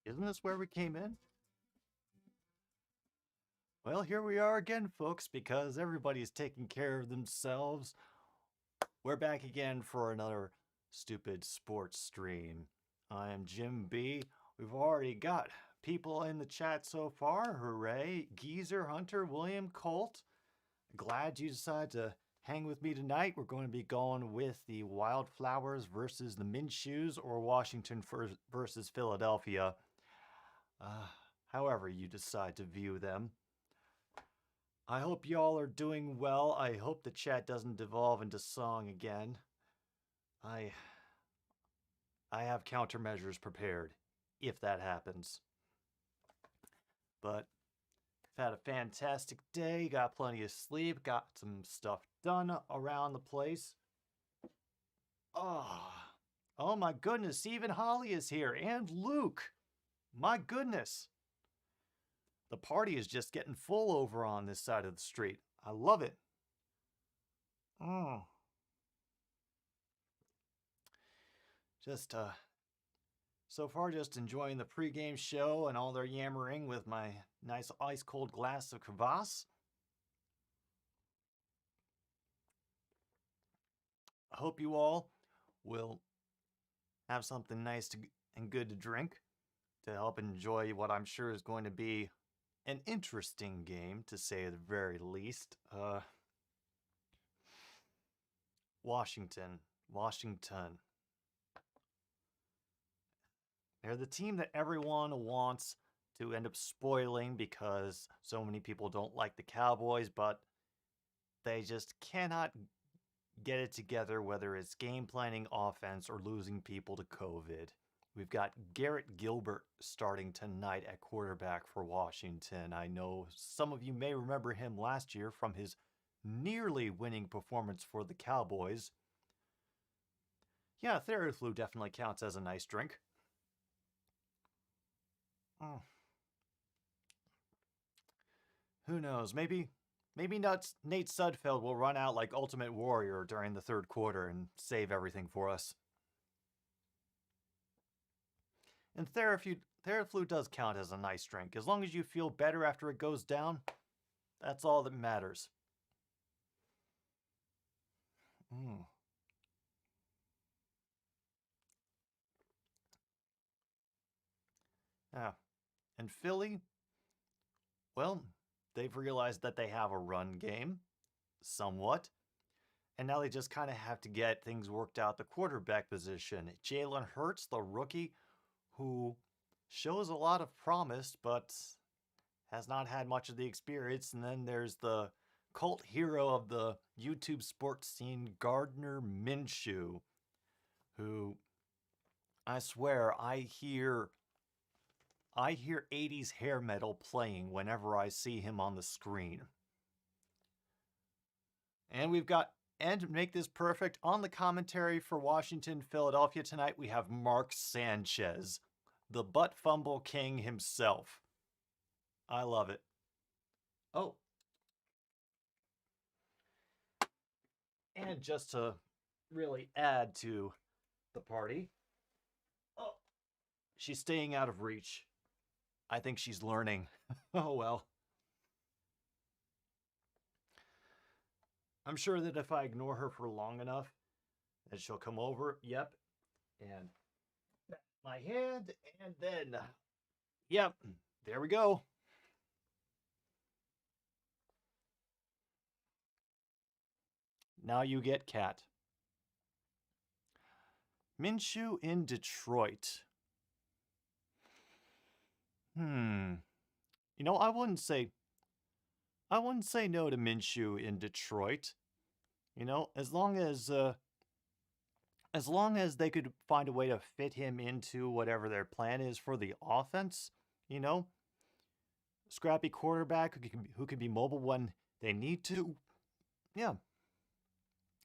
Isn't this where we came in? Well, here we are again, folks, because everybody's taking care of themselves. We're back again for another stupid sports stream. I am Jim B. We've already got people in the chat so far. Hooray. Geezer, Hunter, William, Colt. Glad you decided to hang with me tonight. We're going to be going with the Wildflowers versus the Minshews, or Washington versus Philadelphia. However you decide to view them. I hope y'all are doing well. I hope the chat doesn't devolve into song again. I have countermeasures prepared if that happens. But I've had a fantastic day, got plenty of sleep, got some stuff done around the place. Oh my goodness, even Holly is here, and Luke. My goodness. The party is just getting full over on this side of the street. I love it. Just, so far just enjoying the pregame show and all their yammering with my nice ice-cold glass of kvass. I hope you all will have something nice and good to drink to help enjoy what I'm sure is going to be an interesting game, to say the very least. Washington. They're the team that everyone wants to end up spoiling because so many people don't like the Cowboys, but they just cannot get it together, whether it's game planning, offense, or losing people to COVID. We've got Garrett Gilbert starting tonight at quarterback for Washington. I know some of you may remember him last year from his nearly winning performance for the Cowboys. Yeah, Theraflu definitely counts as a nice drink. Who knows? Maybe Nate Sudfeld will run out like Ultimate Warrior during the third quarter and save everything for us. And Theraflu does count as a nice drink. As long as you feel better after it goes down, that's all that matters. Yeah. And Philly, well, they've realized that they have a run game, somewhat. And now they just kind of have to get things worked out the quarterback position. Jalen Hurts, the rookie, who shows a lot of promise, but has not had much of the experience. And then there's the cult hero of the YouTube sports scene, Gardner Minshew, who, I swear, I hear 80s hair metal playing whenever I see him on the screen. And and to make this perfect, on the commentary for Washington, Philadelphia tonight, we have Mark Sanchez, the butt fumble king himself. I love it. Oh. And just to really add to the party, oh, she's staying out of reach. I think she's learning. Oh well. I'm sure that if I ignore her for long enough, that she'll come over. Yep. And my hand, and then, yep, there we go. Now you get cat. Minshew in Detroit. You know, I wouldn't say I wouldn't say no to Minshew in Detroit. You know, as long as they could find a way to fit him into whatever their plan is for the offense, you know, scrappy quarterback who can be mobile when they need to. Yeah,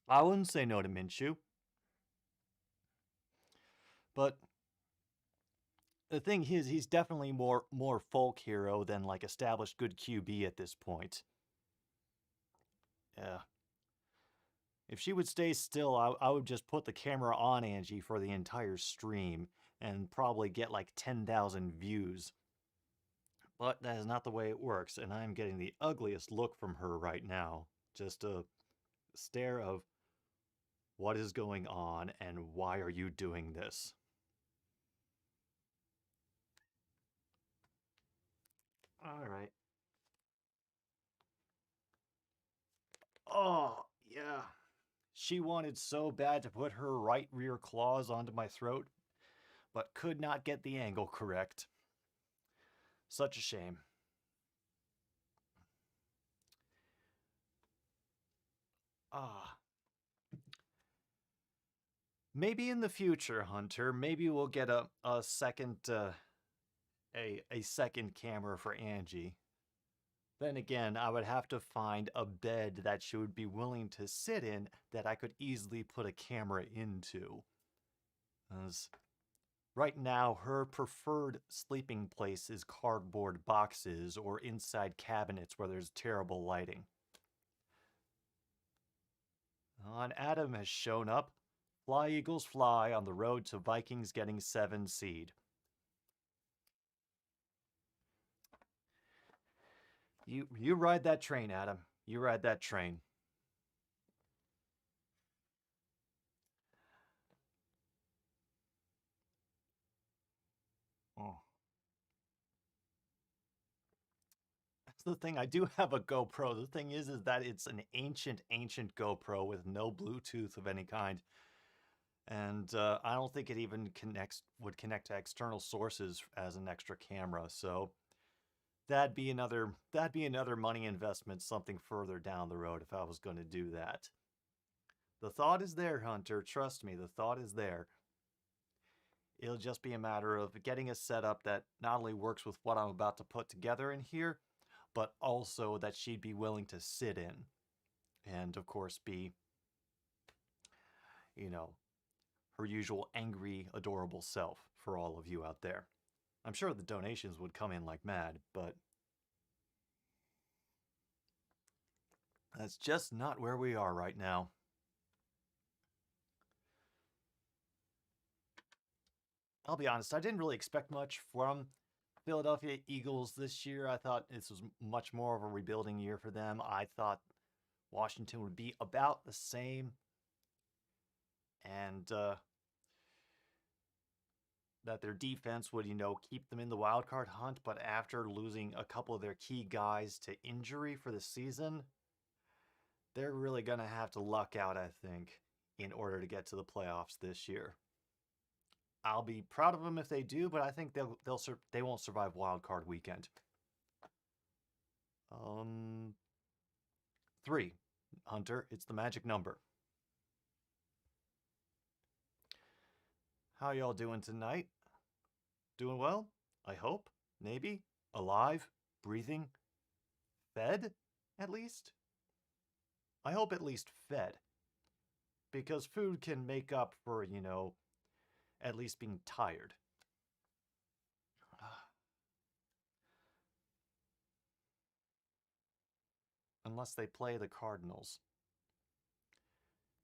I wouldn't say no to Minshew. But the thing is, he's definitely more folk hero than like established good QB at this point. Yeah. If she would stay still, I would just put the camera on Angie for the entire stream and probably get like 10,000 views. But that is not the way it works, and I'm getting the ugliest look from her right now. Just a stare of what is going on and why are you doing this? All right. Oh, yeah. She wanted so bad to put her right rear claws onto my throat, but could not get the angle correct. Such a shame. Ah. Maybe in the future, Hunter, maybe we'll get a second a second camera for Angie. Then again, I would have to find a bed that she would be willing to sit in that I could easily put a camera into. As right now, her preferred sleeping place is cardboard boxes or inside cabinets where there's terrible lighting. And Adam has shown up. Fly Eagles fly on the road to Vikings getting 7 seed. You ride that train, Adam. You ride that train. Oh. That's the thing. I do have a GoPro. The thing is that it's an ancient GoPro with no Bluetooth of any kind, and I don't think it even would connect to external sources as an extra camera. So that'd be another money investment, something further down the road if I was going to do that. The thought is there, Hunter. Trust me, the thought is there. It'll just be a matter of getting a setup that not only works with what I'm about to put together in here, but also that she'd be willing to sit in. And of course, be, you know, her usual angry, adorable self for all of you out there. I'm sure the donations would come in like mad, but that's just not where we are right now. I'll be honest, I didn't really expect much from Philadelphia Eagles this year. I thought this was much more of a rebuilding year for them. I thought Washington would be about the same, and that their defense would, keep them in the wild card hunt. But after losing a couple of their key guys to injury for the season, they're really going to have to luck out, I think, in order to get to the playoffs this year. I'll be proud of them if they do, but I think they won't survive wild card weekend. 3, Hunter. It's the magic number. How y'all doing tonight? Doing well? I hope. Maybe. Alive? Breathing? Fed? At least? I hope at least fed. Because food can make up for, at least being tired. Unless they play the Cardinals.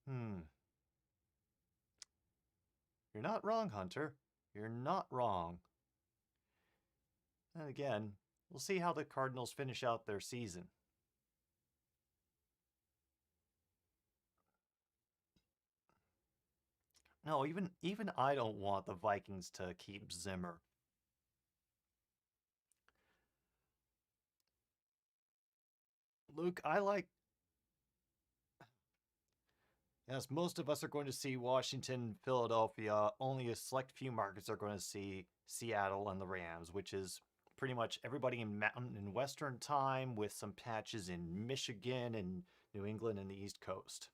You're not wrong, Hunter. You're not wrong. And again, we'll see how the Cardinals finish out their season. No, even I don't want the Vikings to keep Zimmer. Luke, I like. Yes, most of us are going to see Washington, Philadelphia. Only a select few markets are going to see Seattle and the Rams, which is pretty much everybody in Mountain and Western time with some patches in Michigan and New England and the East Coast.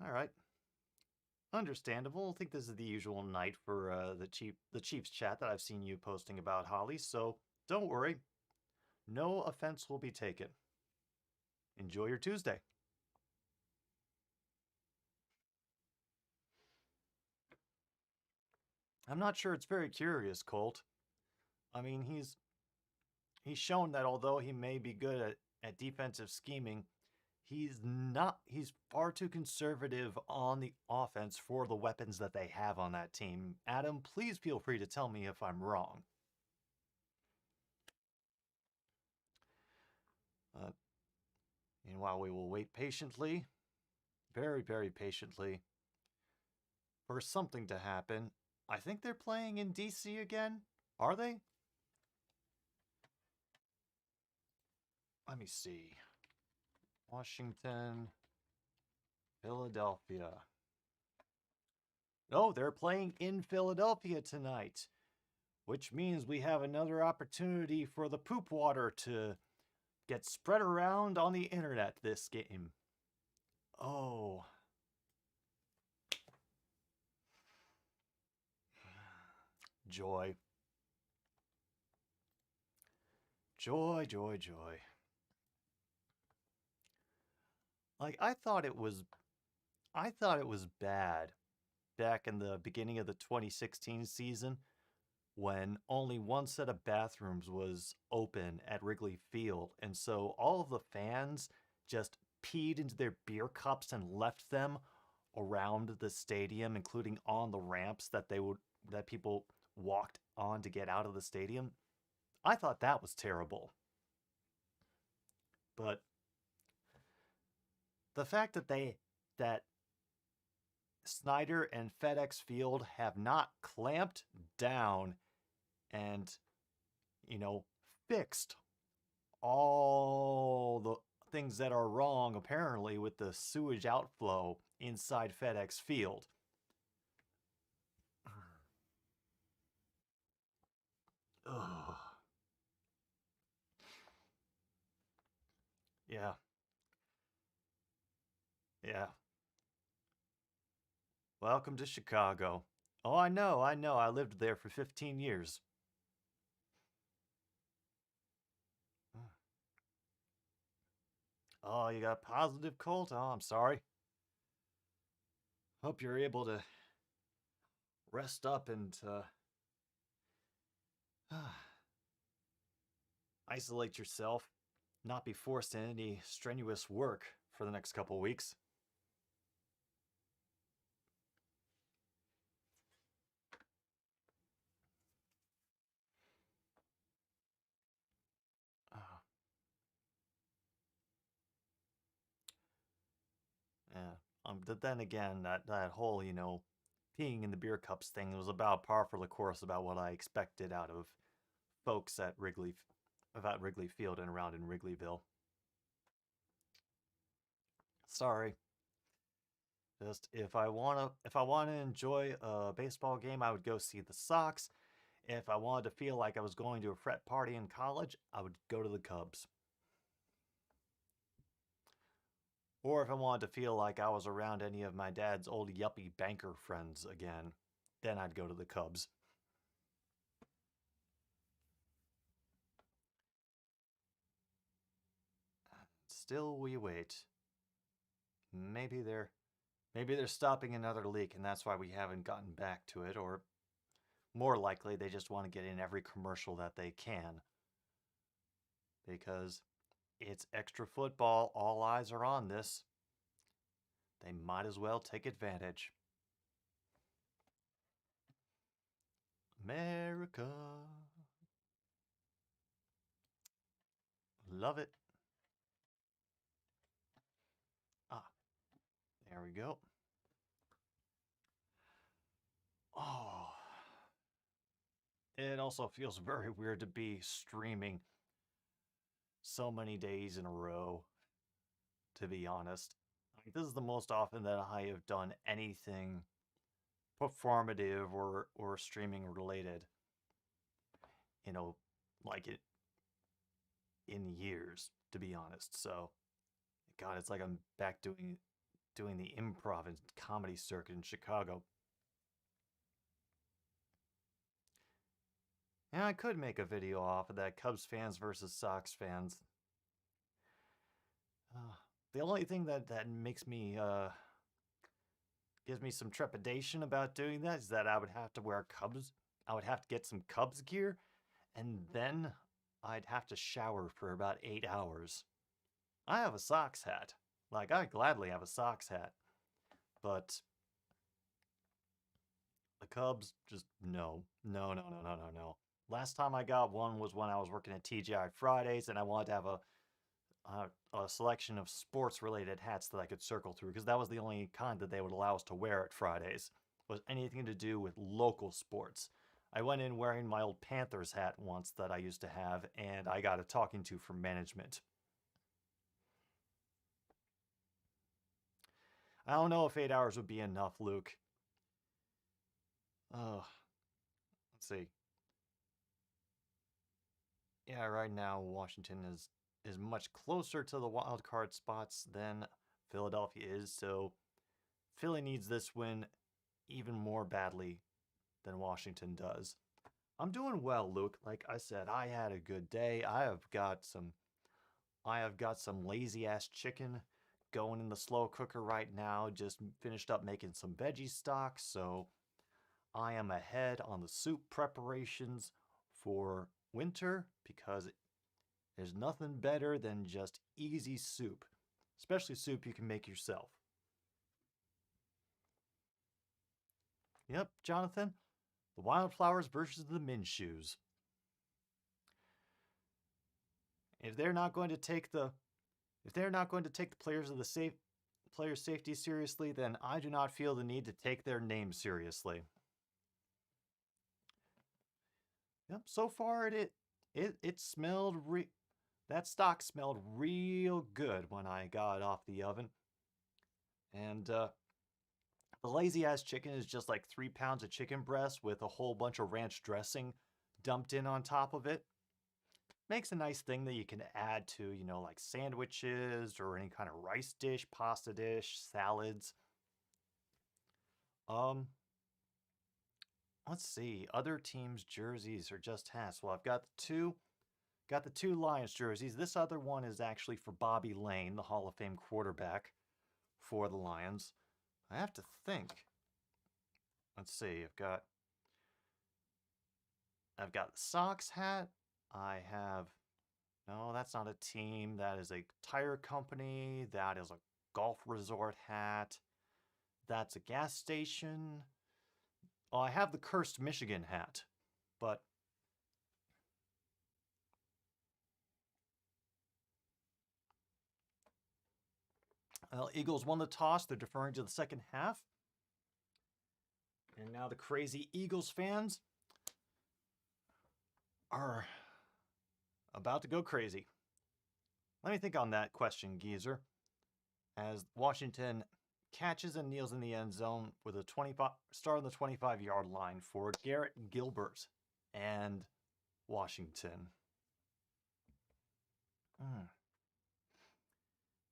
All right. Understandable. I think this is the usual night for the Chiefs chat that I've seen you posting about, Holly, so don't worry. No offense will be taken. Enjoy your Tuesday. I'm not sure it's very curious, Colt. I mean, he's shown that although he may be good at defensive scheming, he's far too conservative on the offense for the weapons that they have on that team. Adam, please feel free to tell me if I'm wrong. Uh, Meanwhile, we will wait patiently, very, very patiently, for something to happen. I think they're playing in DC again. Are they? Let me see. Washington, Philadelphia. Oh, they're playing in Philadelphia tonight, which means we have another opportunity for the poop water to get spread around on the internet this game. Oh. Joy. Joy, joy, joy. Like I thought it was bad back in the beginning of the 2016 season when only one set of bathrooms was open at Wrigley Field. And so all of the fans just peed into their beer cups and left them around the stadium, including on the ramps that people walked on to get out of the stadium. I thought that was terrible. But the fact that Snyder and FedEx Field have not clamped down and, you know, fixed all the things that are wrong, apparently, with the sewage outflow inside FedEx Field. Ugh. Yeah, yeah. Welcome to Chicago. Oh, I know, I know. I lived there for 15 years. Oh, you got positive, Colt? Oh, I'm sorry. Hope you're able to rest up and isolate yourself, not be forced into any strenuous work for the next couple weeks. Uh, yeah. But then again, that whole peeing in the beer cups thing was about par for the course about what I expected out of folks at about Wrigley Field and around in Wrigleyville. Sorry. Just if I wanna enjoy a baseball game, I would go see the Sox. If I wanted to feel like I was going to a frat party in college, I would go to the Cubs. Or if I wanted to feel like I was around any of my dad's old yuppie banker friends again, then I'd go to the Cubs. Still we wait. Maybe they're stopping another leak and that's why we haven't gotten back to it, or more likely they just want to get in every commercial that they can. Because it's extra football, all eyes are on this. They might as well take advantage. America. Love it. Ah, there we go. Oh, it also feels very weird to be streaming so many days in a row, to be honest. Like, this is the most often that I have done anything performative or streaming related, you know, like it in years, to be honest. So, God, it's like I'm back doing the improv and comedy circuit in Chicago. Yeah, I could make a video off of that, Cubs fans versus Sox fans. Uh, the only thing that makes me gives me some trepidation about doing that is that I would have to wear Cubs. I would have to get some Cubs gear, and then I'd have to shower for about 8 hours. I have a Sox hat. Like, I'd gladly have a Sox hat. But the Cubs, just no. No, no, no, no, no, no. Last time I got one was when I was working at TGI Fridays, and I wanted to have a selection of sports-related hats that I could circle through, because that was the only kind that they would allow us to wear at Fridays, was anything to do with local sports. I went in wearing my old Panthers hat once that I used to have, and I got a talking to from management. I don't know if 8 hours would be enough, Luke. Oh, let's see. Yeah, right now Washington is much closer to the wild card spots than Philadelphia is, so Philly needs this win even more badly than Washington does. I'm doing well, Luke. Like I said, I had a good day. I have got some lazy ass chicken going in the slow cooker right now. Just finished up making some veggie stock, so I am ahead on the soup preparations for winter because there's nothing better than just easy soup, especially soup you can make yourself. Yep, Jonathan, the wildflowers versus the Minshews. If they're not going to take the if they're not going to take the players' safety seriously, then I do not feel the need to take their name seriously. Yep, so far it smelled that stock smelled real good when I got it off the oven. And the lazy ass chicken is just like 3 pounds of chicken breast with a whole bunch of ranch dressing dumped in on top of it. Makes a nice thing that you can add to, like sandwiches or any kind of rice dish, pasta dish, salads. Um, let's see. Other teams' jerseys are just hats. Well, I've got the two Lions jerseys. This other one is actually for Bobby Lane, the Hall of Fame quarterback for the Lions. I have to think. Let's see. I've got the Sox hat. I have No, that's not a team. That is a tire company. That is a golf resort hat. That's a gas station. Oh, I have the cursed Michigan hat. But Eagles won the toss. They're deferring to the second half. And now the crazy Eagles fans are about to go crazy. Let me think on that question, Geezer. As Washington catches and kneels in the end zone with a 25 start on the 25-yard line for Garrett Gilbert and Washington.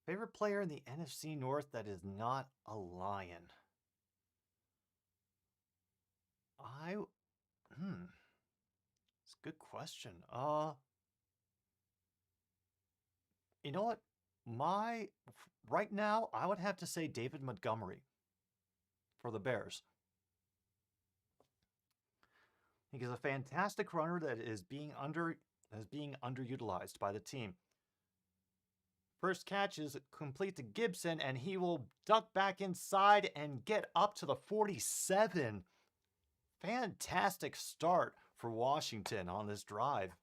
Favorite player in the NFC North that is not a Lion? It's a good question. You know what? Right now, I would have to say David Montgomery for the Bears. He's a fantastic runner that is being underutilized by the team. First catch is complete to Gibson, and he will duck back inside and get up to the 47. Fantastic start for Washington on this drive.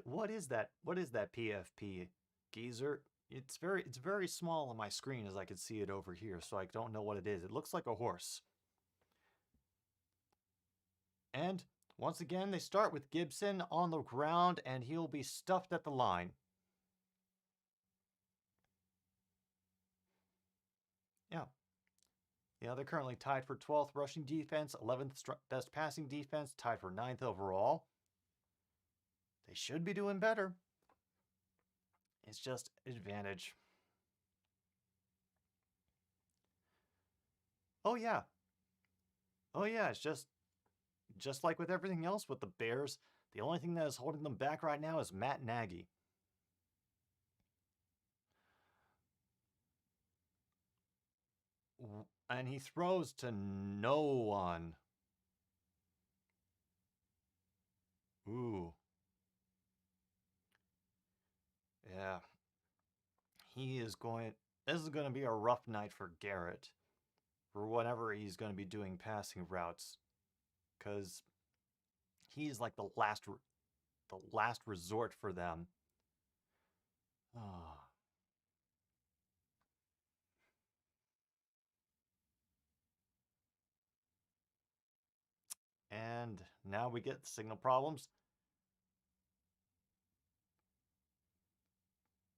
What is that? What is that PFP, Geezer? It's very small on my screen as I can see it over here, so I don't know what it is. It looks like a horse. And Once again, they start with Gibson on the ground, and he'll be stuffed at the line. Yeah. Yeah, they're currently tied for 12th rushing defense, 11th best passing defense, tied for 9th overall. They should be doing better. It's just advantage. Oh yeah. Oh yeah, it's just like with everything else with the Bears, the only thing that is holding them back right now is Matt Nagy. And he throws to no one. Ooh. Yeah. This is going to be a rough night for Garrett for whatever he's going to be doing passing routes, because he's like the last resort for them. Oh. And now we get signal problems.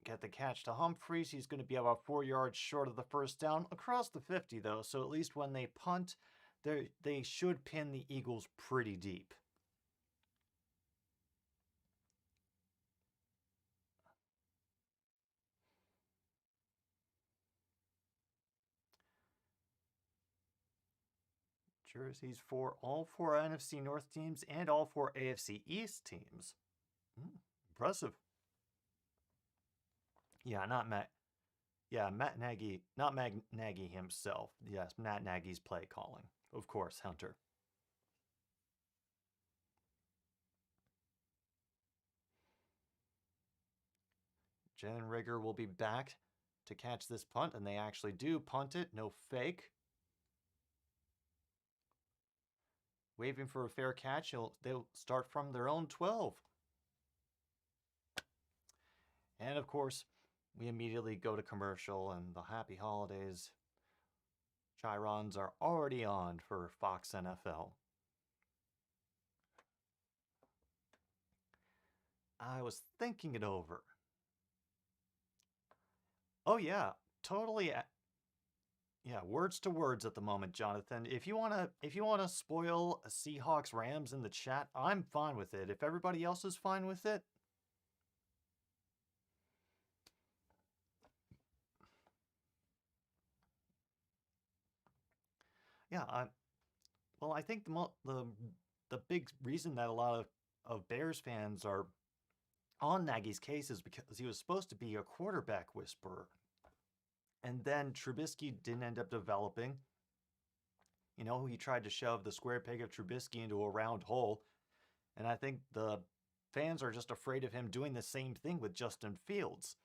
Get the catch to Humphreys. He's going to be about 4 yards short of the first down across the 50, though. So at least when they punt, they should pin the Eagles pretty deep. Jerseys for all 4 NFC North teams and all 4 AFC East teams. Impressive. Yeah, not Matt. Yeah, Matt Nagy, not Nagy himself. Yes, Matt Nagy's play calling. Of course, Hunter. Jen Rigger will be back to catch this punt, and they actually do punt it. No fake. Waving for a fair catch. They'll start from their own 12. And of course, we immediately go to commercial, and the happy holidays chirons are already on for Fox NFL. I was thinking it over. Oh yeah, totally. Yeah, words to words at the moment, Jonathan. If you wanna spoil Seahawks Rams in the chat, I'm fine with it. If everybody else is fine with it, yeah. I think the big reason that a lot of Bears fans are on Nagy's case is because he was supposed to be a quarterback whisperer, and then Trubisky didn't end up developing. He tried to shove the square peg of Trubisky into a round hole, and I think the fans are just afraid of him doing the same thing with Justin Fields.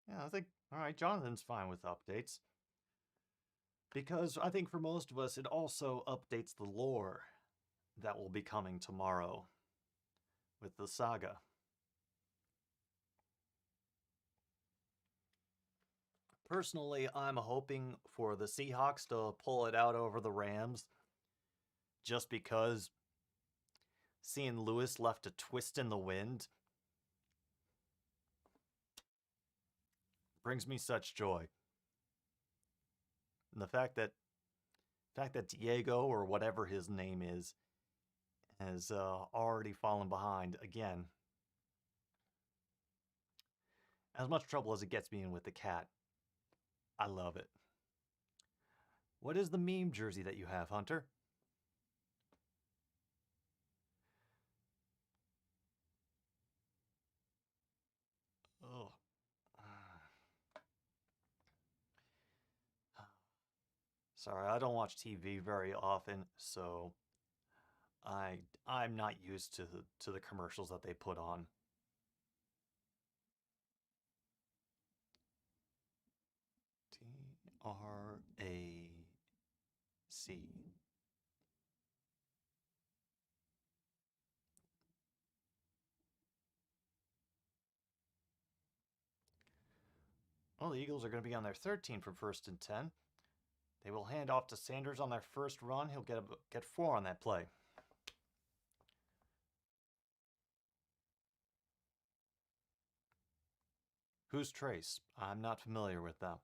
Yeah, I think, all right, Jonathan's fine with updates. Because I think for most of us, it also updates the lore that will be coming tomorrow with the saga. Personally, I'm hoping for the Seahawks to pull it out over the Rams just because seeing Lewis left a twist in the wind brings me such joy. And the fact that Diego, or whatever his name is, has already fallen behind again. As much trouble as it gets me in with the cat, I love it. What is the meme jersey that you have, Hunter? Oh. Sorry, I don't watch TV very often, so I'm not used to the commercials that they put on. TRA see. Well, the Eagles are going to be on their 13 from 1st and 10. They will hand off to Sanders on their first run. He'll get 4 on that play. Who's Trace? I'm not familiar with them.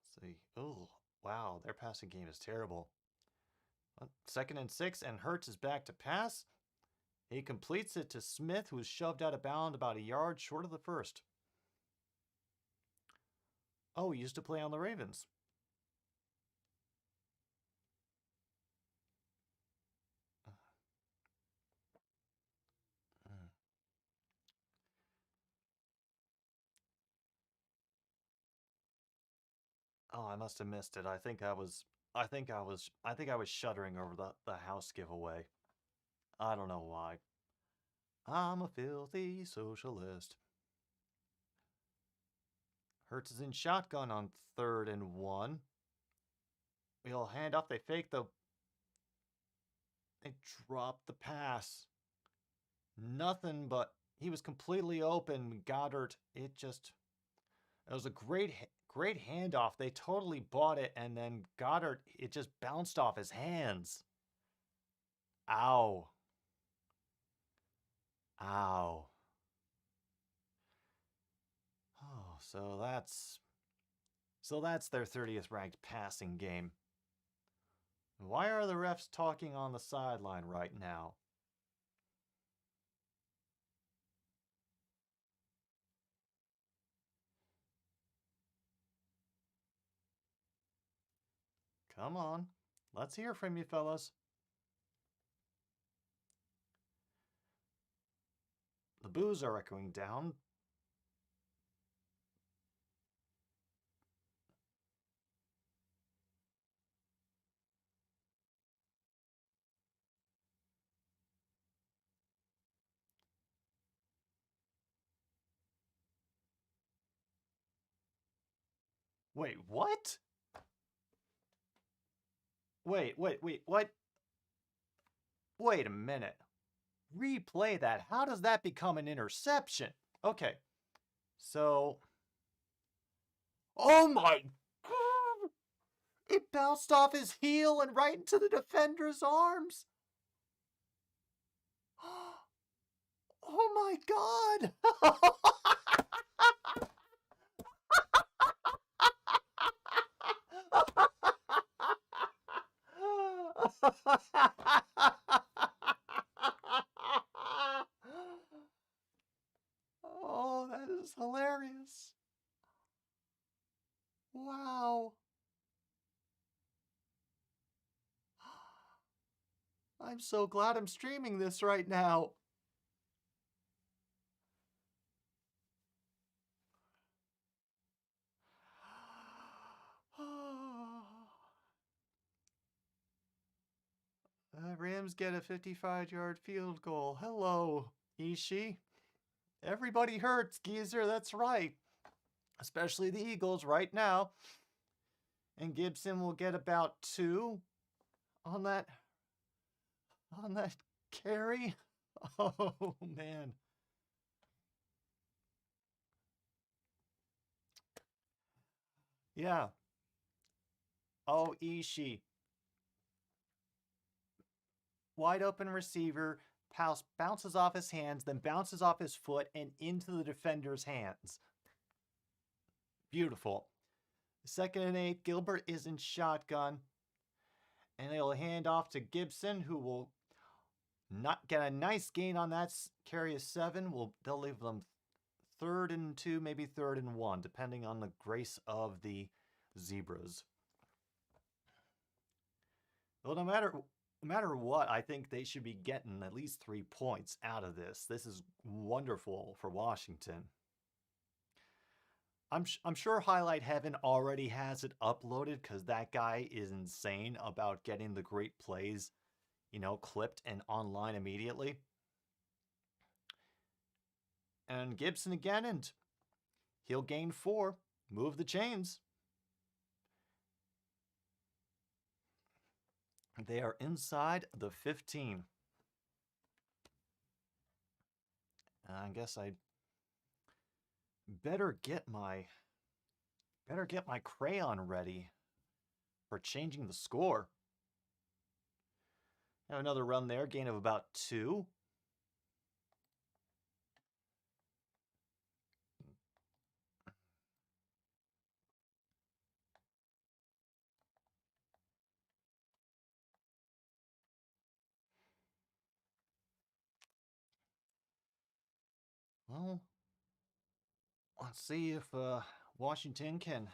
Let's see. Oh, wow. Their passing game is terrible. 2nd and 6, and Hurts is back to pass. He completes it to Smith, who was shoved out of bounds about a yard short of the first. Oh, he used to play on the Ravens. Oh, I must have missed it. I think I was shuddering over the house giveaway. I don't know why. I'm a filthy socialist. Hurts is in shotgun on 3rd and 1. We'll hand off. They fake the. They drop the pass. Nothing but he was completely open. Goddard, it was a great handoff. They totally bought it, and then Goddard, it just bounced off his hands. Ow. Ow. Oh, so that's their 30th ranked passing game. Why are the refs talking on the sideline right now? Come on. Let's hear from you, fellas. The boos are echoing down. Wait, what? Wait, what? Wait a minute. Replay that. How does that become an interception? Okay. So. Oh my God! It bounced off his heel and right into the defender's arms. Oh my God! Oh, that is hilarious. Wow. I'm so glad I'm streaming this right now. Rams get a 55-yard field goal. Hello, Ishii. Everybody hurts, geezer. That's right. Especially the Eagles right now. And Gibson will get about 2 on that carry. Oh, man. Yeah. Oh, Ishii. Wide open receiver, bounces off his hands, then bounces off his foot and into the defender's hands. Beautiful. 2nd and 8, Gilbert is in shotgun. And they'll hand off to Gibson, who will not get a nice gain on that carry of 7. They'll leave them 3rd and 2, maybe 3rd and 1, depending on the grace of the Zebras. Well, no matter what, I think they should be getting at least 3 points out of this. This is wonderful for Washington. I'm sure Highlight Heaven already has it uploaded because that guy is insane about getting the great plays clipped and online immediately. And Gibson again, and he'll gain 4. Move the chains. They are inside the 15. I guess I better get my crayon ready for changing the score. Have another run there, gain of about 2. Well, let's see if Washington can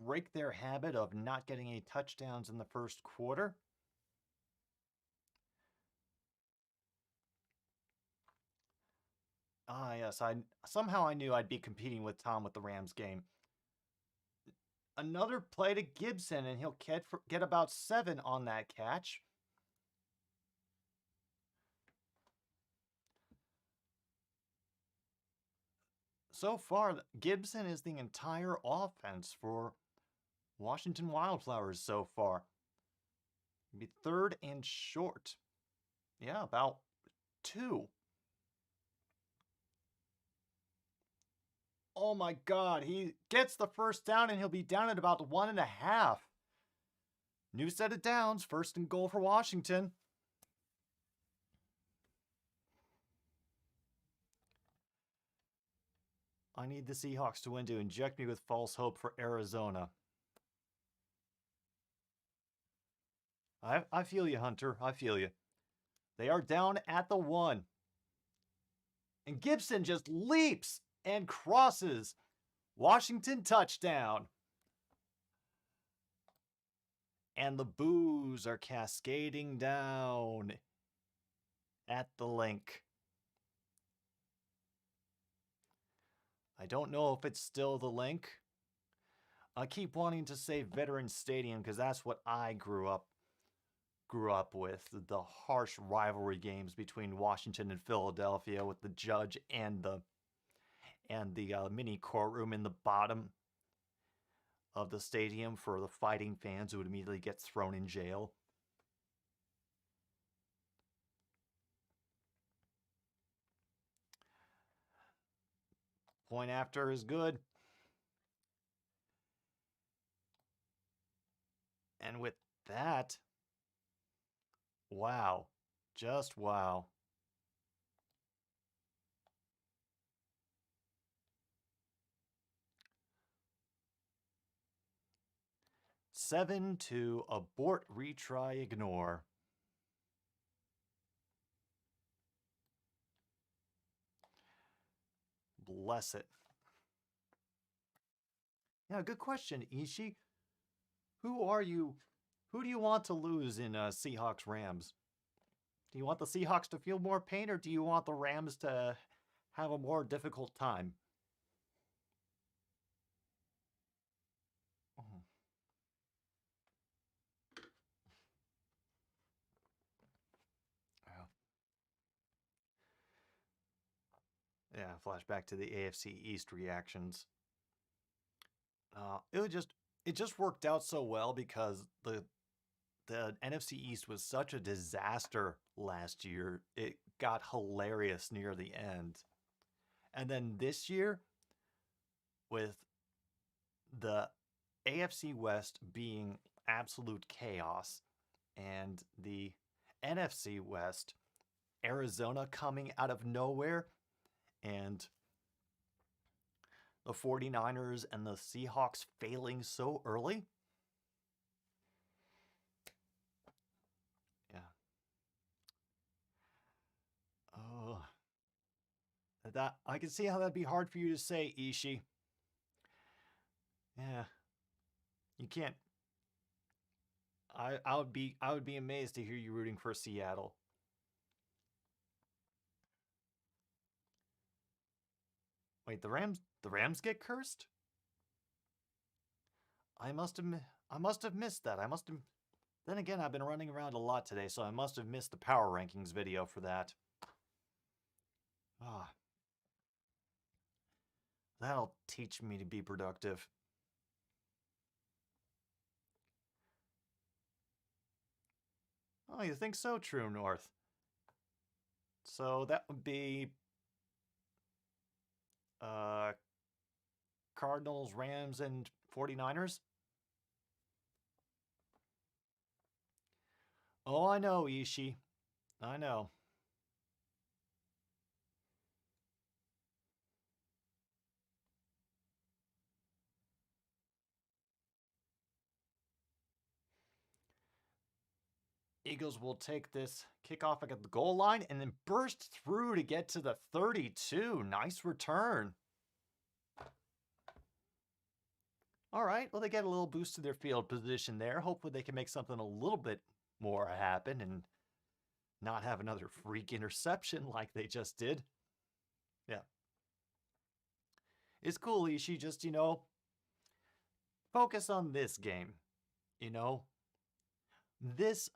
break their habit of not getting any touchdowns in the first quarter. Ah, yes, somehow I knew I'd be competing with Tom with the Rams game. Another play to Gibson, and he'll get about 7 on that catch. So far, Gibson is the entire offense for Washington Wildflowers so far. It'll be 3rd and short. Yeah, about 2. Oh my God, he gets the first down and he'll be down at about 1.5. New set of downs, 1st and goal for Washington. I need the Seahawks to win to inject me with false hope for Arizona. I feel you, Hunter. I feel you. They are down at the 1. And Gibson just leaps and crosses. Washington touchdown. And the boos are cascading down at the link. I don't know if it's still the link. I keep wanting to say Veterans Stadium because that's what I grew up with, the harsh rivalry games between Washington and Philadelphia with the judge and the mini courtroom in the bottom of the stadium for the fighting fans who would immediately get thrown in jail. Point after is good. And with that, wow. Just wow. Seven to abort, retry, ignore. Bless it. Yeah, good question, Ishii. Who are you? Who do you want to lose in Seahawks Rams? Do you want the Seahawks to feel more pain, or do you want the Rams to have a more difficult time? Oh. Yeah, flashback to the AFC East reactions. It just worked out so well because the NFC East was such a disaster last year. It got hilarious near the end. And then this year, with the AFC West being absolute chaos and the NFC West, Arizona coming out of nowhere, and the 49ers and the Seahawks failing so early. Yeah. Oh. That I can see how that'd be hard for you to say, Ishii. Yeah. You can't. I would be amazed to hear you rooting for Seattle. Wait, the Rams get cursed? I must have missed that. Then again, I've been running around a lot today, so I must have missed the power rankings video for that. Ah, that'll teach me to be productive. Oh, you think so, True North? So that would be uh, Cardinals, Rams, and 49ers? Oh, I know, Ishii. I know. Eagles will take this kickoff at the goal line and then burst through to get to the 32. Nice return. All right, well, they get a little boost to their field position there. Hopefully they can make something a little bit more happen and not have another freak interception like they just did. Yeah. It's cool, Ishii. Just, focus on this game. You know, this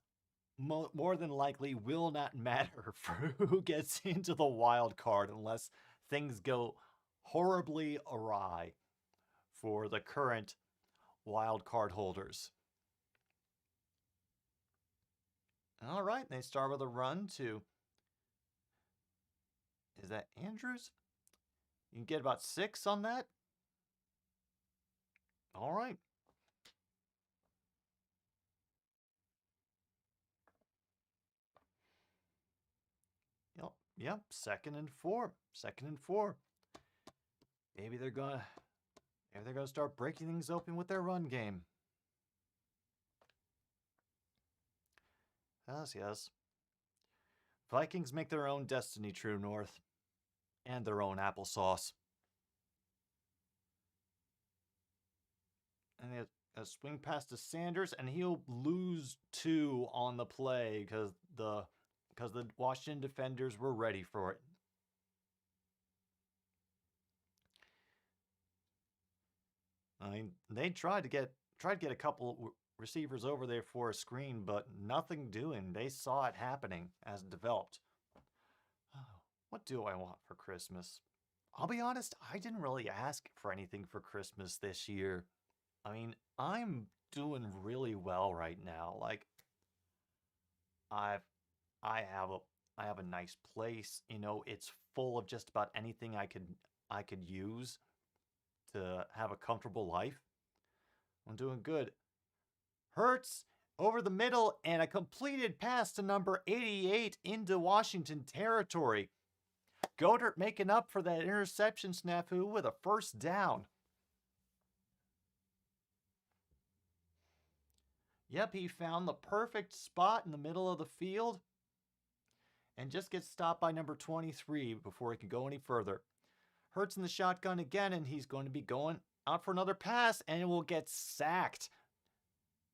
more than likely will not matter for who gets into the wild card unless things go horribly awry for the current wild card holders. All right, they start with a run to. Is that Andrews? You can get about 6 on that. All right. Yep. 2nd and 4. 2nd and 4. Maybe they're gonna start breaking things open with their run game. Yes. Vikings make their own destiny, True North, and their own applesauce. And a swing pass to Sanders, and he'll lose 2 on the play because the Washington defenders were ready for it. I mean, they tried to get a couple receivers over there for a screen, but nothing doing. They saw it happening as it developed. Oh, what do I want for Christmas? I'll be honest, I didn't really ask for anything for Christmas this year. I mean, I'm doing really well right now. Like I've I have a nice place, it's full of just about anything I could use to have a comfortable life. I'm doing good. Hurts over the middle and a completed pass to number 88 into Washington territory. Goddard making up for that interception snafu with a first down. Yep, he found the perfect spot in the middle of the field and just gets stopped by number 23 before he can go any further. Hurts in the shotgun again, and he's going to be going out for another pass, and it will get sacked.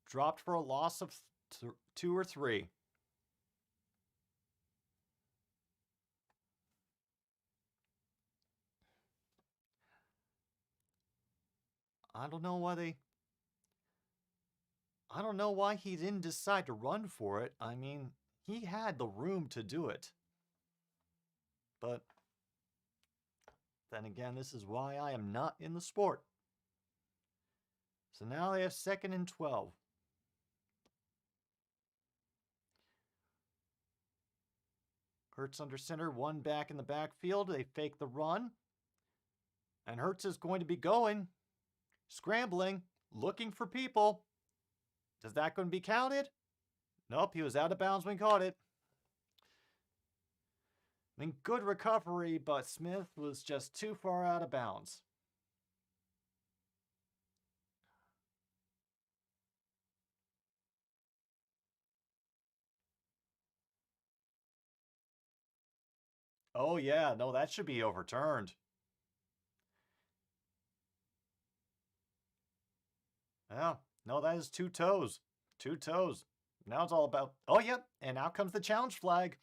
Dropped for a loss of 2 or 3. I don't know why he didn't decide to run for it. I mean, he had the room to do it. But then again, this is why I am not in the sport. So now they have 2nd and 12. Hurts under center, 1 back in the backfield. They fake the run. And Hurts is going to be going, scrambling, looking for people. Is that going to be counted? Nope, he was out of bounds when he caught it. I mean, good recovery, but Smith was just too far out of bounds. Oh, yeah, no, that should be overturned. Yeah, no, that is 2 toes. 2 toes. Now it's all about, oh, yep, and out comes the challenge flag.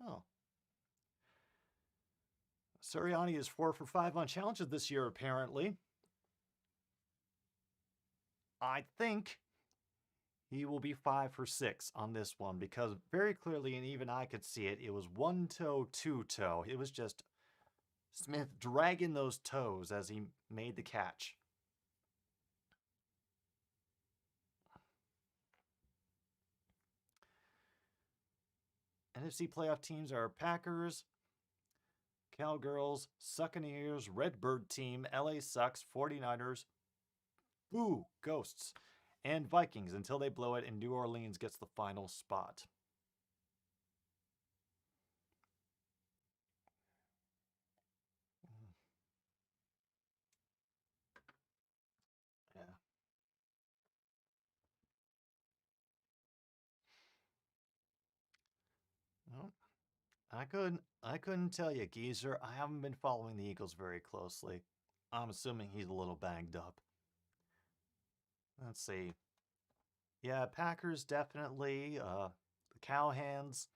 Oh. Sirianni is 4 for 5 on challenges this year, apparently. I think he will be 5 for 6 on this one because very clearly, and even I could see it, it was one toe, two toe. It was just Smith dragging those toes as he made the catch. NFC playoff teams are Packers, Cowgirls, Succaneers, Redbird team, LA Sucks, 49ers, Boo, Ghosts, and Vikings until they blow it and New Orleans gets the final spot. Yeah. Well, I couldn't tell you, Geezer. I haven't been following the Eagles very closely. I'm assuming he's a little banged up. Let's see. Yeah, Packers definitely. The Cowhands.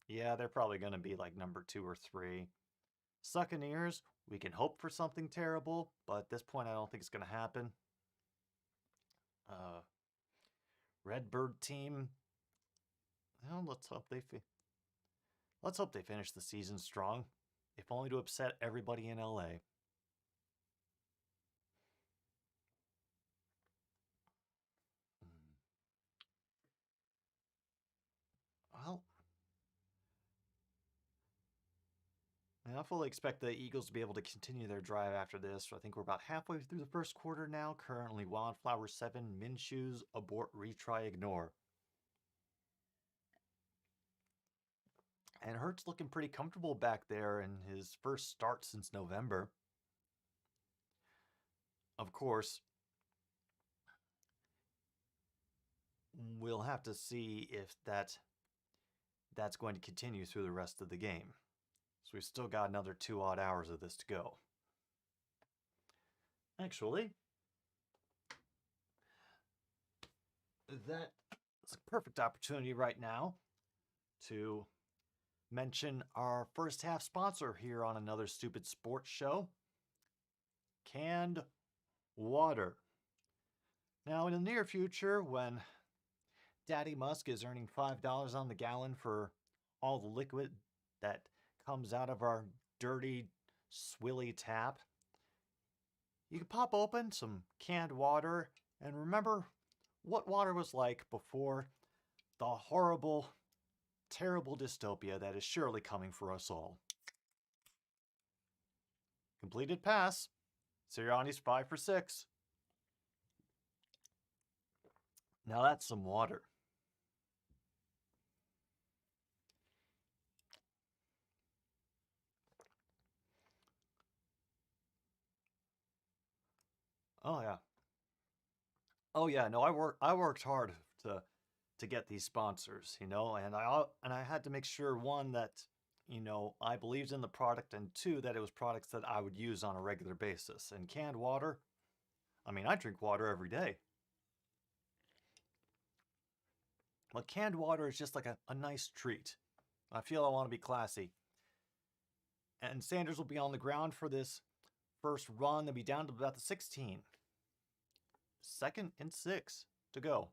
Yeah, they're probably going to be like number 2 or 3. Succaneers, we can hope for something terrible, but at this point, I don't think it's going to happen. Uh, Redbird team. Well, let's hope they finish the season strong, if only to upset everybody in LA. Well, I fully expect the Eagles to be able to continue their drive after this. I think we're about halfway through the first quarter now. Currently, Wildflower 7, Minshew's abort, retry, ignore. And Hurts looking pretty comfortable back there in his first start since November. Of course, we'll have to see if that's going to continue through the rest of the game. So we've still got another 2 odd hours of this to go. Actually, that's a perfect opportunity right now to mention our first half sponsor here on Another Stupid Sports Show, Canned Water. Now, in the near future, when Daddy Musk is earning $5 on the gallon for all the liquid that comes out of our dirty, swilly tap, you can pop open some canned water and remember what water was like before the horrible, terrible dystopia that is surely coming for us all. Completed pass. Sirianni's 5 for 6. Now that's some water. Oh yeah. Oh yeah. No, I worked hard to get these sponsors, and I had to make sure, one, that I believed in the product, and two, that it was products that I would use on a regular basis. And canned water, I mean, I drink water every day. But canned water is just like a nice treat. I feel I want to be classy. And Sanders will be on the ground for this first run. They'll be down to about the 16. 2nd and 6 to go.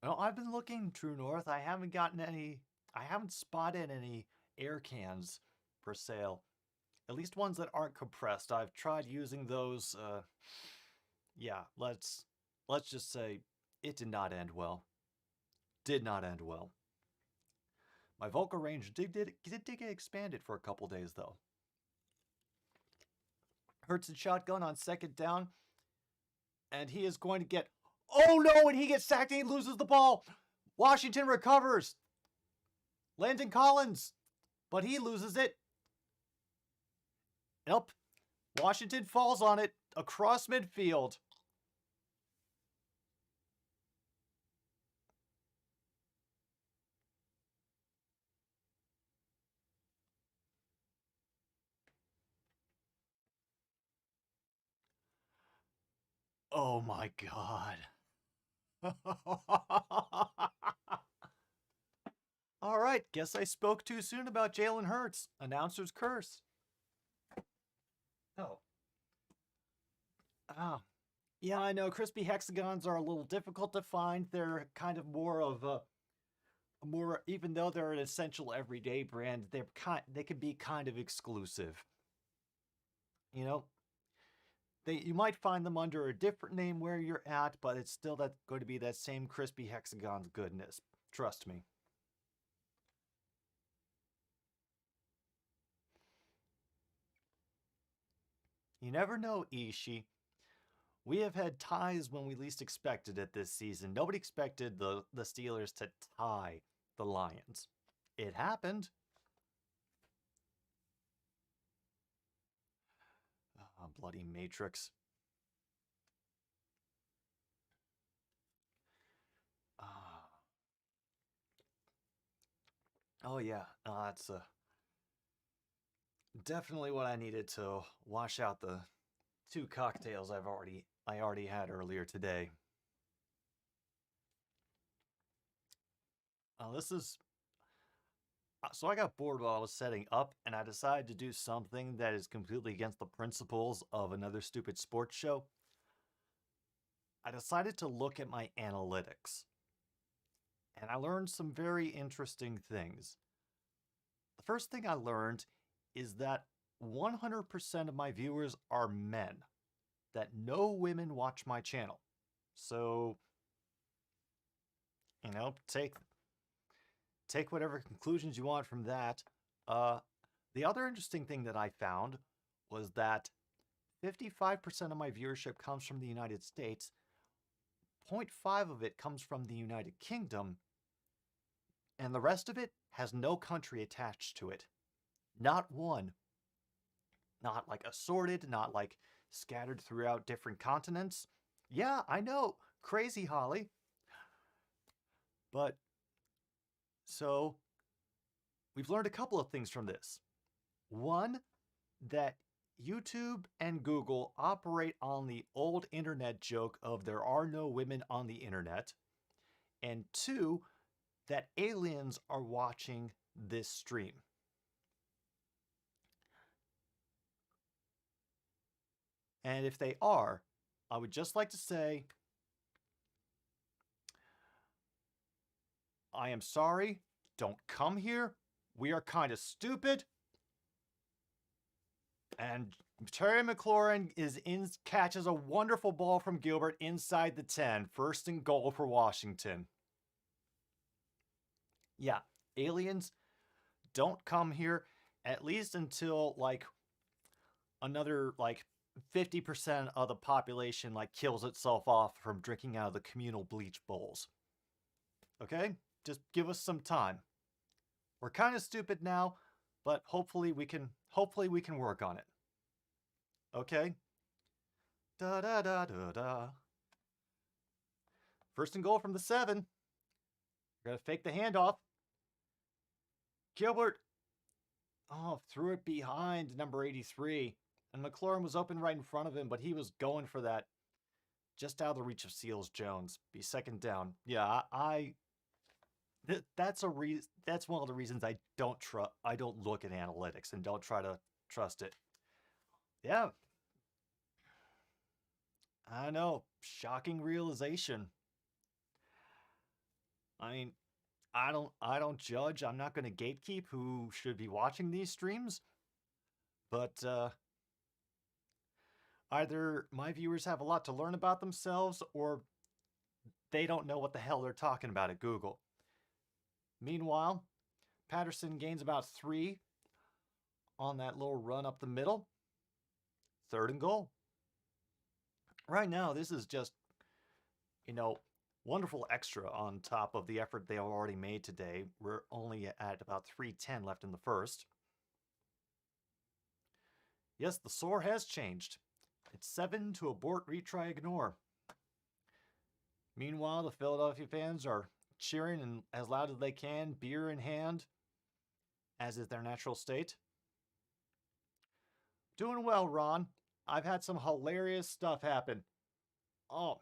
Well, I've been looking, True North. I haven't spotted any air cans for sale. At least ones that aren't compressed. I've tried using those. Yeah, let's just say it did not end well. Did not end well. My vocal range did get expanded for a couple days, though. Hurts and shotgun on 2nd down. And he is going to get... Oh no, and he gets sacked and he loses the ball. Washington recovers. Landon Collins. But he loses it. Nope. Washington falls on it across midfield. Oh my God. All right, guess I spoke too soon about Jalen Hurts. Announcer's curse. Oh. Ah. Yeah, I know crispy hexagons are a little difficult to find. They're kind of more of a more, even though they're an essential everyday brand, they can be kind of exclusive. You know, you might find them under a different name where you're at, but it's still going to be that same crispy hexagons goodness. Trust me. You never know, Ishii. We have had ties when we least expected it this season. Nobody expected the Steelers to tie the Lions. It happened. Oh, bloody Matrix. Ah. Oh yeah, that's definitely what I needed to wash out the two cocktails I already had earlier today. This is so I got bored while I was setting up, and I decided to do something that is completely against the principles of another stupid sports show. I decided to look at my analytics, and I learned some very interesting things. The first thing I learned is that 100% of my viewers are men, that no women watch my channel. So, take whatever conclusions you want from that. Uh, the other interesting thing that I found was that 55% of my viewership comes from the United States, 0.5 of it comes from the United Kingdom, and the rest of it has no country attached to it. Not one. Not like assorted, not like scattered throughout different continents. Yeah, I know. Crazy, Holly. But so we've learned a couple of things from this. One, that YouTube and Google operate on the old internet joke of there are no women on the internet. And two, that aliens are watching this stream. And if they are, I would just like to say, I am sorry. Don't come here. We are kind of stupid. And Terry McLaurin catches a wonderful ball from Gilbert inside the 10. First and goal for Washington. Yeah, aliens, don't come here, at least until like another like 50% of the population like kills itself off from drinking out of the communal bleach bowls. Okay? Just give us some time. We're kind of stupid now, but hopefully we can work on it. Okay? Da da da da da. First and goal from the 7. We're going to fake the handoff. Gilbert, oh, threw it behind number 83. And McLaurin was open right in front of him, but he was going for that just out of the reach of Seals Jones. Be second down. Yeah, that's one of the reasons I don't look at analytics and don't try to trust it. Yeah. I know. Shocking realization. I mean, I don't judge. I'm not going to gatekeep who should be watching these streams. But either my viewers have a lot to learn about themselves or they don't know what the hell they're talking about at Google. Meanwhile, Patterson gains about 3 on that little run up the middle. Third and goal. Right now, this is just, wonderful extra on top of the effort they have already made today. We're only at about 3:10 left in the first. Yes, the score has changed. It's 7 to abort, retry, ignore. Meanwhile, the Philadelphia fans are cheering and as loud as they can, beer in hand, as is their natural state. Doing well, Ron. I've had some hilarious stuff happen. Oh.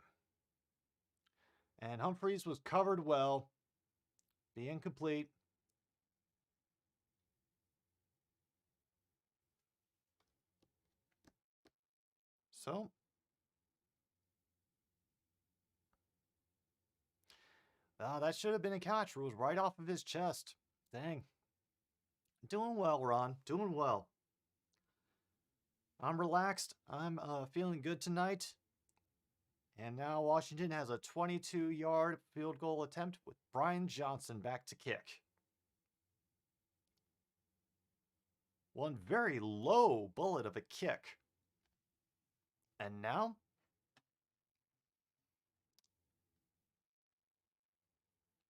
And Humphreys was covered well. Be incomplete. So, Ah, that should have been a catch. It was right off of his chest. Dang. Doing well, Ron. Doing well. I'm relaxed. I'm feeling good tonight. And now Washington has a 22-yard field goal attempt with Brian Johnson back to kick. One very low bullet of a kick. And now?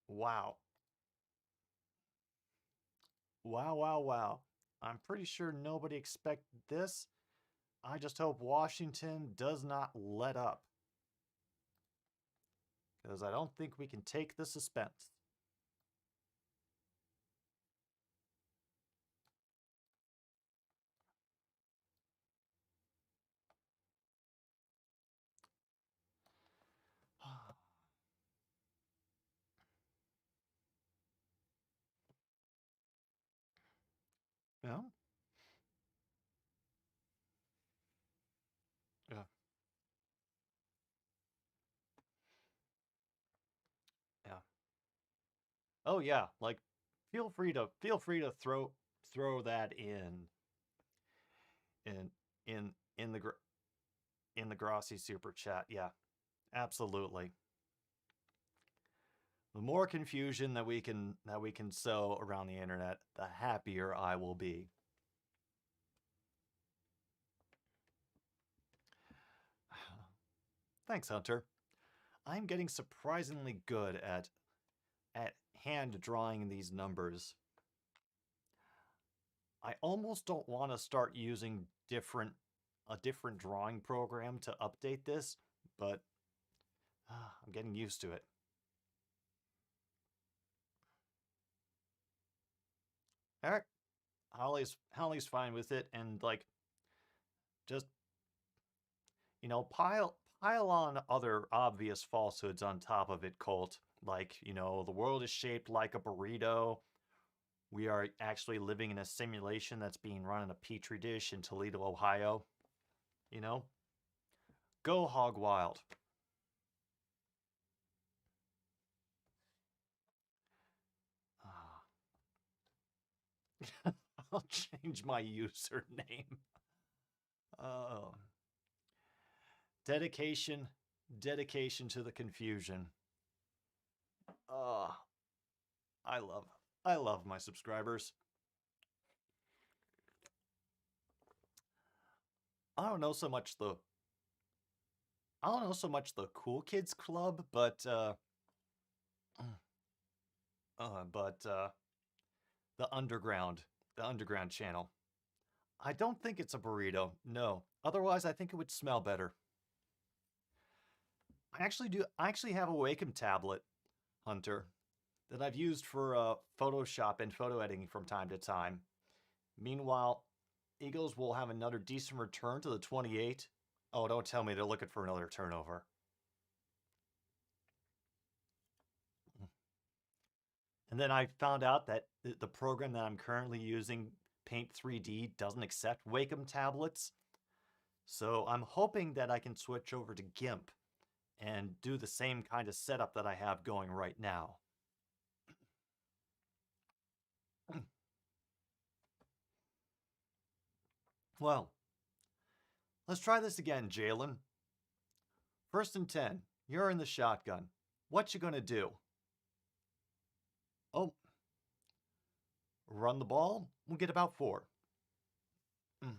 Wow. Wow, wow, wow. I'm pretty sure nobody expected this. I just hope Washington does not let up. Because I don't think we can take the suspense. Yeah, yeah, yeah. Oh yeah, like feel free to throw that in in in the in the Grossi super chat. Yeah, absolutely. The more confusion that we can sow around the internet, the happier I will be. Thanks, Hunter. I'm getting surprisingly good at hand drawing these numbers. I almost don't want to start using a different drawing program to update this, but I'm getting used to it. Eric, Holly's fine with it, and like just pile on other obvious falsehoods on top of it, Colt. Like, the world is shaped like a burrito. We are actually living in a simulation that's being run in a petri dish in Toledo, Ohio. You know, go hog wild. I'll change my username. Oh, dedication, dedication to the confusion. Oh, I love, I love my subscribers. I don't know so much the, I don't know so much the cool kids club, but the underground channel. I don't think it's a burrito. No. Otherwise, I think it would smell better. I actually have a Wacom tablet, Hunter, that I've used for Photoshop and photo editing from time to time. Meanwhile, Eagles will have another decent return to the 28. Oh, don't tell me they're looking for another turnover. And then I found out that the program that I'm currently using, Paint 3D, doesn't accept Wacom tablets. So I'm hoping that I can switch over to GIMP and do the same kind of setup that I have going right now. Well, let's try this again, Jalen. First and 10. You're in the shotgun. What you gonna do? Oh, run the ball? We'll get about 4. Mm.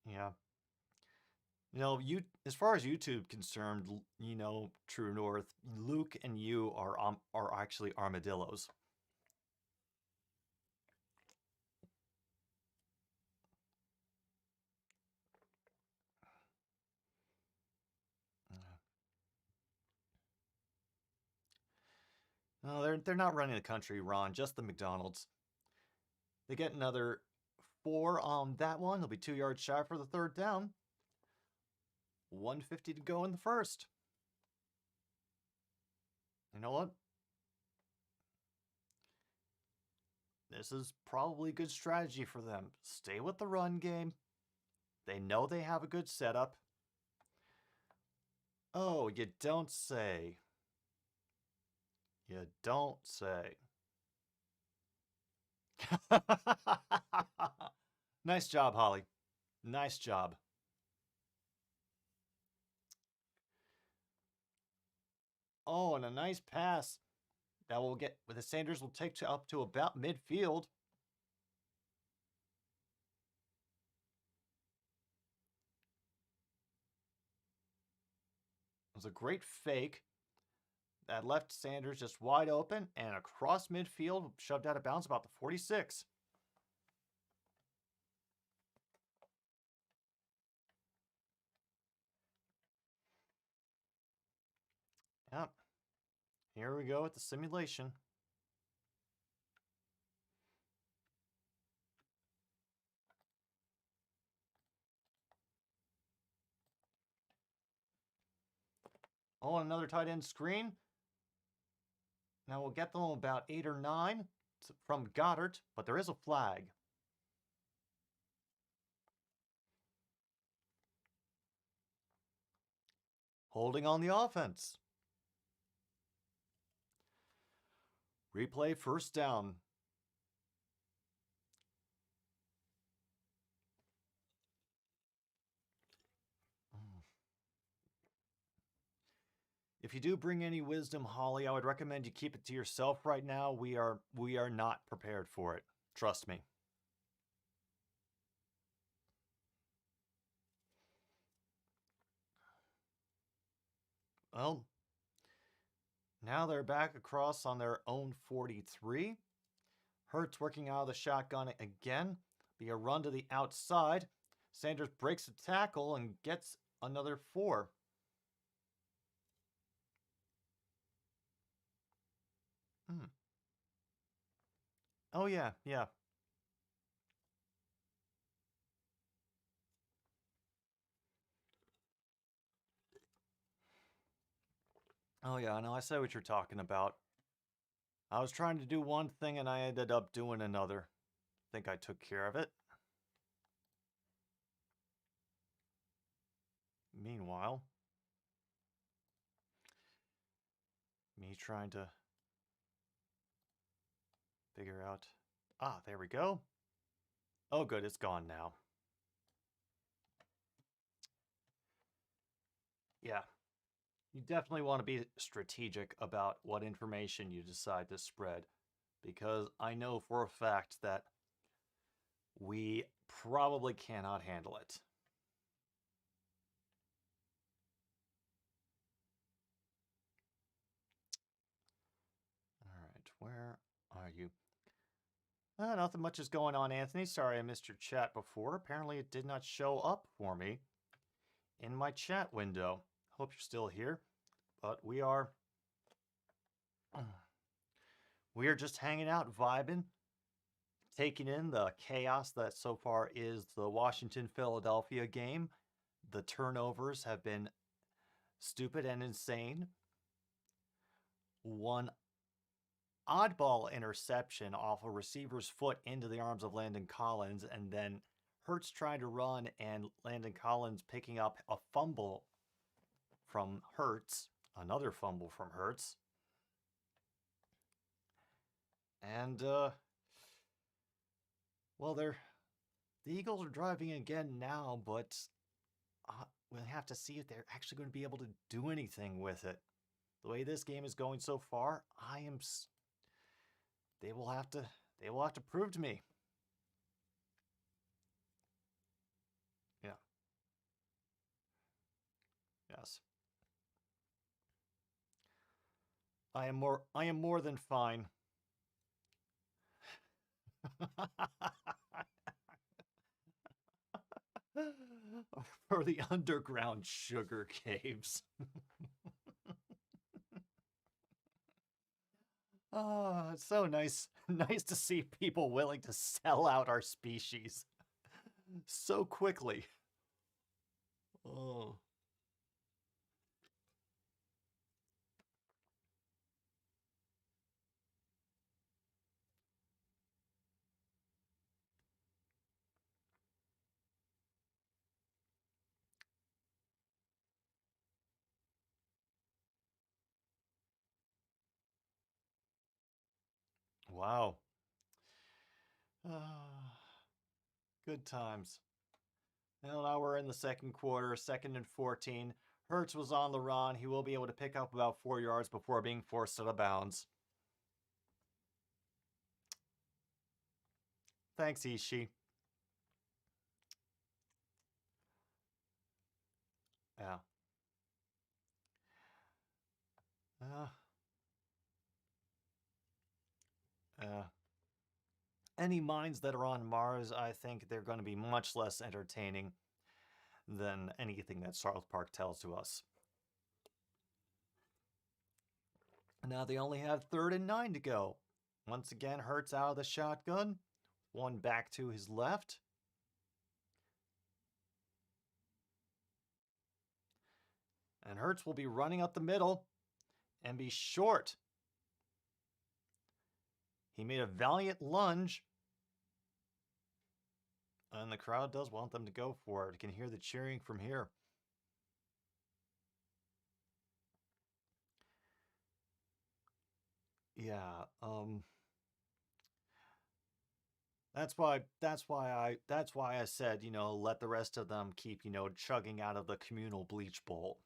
Yeah. You as far as YouTube concerned, True North, Luke and you are actually armadillos. No, they're not running the country, Ron, just the McDonald's. They get another 4 on that one. They'll be 2 yards shy for the third down. 150 to go in the first. You know what? This is probably good strategy for them. Stay with the run game. They know they have a good setup. Oh, you don't say. You don't say. Nice job, Holly. Nice job. Oh, and a nice pass. That will get, the Sanders will take to up to about midfield. It was a great fake. That left Sanders just wide open and across midfield, shoved out of bounds about the 46. Yep. Here we go with the simulation. Oh, another tight end screen. Now we'll get them about 8 or 9 from Goddard, but there is a flag. Holding on the offense. Replay first down. If you do bring any wisdom, Holly, I would recommend you keep it to yourself right now. We are not prepared for it. Trust me. Well, now they're back across on their own 43. Hurts working out of the shotgun again. Be a run to the outside. Sanders breaks a tackle and gets another 4. Oh, yeah, yeah. Oh, yeah, I know. I said what you're talking about. I was trying to do one thing and I ended up doing another. Think I took care of it. Meanwhile, me trying to figure out... Ah, there we go. Oh, good, it's gone now. Yeah, you definitely want to be strategic about what information you decide to spread, because I know for a fact that we probably cannot handle it. All right, where are you? Nothing much is going on, Anthony. Sorry I missed your chat before. Apparently it did not show up for me in my chat window. Hope you're still here. But we are just hanging out, vibing, taking in the chaos that so far is the Washington-Philadelphia game. The turnovers have been stupid and insane. One oddball interception off a receiver's foot into the arms of Landon Collins, and then Hurts trying to run and Landon Collins picking up a fumble from Hurts, another fumble from Hurts. And, well, the Eagles are driving again now, but we'll have to see if they're actually going to be able to do anything with it. The way this game is going so far, they will have to prove to me. Yeah. Yes. I am more than fine. For the underground sugar caves. Oh, it's so nice. Nice to see people willing to sell out our species so quickly. Oh. Wow. Ah, good times. Well, now we're in the second quarter, second and 14. Hertz was on the run. He will be able to pick up about 4 yards before being forced out of bounds. Thanks, Ishii. Yeah. Uh, uh, any mines that are on Mars, I think they're going to be much less entertaining than anything that South Park tells to us. Now they only have 3rd and 9 to go. Once again, Hertz out of the shotgun. One back to his left. And Hertz will be running up the middle and be short. He made a valiant lunge. And the crowd does want them to go for it. You can hear the cheering from here. Yeah, that's why I said, let the rest of them keep, chugging out of the communal bleach bowl.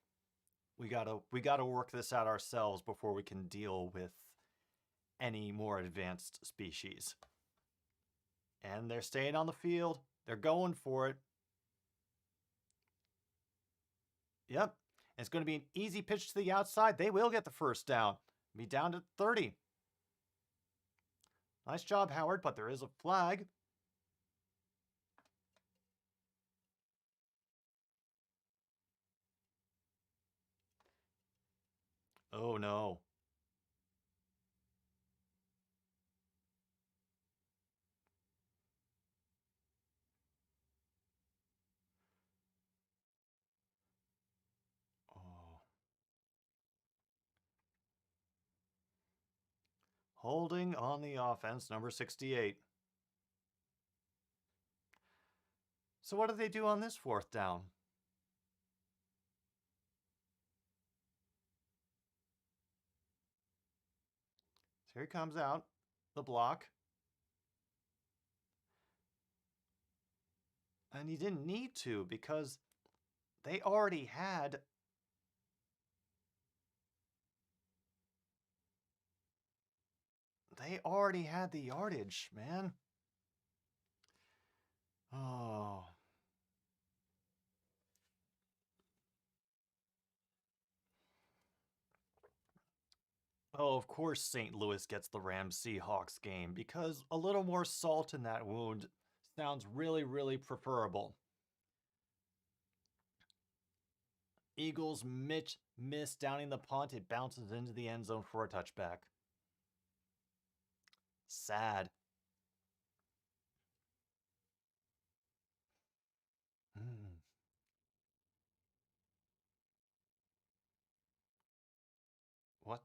We gotta work this out ourselves before we can deal with any more advanced species. And they're staying on the field. They're going for it. Yep. It's going to be an easy pitch to the outside. They will get the first down. Be down to 30. Nice job, Howard, but there is a flag. Oh, no. Oh. Holding on the offense, number 68. So what do they do on this 4th down? So here he comes out. The block. And he didn't need to because they already had the yardage, man. Oh. Oh, of course St. Louis gets the Rams Seahawks game because a little more salt in that wound sounds really, really preferable. Eagles miss downing the punt. It bounces into the end zone for a touchback. Sad. Hmm. What?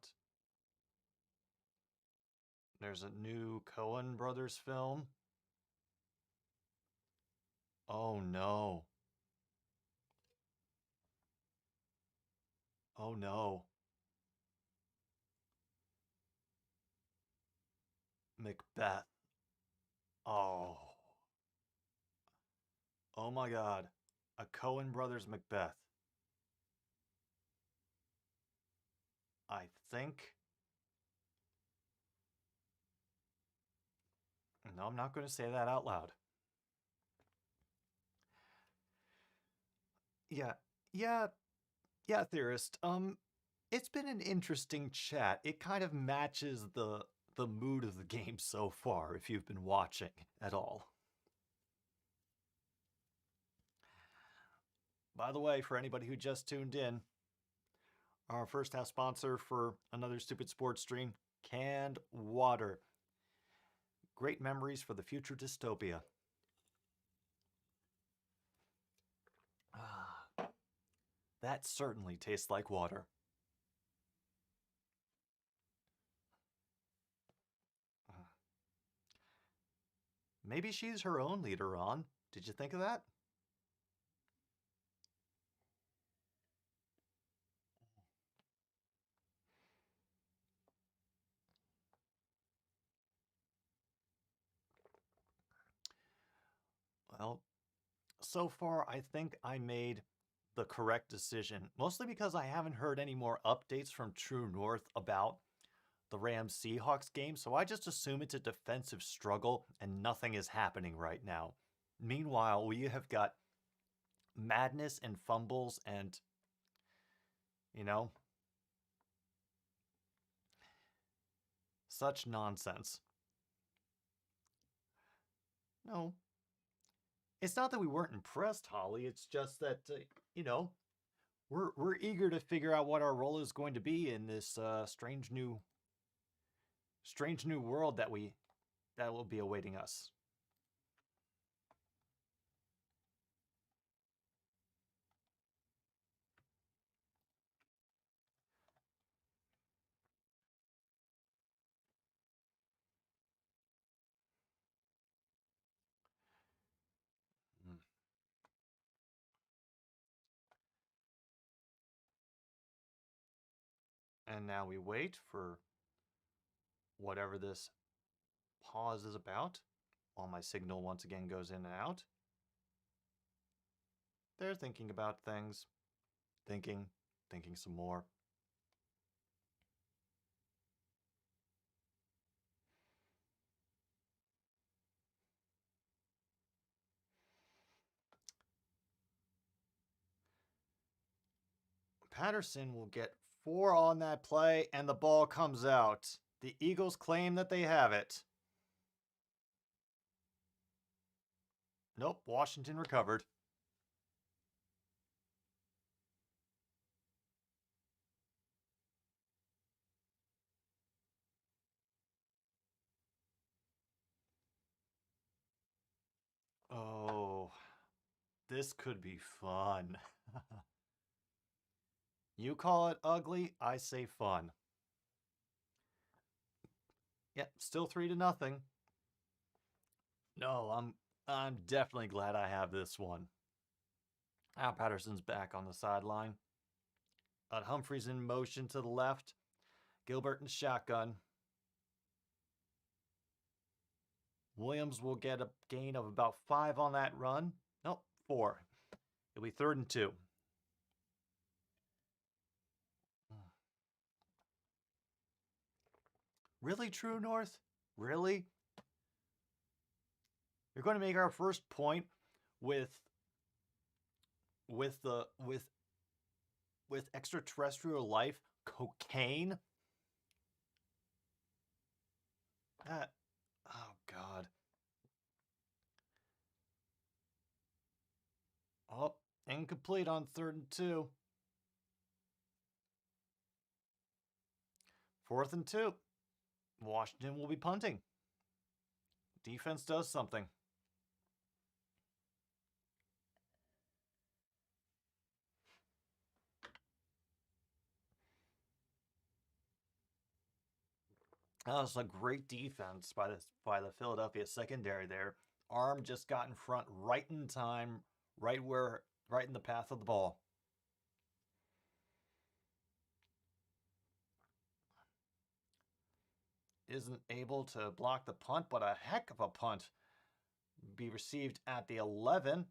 There's a new Coen Brothers film? Oh no. Oh no. Macbeth. Oh. Oh my god. A Coen Brothers Macbeth. I think. No, I'm not going to say that out loud. Yeah. Yeah. Yeah, theorist. It's been an interesting chat. It kind of matches the mood of the game so far if you've been watching at all. By the way, for anybody who just tuned in, our first half sponsor for another stupid sports stream, canned water. Great memories for the future dystopia. Ah, that certainly tastes like water. Maybe she's her own leader on. Did you think of that? Well, so far, I think I made the correct decision, mostly because I haven't heard any more updates from True North about the Rams Seahawks game, so I just assume it's a defensive struggle and nothing is happening right now. Meanwhile, we have got madness and fumbles and, you know, such nonsense. No, it's not that we weren't impressed, Holly. It's just that, you know, we're eager to figure out what our role is going to be in this strange new world that will be awaiting us. Mm. And now we wait for whatever this pause is about, while my signal once again goes in and out. They're thinking about things, thinking, thinking some more. Patterson will get 4 on that play, and the ball comes out. The Eagles claim that they have it. Nope, Washington recovered. Oh, this could be fun. You call it ugly, I say fun. Yep, still 3 to nothing. No, I'm definitely glad I have this one. Al Patterson's back on the sideline. Humphrey's in motion to the left. Gilbert in shotgun. Williams will get a gain of about 5 on that run. Nope, 4. It'll be 3rd and 2. Really, True North? Really? You're going to make our first point with the with extraterrestrial life cocaine? That oh god. Oh, incomplete on 3rd and 2. 4th and 2. Washington will be punting. Defense does something. That was a great defense by the Philadelphia secondary there. Arm just got in front right in time, right in the path of the ball. Isn't able to block the punt, but a heck of a punt be received at the 11.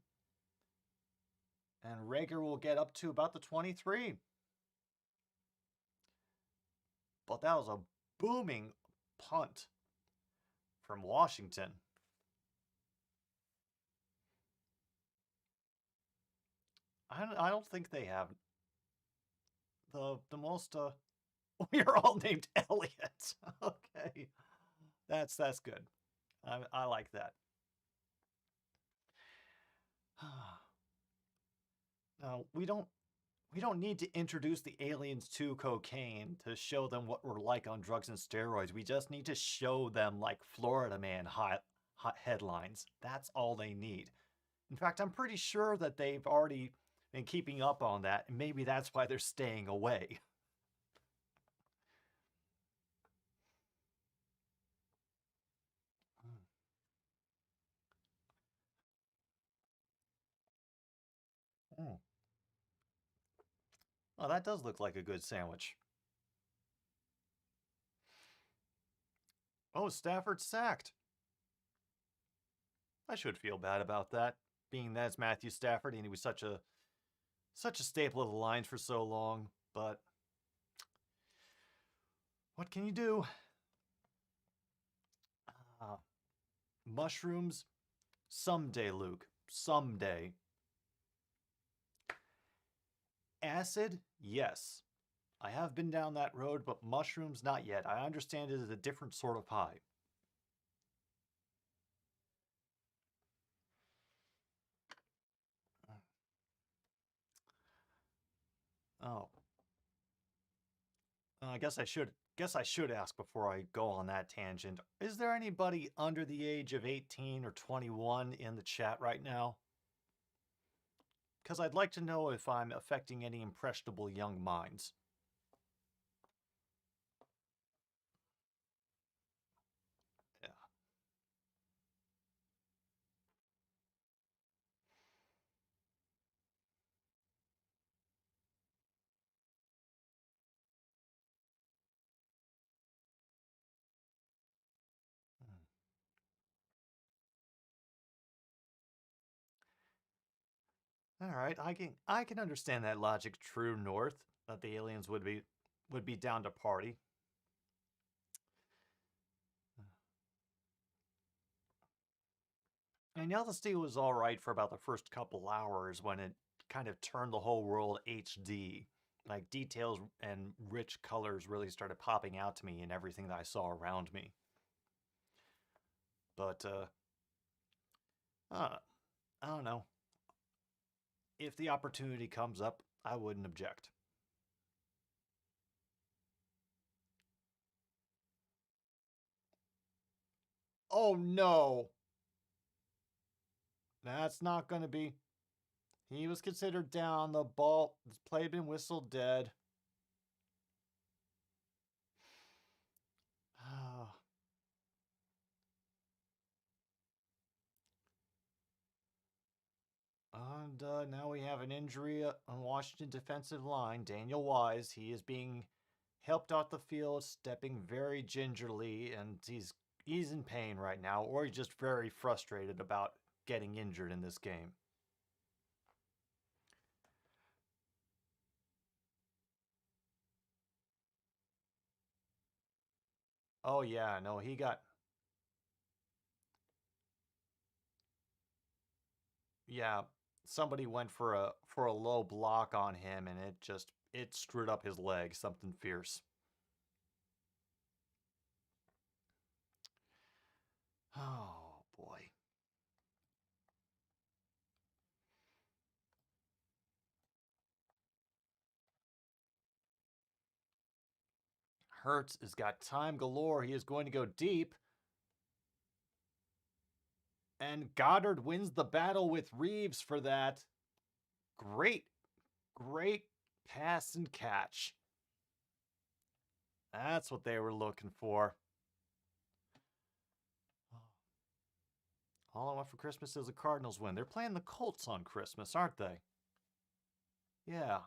And Rager will get up to about the 23. But that was a booming punt from Washington. I don't think they have the most. We are all named Elliot. Okay, that's good. I like that. No, we don't need to introduce the aliens to cocaine to show them what we're like on drugs and steroids. We just need to show them like Florida Man hot headlines. That's all they need. In fact, I'm pretty sure that they've already been keeping up on that, and maybe that's why they're staying away. Mm. Oh, that does look like a good sandwich. Oh, Stafford sacked. I should feel bad about that. being that it's Matthew Stafford and he was such a staple of the Lions for so long. But what can you do? Uh, mushrooms, someday, Luke. Someday. Acid, yes. I have been down that road, but mushrooms, not yet. I understand it is a different sort of high. Oh, I guess I should ask before I go on that tangent. Is there anybody under the age of 18 or 21 in the chat right now? Because I'd like to know if I'm affecting any impressionable young minds. Yeah. All right, I can understand that logic, true north, that the aliens would be down to party. And Yellowstone was all right for about the first couple hours when it kind of turned the whole world HD. Like details and rich colors really started popping out to me in everything that I saw around me. But uh, I don't know. If the opportunity comes up, I wouldn't object. Oh no! That's not going to be. He was considered down. The ball, the play had been whistled dead. And now we have an injury on Washington defensive line. Daniel Wise, he is being helped off the field, stepping very gingerly, and he's in pain right now, or he's just very frustrated about getting injured in this game. Oh yeah, no, he got. Yeah, somebody went for a low block on him, and it screwed up his leg. Something fierce. Oh boy. Hurts has got time galore. He is going to go deep. And Goddard wins the battle with Reeves for that. Great, great pass and catch. That's what they were looking for. All I want for Christmas is a Cardinals win. They're playing the Colts on Christmas, aren't they? Yeah.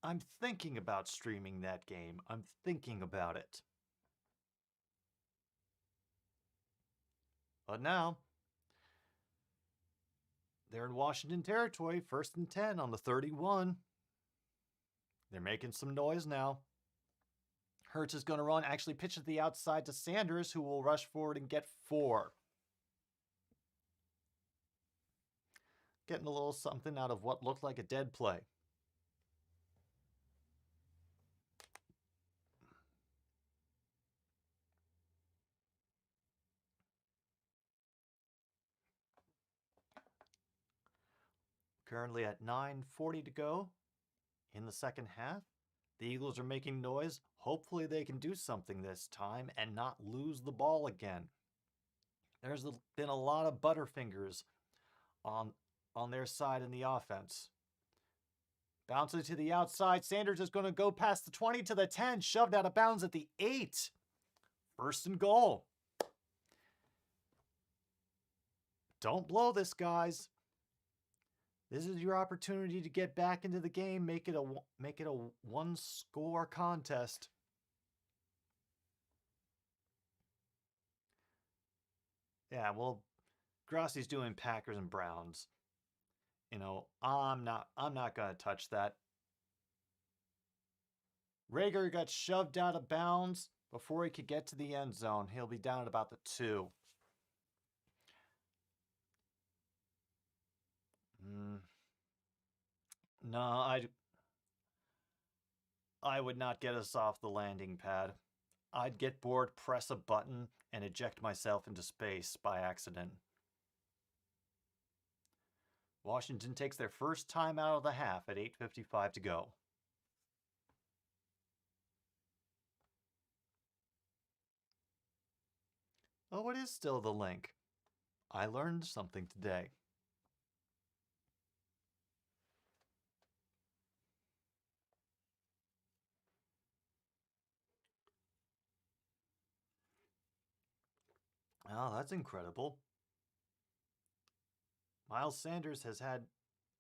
I'm thinking about streaming that game. I'm thinking about it. But now, they're in Washington territory, 1st and 10 on the 31. They're making some noise now. Hurts is going to run, actually pitch to the outside to Sanders, who will rush forward and get 4. Getting a little something out of what looked like a dead play. Currently at 9:40 to go in the second half. The Eagles are making noise. Hopefully they can do something this time and not lose the ball again. There's been a lot of butterfingers on their side in the offense. Bouncing to the outside. Sanders is going to go past the 20 to the 10. Shoved out of bounds at the 8. 1st and goal. Don't blow this, guys. This is your opportunity to get back into the game. Make it a one-score contest. Yeah, well, Grassi's doing Packers and Browns. You know, I'm not gonna touch that. Rager got shoved out of bounds before he could get to the end zone. He'll be down at about the 2. No, I would not get us off the landing pad. I'd get bored, press a button, and eject myself into space by accident. Washington takes their first time out of the half at 8:55 to go. Oh, it is still the link. I learned something today. Oh, that's incredible. Miles Sanders has had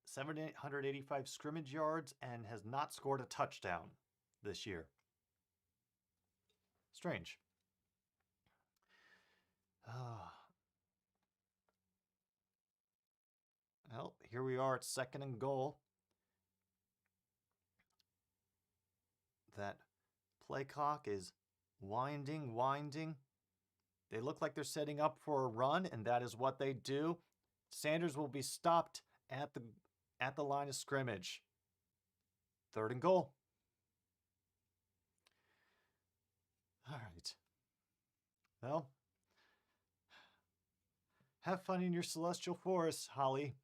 785 scrimmage yards and has not scored a touchdown this year. Strange. Well, here we are at 2nd and goal. That play clock is winding. They look like they're setting up for a run, and that is what they do. Sanders will be stopped at the line of scrimmage. 3rd and goal. All right. Well, have fun in your celestial forest, Holly.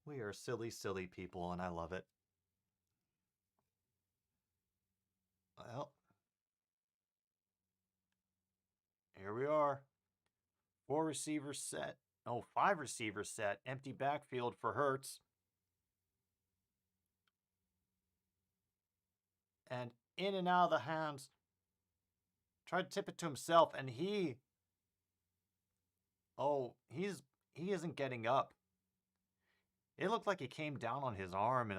We are silly, silly people, and I love it. Well, here we are. 4 receivers set. Oh, 5 receivers set. Empty backfield for Hurts. And in and out of the hands. Tried to tip it to himself, and he isn't getting up. It looked like he came down on his arm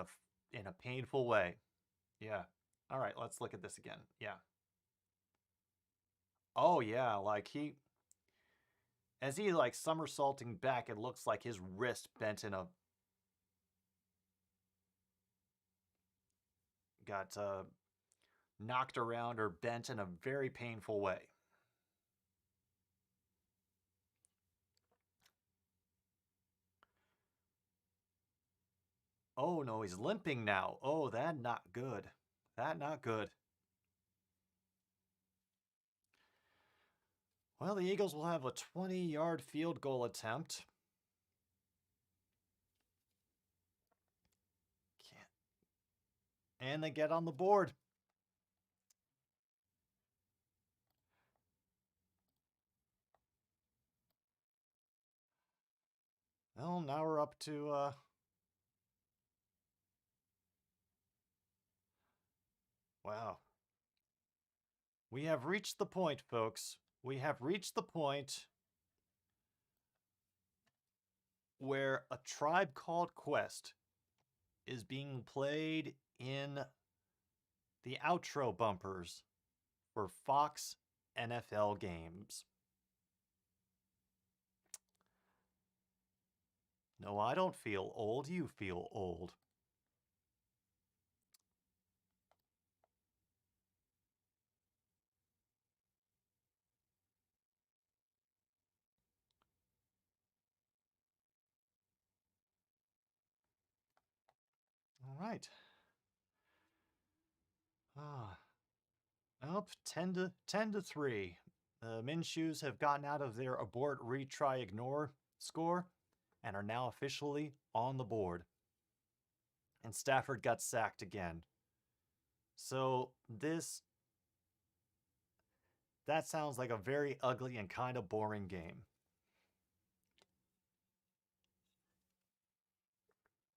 in a painful way. Yeah. All right, let's look at this again. Yeah. Oh yeah, as he somersaulting back, it looks like his wrist bent in a got knocked around or bent in a very painful way. Oh no, he's limping now. Oh, that not good. That not good. Well, the Eagles will have a 20-yard field goal attempt. And they get on the board. Well, now we're up to wow. We have reached the point, folks. We have reached the point where A Tribe Called Quest is being played in the outro bumpers for Fox NFL games. No, I don't feel old. You feel old. All right. Up 10-3. The Minshews have gotten out of their abort, retry, ignore score and are now officially on the board. And Stafford got sacked again. So that sounds like a very ugly and kind of boring game.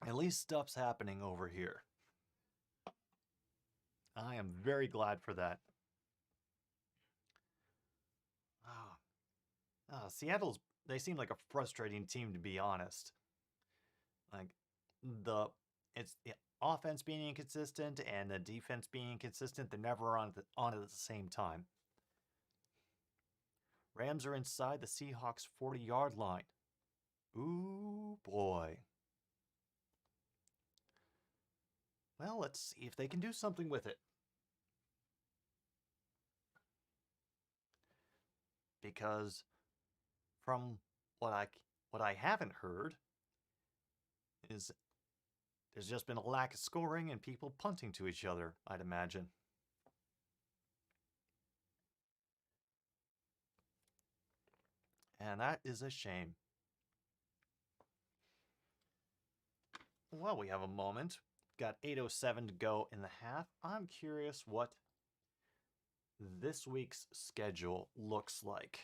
At least stuff's happening over here. I am very glad for that. Seattle's, they seem like a frustrating team, to be honest. Like, it's offense being inconsistent and the defense being inconsistent. They're never on at the same time. Rams are inside the Seahawks 40-yard line. Ooh, boy. Well, let's see if they can do something with it. Because from what I haven't heard is there's just been a lack of scoring and people punting to each other, I'd imagine. And that is a shame. Well, we have a moment. Got 8:07 to go in the half. I'm curious what this week's schedule looks like.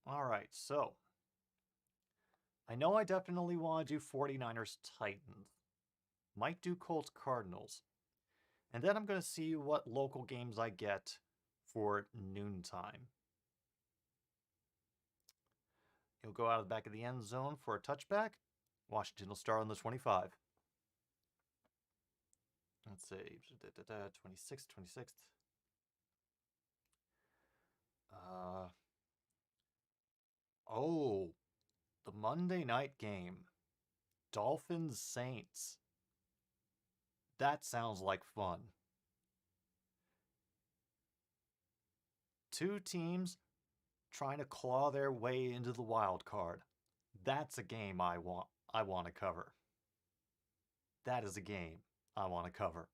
All right, so I know I definitely want to do 49ers Titans. Might do Colts Cardinals. And then I'm going to see what local games I get for noontime. He'll go out of the back of the end zone for a touchback. Washington will start on the 25. Let's see, 26th. Oh, the Monday night game. Dolphins Saints. That sounds like fun. Two teams trying to claw their way into the wild card. That's a game I want to cover. That is a game I want to cover.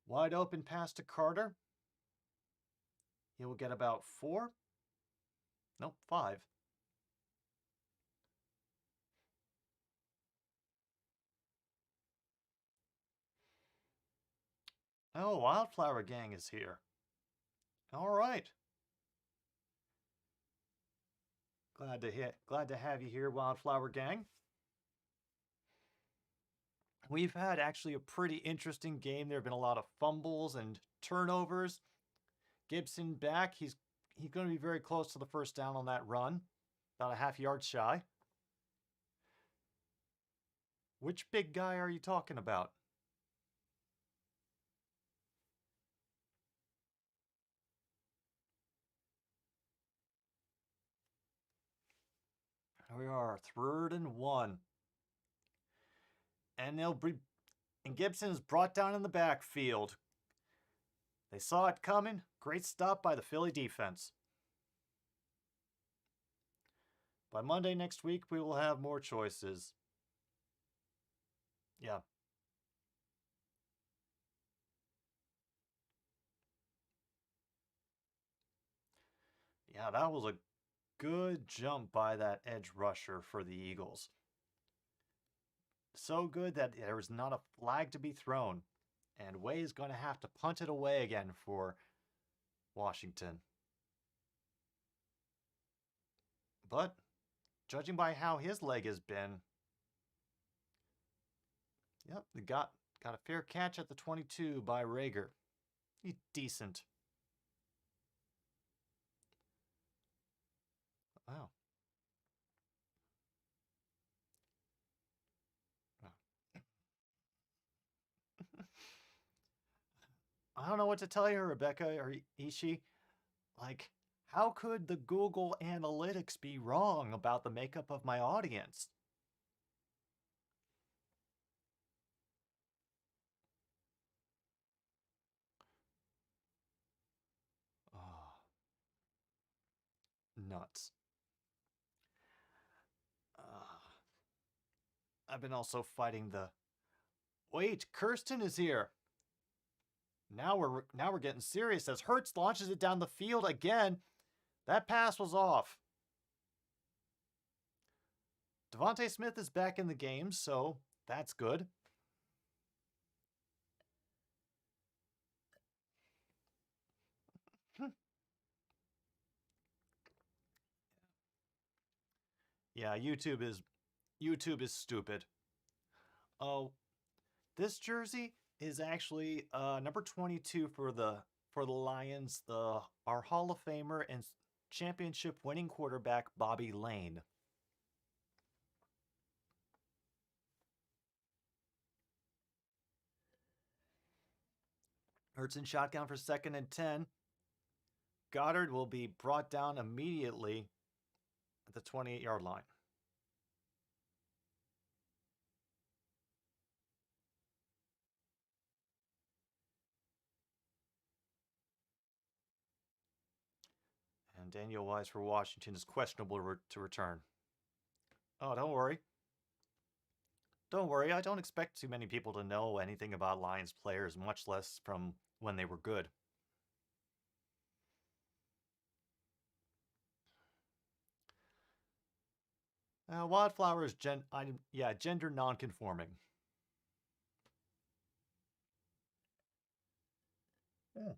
Wide open pass to Carter. He will get about 4. Nope, 5. Oh, Wildflower Gang is here. All right. Glad to have you here, Wildflower Gang. We've had actually a pretty interesting game. There have been a lot of fumbles and turnovers. Gibson back. He's going to be very close to the first down on that run. About a half yard shy. Which big guy are you talking about? We are 3rd and 1. And Gibson's brought down in the backfield. They saw it coming. Great stop by the Philly defense. By Monday next week, we will have more choices. Yeah. Yeah, that was a good jump by that edge rusher for the Eagles. So good that there was not a flag to be thrown. And Way is going to have to punt it away again for Washington. But judging by how his leg has been, yep, they got a fair catch at the 22 by Rager. He's decent. Wow. I don't know what to tell you, Rebecca or Ishii. Like, how could the Google Analytics be wrong about the makeup of my audience? Oh, nuts. I've been also fighting the... Wait, Kirsten is here. Now we're getting serious as Hurts launches it down the field again. That pass was off. Devontae Smith is back in the game, so that's good. Yeah, YouTube is stupid. Oh, This jersey is actually number 22 for the Lions, our Hall of Famer and championship winning quarterback Bobby Lane. Hurts in shotgun for 2nd and 10. Goddard will be brought down immediately at the 28-yard line. And Daniel Wise for Washington is questionable to return. Oh, don't worry. Don't worry, I don't expect too many people to know anything about Lions players, much less from when they were good. Wildflower is gender non-conforming. Yeah.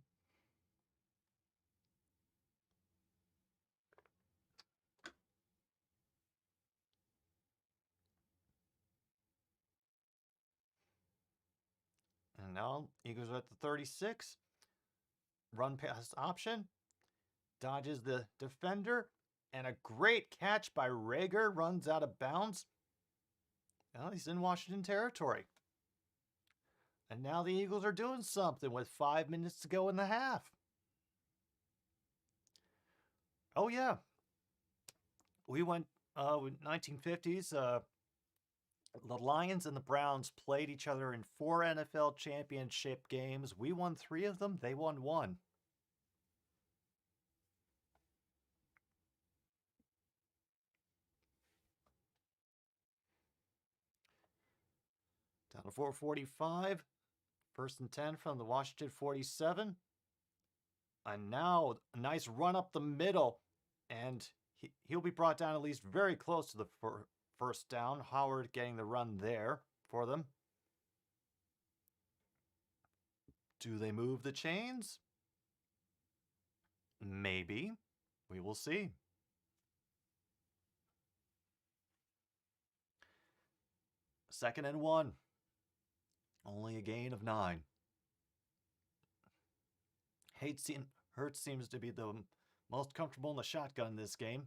And now Eagles are at the 36. Run pass option. Dodges the defender. And a great catch by Rager. Runs out of bounds. Well, he's in Washington territory. And now the Eagles are doing something with 5 minutes to go in the half. Oh, yeah. We went 1950s. The Lions and the Browns played each other in 4 NFL championship games. We won 3 of them. They won 1. Down to 4:45. 1st and 10 from the Washington 47. And now a nice run up the middle. And he'll be brought down at least very close to the first down. Howard getting the run there for them. Do they move the chains? Maybe. We will see. 2nd and 1. Only a gain of 9. Hurts seems to be the most comfortable in the shotgun in this game.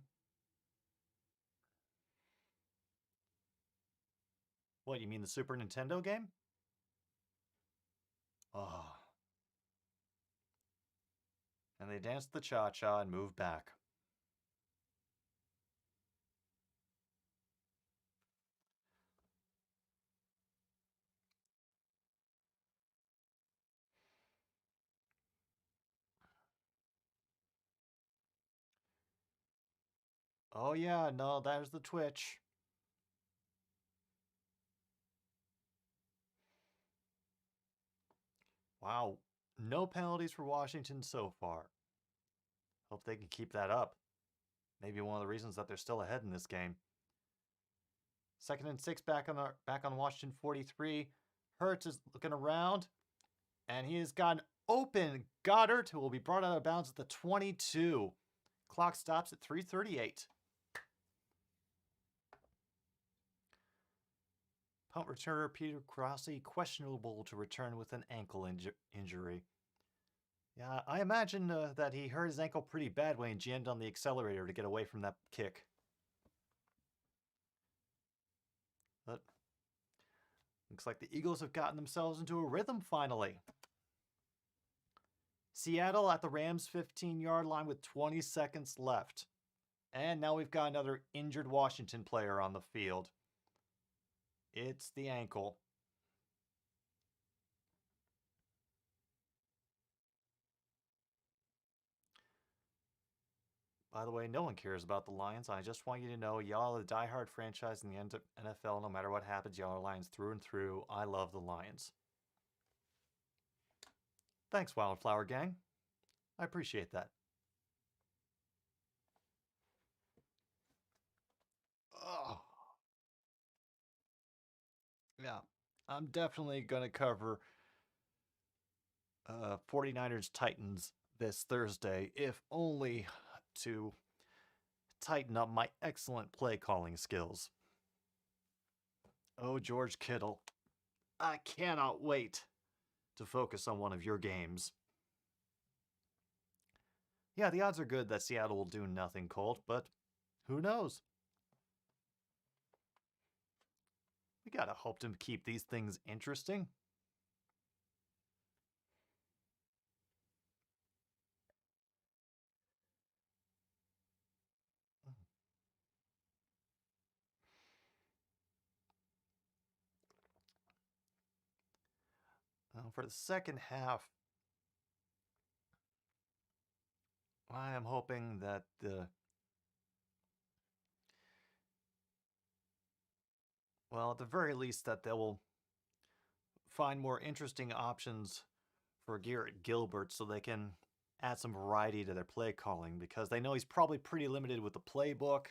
What, you mean the Super Nintendo game? Oh. And they dance the cha-cha and move back. Oh yeah, no, there's the twitch. Wow, no penalties for Washington so far. Hope they can keep that up. Maybe one of the reasons that they're still ahead in this game. 2nd and 6 back on Washington 43. Hurts is looking around, and he has got an open Goddard, who will be brought out of bounds at the 22. Clock stops at 3:38. Punt returner Peter Crossley questionable to return with an ankle injury. Yeah, I imagine that he hurt his ankle pretty bad when he jammed on the accelerator to get away from that kick. But looks like the Eagles have gotten themselves into a rhythm finally. Seattle at the Rams' 15-yard line with 20 seconds left. And now we've got another injured Washington player on the field. It's the ankle. By the way, no one cares about the Lions. I just want you to know y'all are the diehard franchise in the NFL. No matter what happens, y'all are Lions through and through. I love the Lions. Thanks, Wildflower Gang. I appreciate that. Oh. Yeah, I'm definitely going to cover 49ers Titans this Thursday, if only to tighten up my excellent play calling skills. Oh, George Kittle. I cannot wait to focus on one of your games. Yeah, the odds are good that Seattle will do nothing, Colt, but who knows? We gotta hope to keep these things interesting. For the second half, I am hoping that well, at the very least, that they will find more interesting options for Garrett Gilbert so they can add some variety to their play calling because they know he's probably pretty limited with the playbook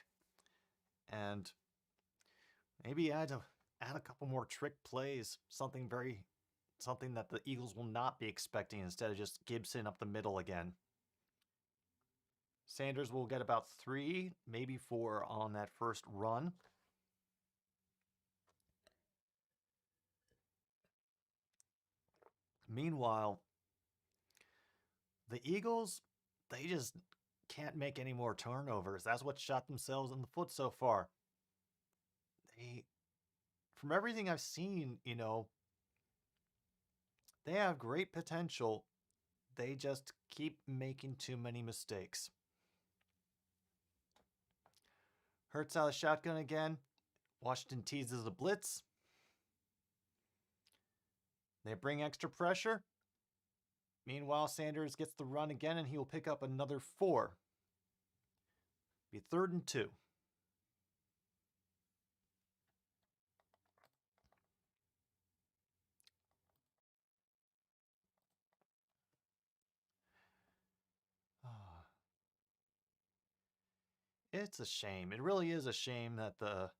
and maybe add a couple more trick plays, something that the Eagles will not be expecting instead of just Gibson up the middle again. Sanders will get about 3, maybe 4 on that first run. Meanwhile, the Eagles, they just can't make any more turnovers. That's what shot themselves in the foot so far. They, from everything I've seen, they have great potential. They just keep making too many mistakes. Hurts out of shotgun again. Washington teases a blitz. They bring extra pressure. Meanwhile, Sanders gets the run again and he will pick up another 4. Be 3rd and 2. It's a shame. It really is a shame that the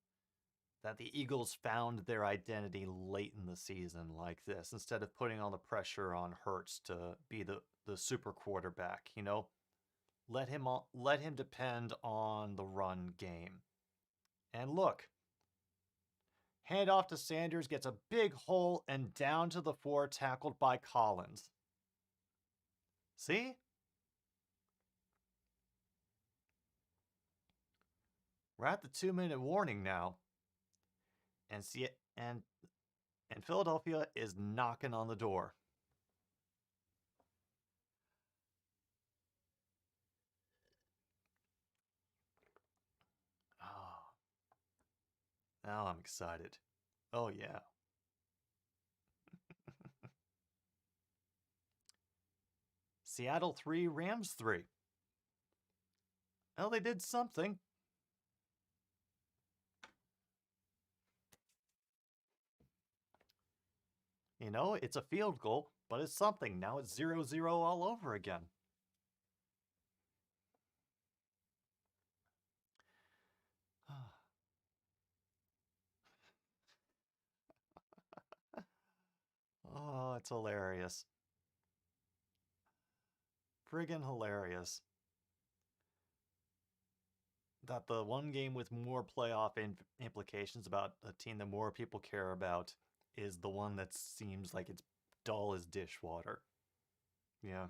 Eagles found their identity late in the season like this instead of putting all the pressure on Hurts to be the super quarterback, let him depend on the run game. And look, hand off to Sanders, gets a big hole and down to the 4, tackled by Collins. See? We're at the 2-minute warning now. And see it and Philadelphia is knocking on the door. Oh, now I'm excited. Oh yeah. Seattle 3, Rams 3. Well, they did something. It's a field goal, but it's something. Now it's 0-0 all over again. Oh, it's hilarious. Friggin' hilarious. That the one game with more playoff implications about a team that more people care about is the one that seems like it's dull as dishwater. Yeah.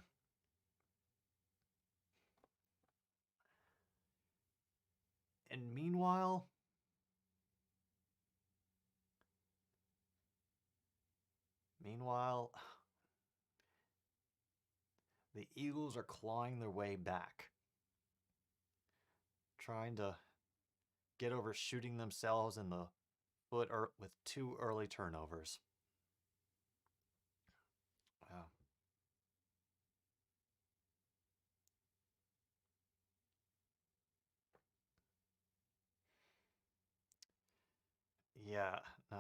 And meanwhile, the Eagles are clawing their way back, trying to get over shooting themselves in the foot with 2 early turnovers. Wow. Yeah, no,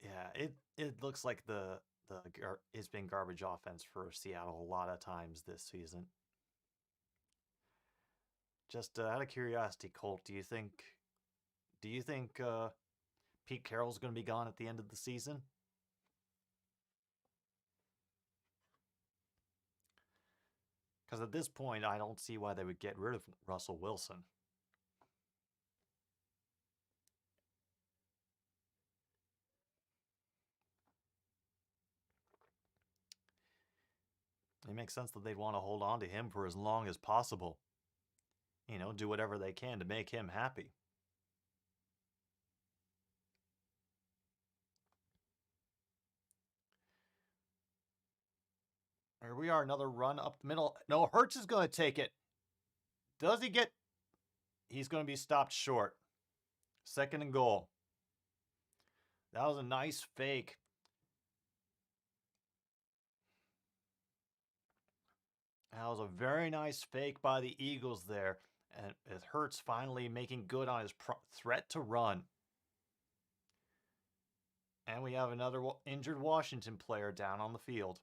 yeah, it looks like it's been garbage offense for Seattle a lot of times this season. Just out of curiosity, Colt, do you think Pete Carroll's going to be gone at the end of the season? Because at this point, I don't see why they would get rid of Russell Wilson. It makes sense that they'd want to hold on to him for as long as possible. You know, do whatever they can to make him happy. Here we are, another run up the middle. No, Hertz is going to take it. Does he get... He's going to be stopped short. Second and goal. That was a nice fake. That was a very nice fake by the Eagles there. And it Hurts finally making good on his threat to run. And we have another injured Washington player down on the field.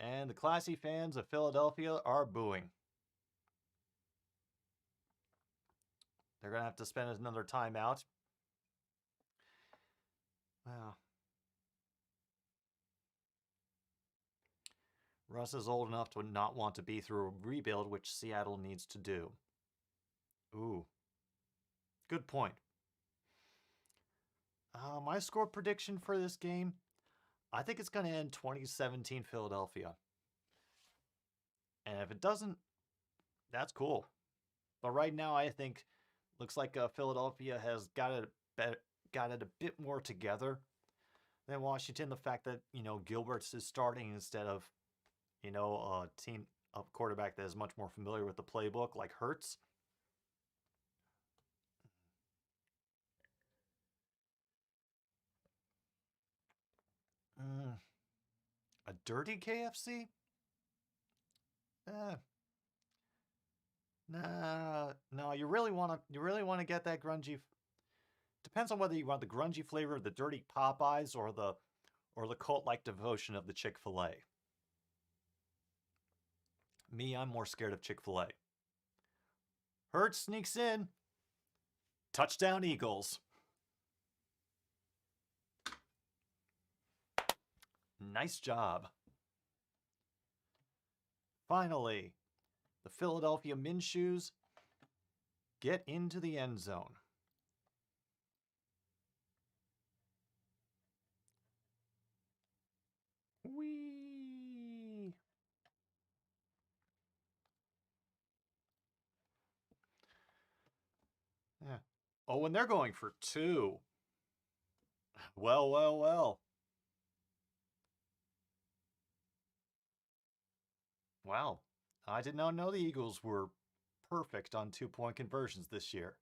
And the classy fans of Philadelphia are booing. They're going to have to spend another timeout. Wow. Russ is old enough to not want to be through a rebuild, which Seattle needs to do. Ooh. Good point. My score prediction for this game, I think it's going to end 2017 Philadelphia. And if it doesn't, that's cool. But right now, I think looks like Philadelphia has got it a bit more together than Washington. The fact that, you know, Gilbert's is starting instead of, you know, a quarterback that is much more familiar with the playbook like Hurts. A dirty KFC? No. You really want to get that grungy. Depends on whether you want the grungy flavor of the dirty Popeyes or the cult-like devotion of the Chick-fil-A. Me, I'm more scared of Chick-fil-A. Hurts sneaks in. Touchdown Eagles. Nice job. Finally, the Philadelphia Minshews get into the end zone. Whee! Yeah. Oh, and they're going for 2. Well. Wow. I did not know the Eagles were perfect on 2-point conversions this year.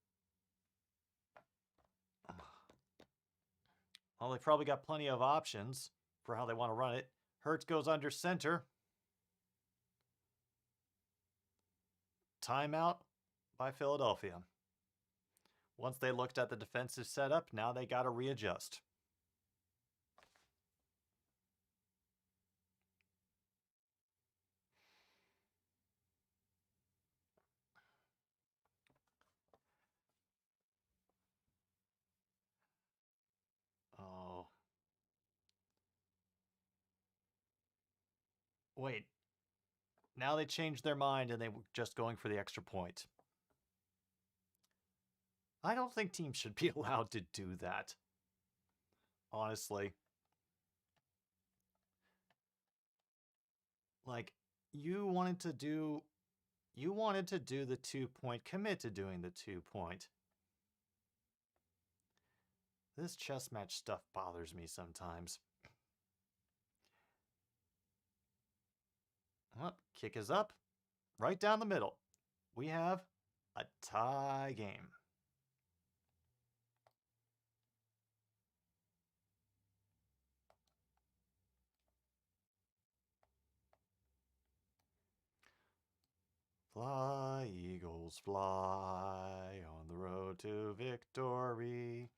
Well, they probably got plenty of options for how they want to run it. Hurts goes under center. Timeout by Philadelphia. Once they looked at the defensive setup, now they got to readjust. Oh. Wait. Now they changed their mind and they were just going for the extra point. I don't think teams should be allowed to do that. Honestly. Like, you wanted to do the 2-point, commit to doing the 2-point. This chess match stuff bothers me sometimes. Well, kick is up. Right down the middle. We have a tie game. Fly, Eagles, fly on the road to victory.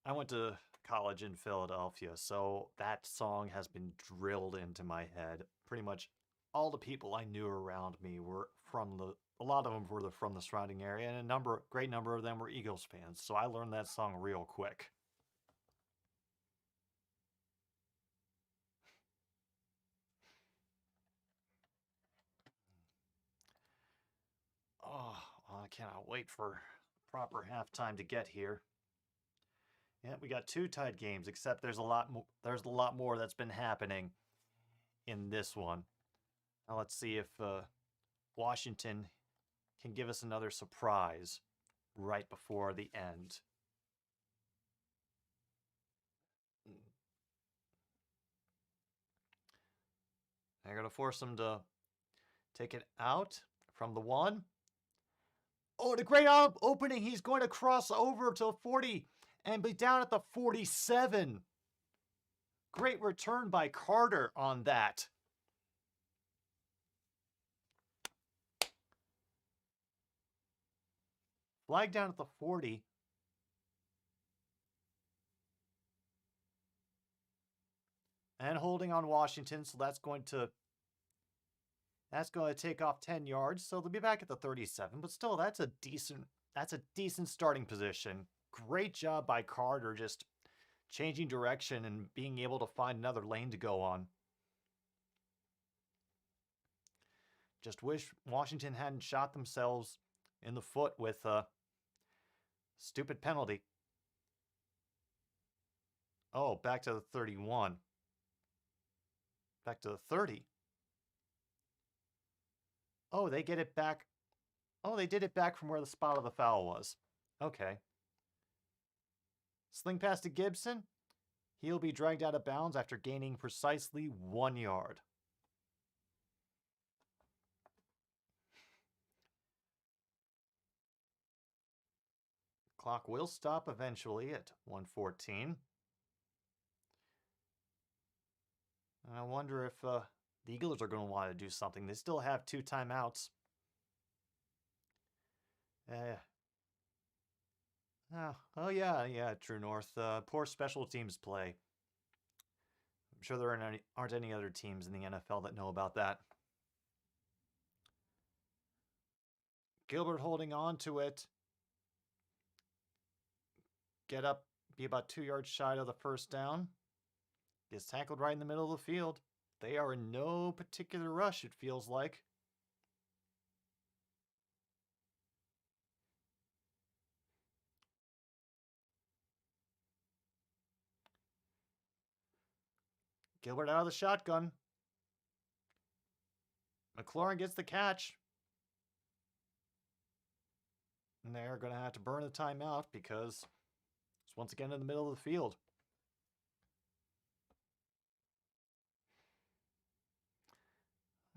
I went to college in Philadelphia, so that song has been drilled into my head. Pretty much all the people I knew around me were a lot of them were from the surrounding area, and great number of them were Eagles fans, so I learned that song real quick. Oh, I cannot wait for proper halftime to get here. Yeah, we got 2 tied games, except there's a lot more that's been happening in this one. Now let's see if Washington can give us another surprise right before the end. They're going to force him to take it out from the 1. Oh, the great opening. He's going to cross over to 40 and be down at the 47. Great return by Carter on that. Flag down at the 40. And holding on Washington, so that's going to take off 10 yards. So they'll be back at the 37, but still that's a decent starting position. Great job by Carter just changing direction and being able to find another lane to go on. Just wish Washington hadn't shot themselves in the foot with a stupid penalty. Oh, back to the 31. Back to the 30. Oh, they get it back. Oh, they did it back from where the spot of the foul was. Okay. Sling pass to Gibson. He'll be dragged out of bounds after gaining precisely 1 yard. Clock will stop eventually at 1:14. I wonder if the Eagles are going to want to do something. They still have 2 timeouts. Oh yeah, True North. Poor special teams play. I'm sure there aren't any other teams in the NFL that know about that. Gilbert holding on to it. Get up, be about 2 yards shy of the first down. Gets tackled right in the middle of the field. They are in no particular rush, it feels like. Gilbert out of the shotgun. McLaurin gets the catch. And they're going to have to burn the timeout because it's once again in the middle of the field.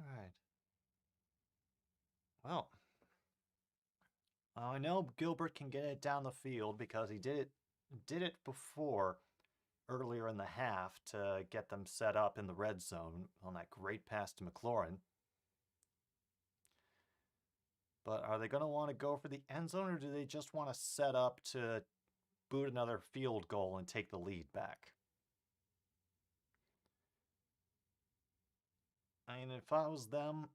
All right. Well, I know Gilbert can get it down the field because he did it before earlier in the half to get them set up in the red zone on that great pass to McLaurin. But are they going to want to go for the end zone, or do they just want to set up to boot another field goal and take the lead back? I mean, if I was them,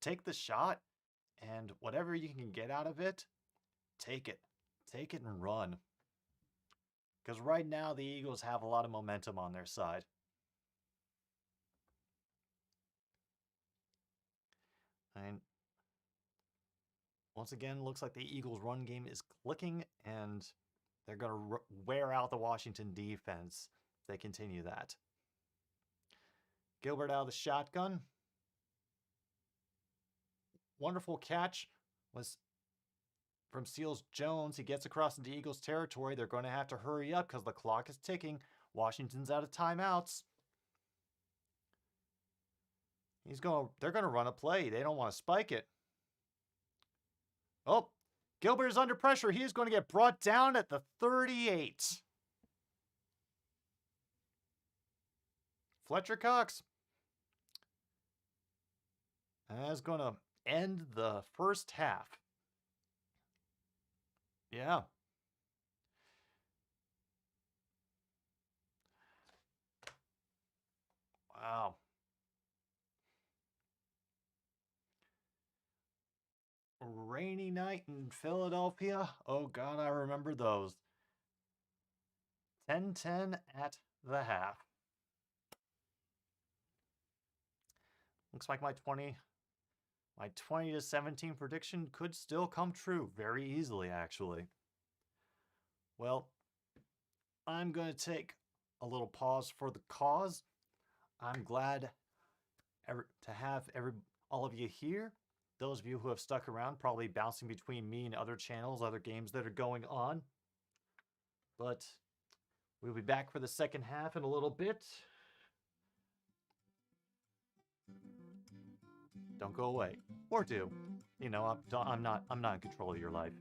take the shot, and whatever you can get out of it, take it. Take it and run. Because right now, the Eagles have a lot of momentum on their side. And once again, looks like the Eagles' run game is clicking, and they're going to wear out the Washington defense if they continue that. Gilbert out of the shotgun. Wonderful catch was from Seals Jones. He gets across into Eagles territory. They're going to have to hurry up because the clock is ticking. Washington's out of timeouts. They're going to run a play. They don't want to spike it. Oh, Gilbert is under pressure. He is going to get brought down at the 38. Fletcher Cox is going to end the first half. Yeah. Wow. Rainy night in Philadelphia. Oh, God, I remember those. 10-10 at the half. Looks like my 20-17 prediction could still come true very easily, actually. Well, I'm going to take a little pause for the cause. I'm glad to have all of you here. Those of you who have stuck around, probably bouncing between me and other channels, other games that are going on. But we'll be back for the second half in a little bit. Don't go away, or do. You know, I'm not in control of your life.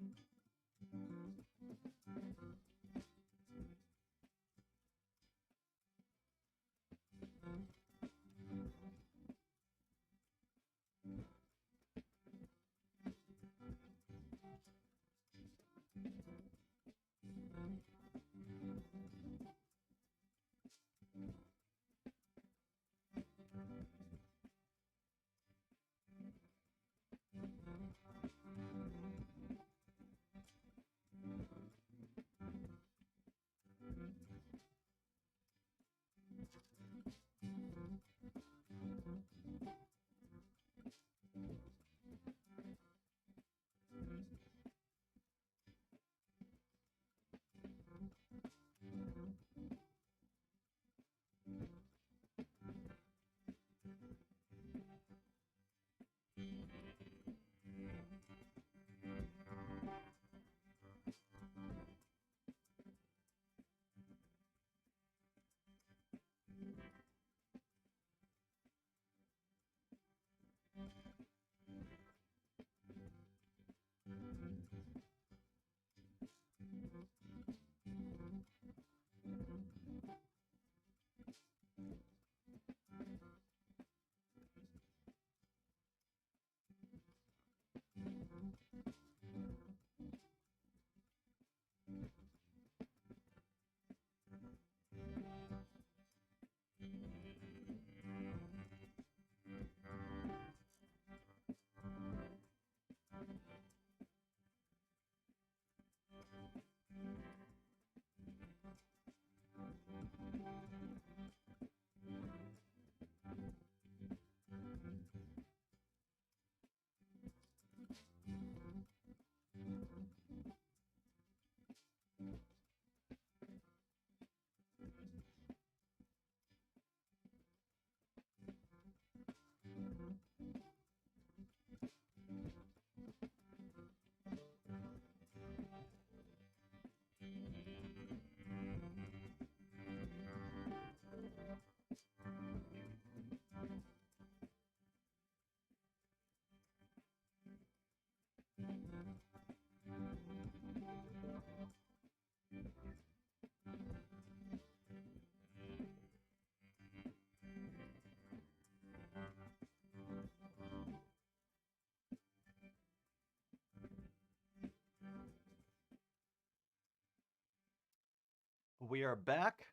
We are back.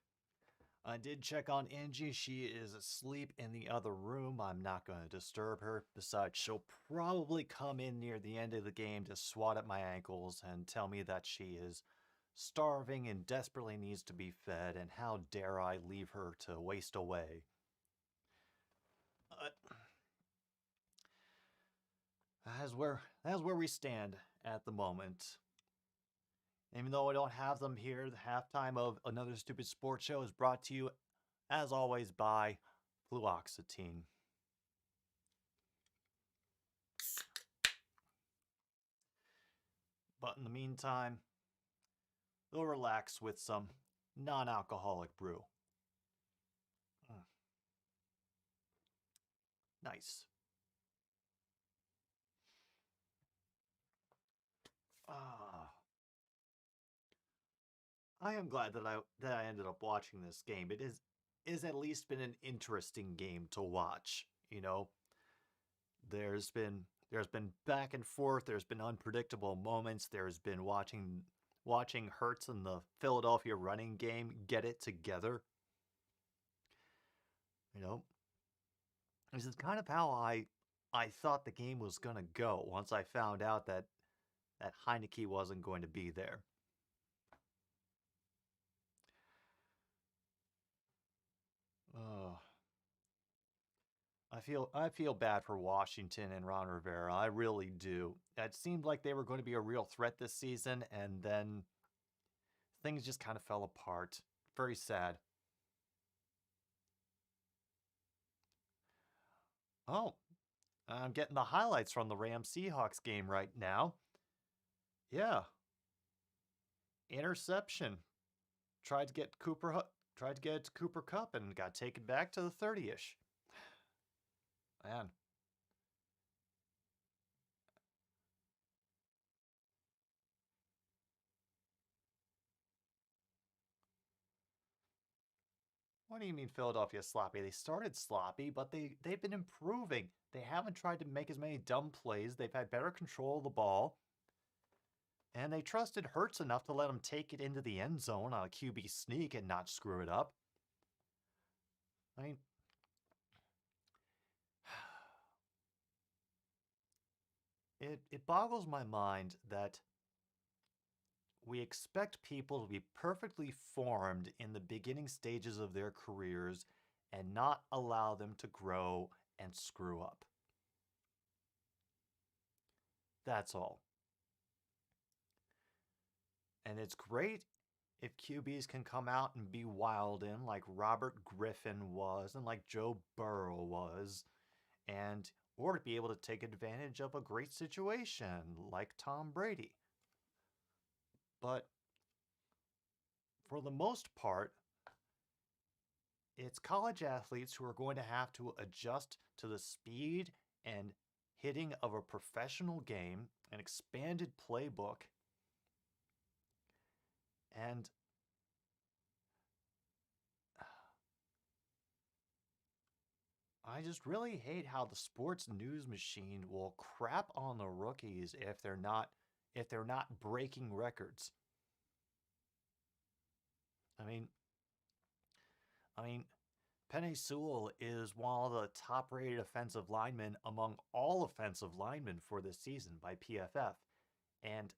I did check on Angie. She is asleep in the other room. I'm not going to disturb her. Besides, she'll probably come in near the end of the game to swat at my ankles and tell me that she is starving and desperately needs to be fed, and how dare I leave her to waste away. That's where we stand at the moment. Even though I don't have them here, the halftime of Another Stupid Sports Show is brought to you, as always, by fluoxetine. But in the meantime, we'll relax with some non-alcoholic brew. Nice. I am glad that I ended up watching this game. It is at least been an interesting game to watch. You know, there's been back and forth. There's been unpredictable moments. There's been watching Hurts and the Philadelphia running game get it together. You know, this is kind of how I thought the game was gonna go once I found out that Heineke wasn't going to be there. Oh, I feel bad for Washington and Ron Rivera. I really do. It seemed like they were going to be a real threat this season, and then things just kind of fell apart. Very sad. Oh, I'm getting the highlights from the Rams Seahawks game right now. Yeah, interception. Tried to get it to Cooper Cup and got taken back to the 30-ish. Man, what do you mean Philadelphia sloppy? They started sloppy, but they've been improving. They haven't tried to make as many dumb plays. They've had better control of the ball. And they trusted Hurts enough to let him take it into the end zone on a QB sneak and not screw it up. I mean, it boggles my mind that we expect people to be perfectly formed in the beginning stages of their careers and not allow them to grow and screw up. That's all. And it's great if QBs can come out and be wild in like Robert Griffin was and like Joe Burrow was, and or to be able to take advantage of a great situation like Tom Brady. But for the most part, it's college athletes who are going to have to adjust to the speed and hitting of a professional game, an expanded playbook, and I just really hate how the sports news machine will crap on the rookies if they're not breaking records. I mean, I mean, Penny Sewell is one of the top-rated offensive linemen among all offensive linemen for this season by PFF, and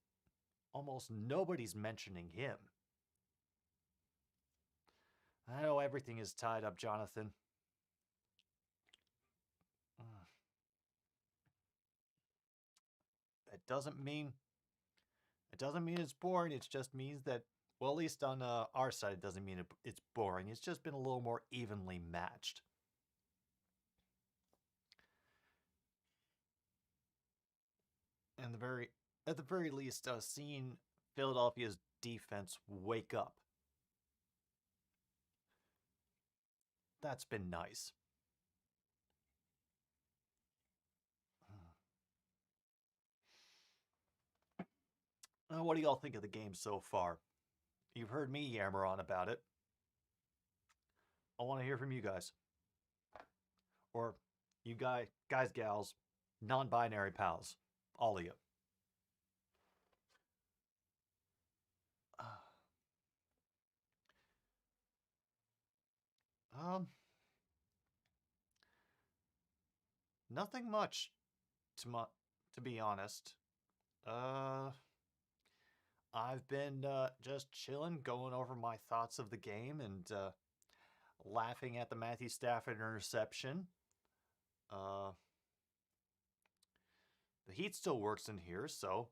almost nobody's mentioning him. I know everything is tied up, Jonathan. It doesn't mean it's boring. It just means that, well, at least on our side, it doesn't mean it's boring. It's just been a little more evenly matched. And at the very least, seeing Philadelphia's defense wake up, that's been nice. What do y'all think of the game so far? You've heard me yammer on about it. I want to hear from you guys. Or you guys, gals, non-binary pals. All of you. Um, Nothing much to be honest. Uh, I've been just chilling, going over my thoughts of the game and laughing at the Matthew Stafford interception. Uh, the heat still works in here, so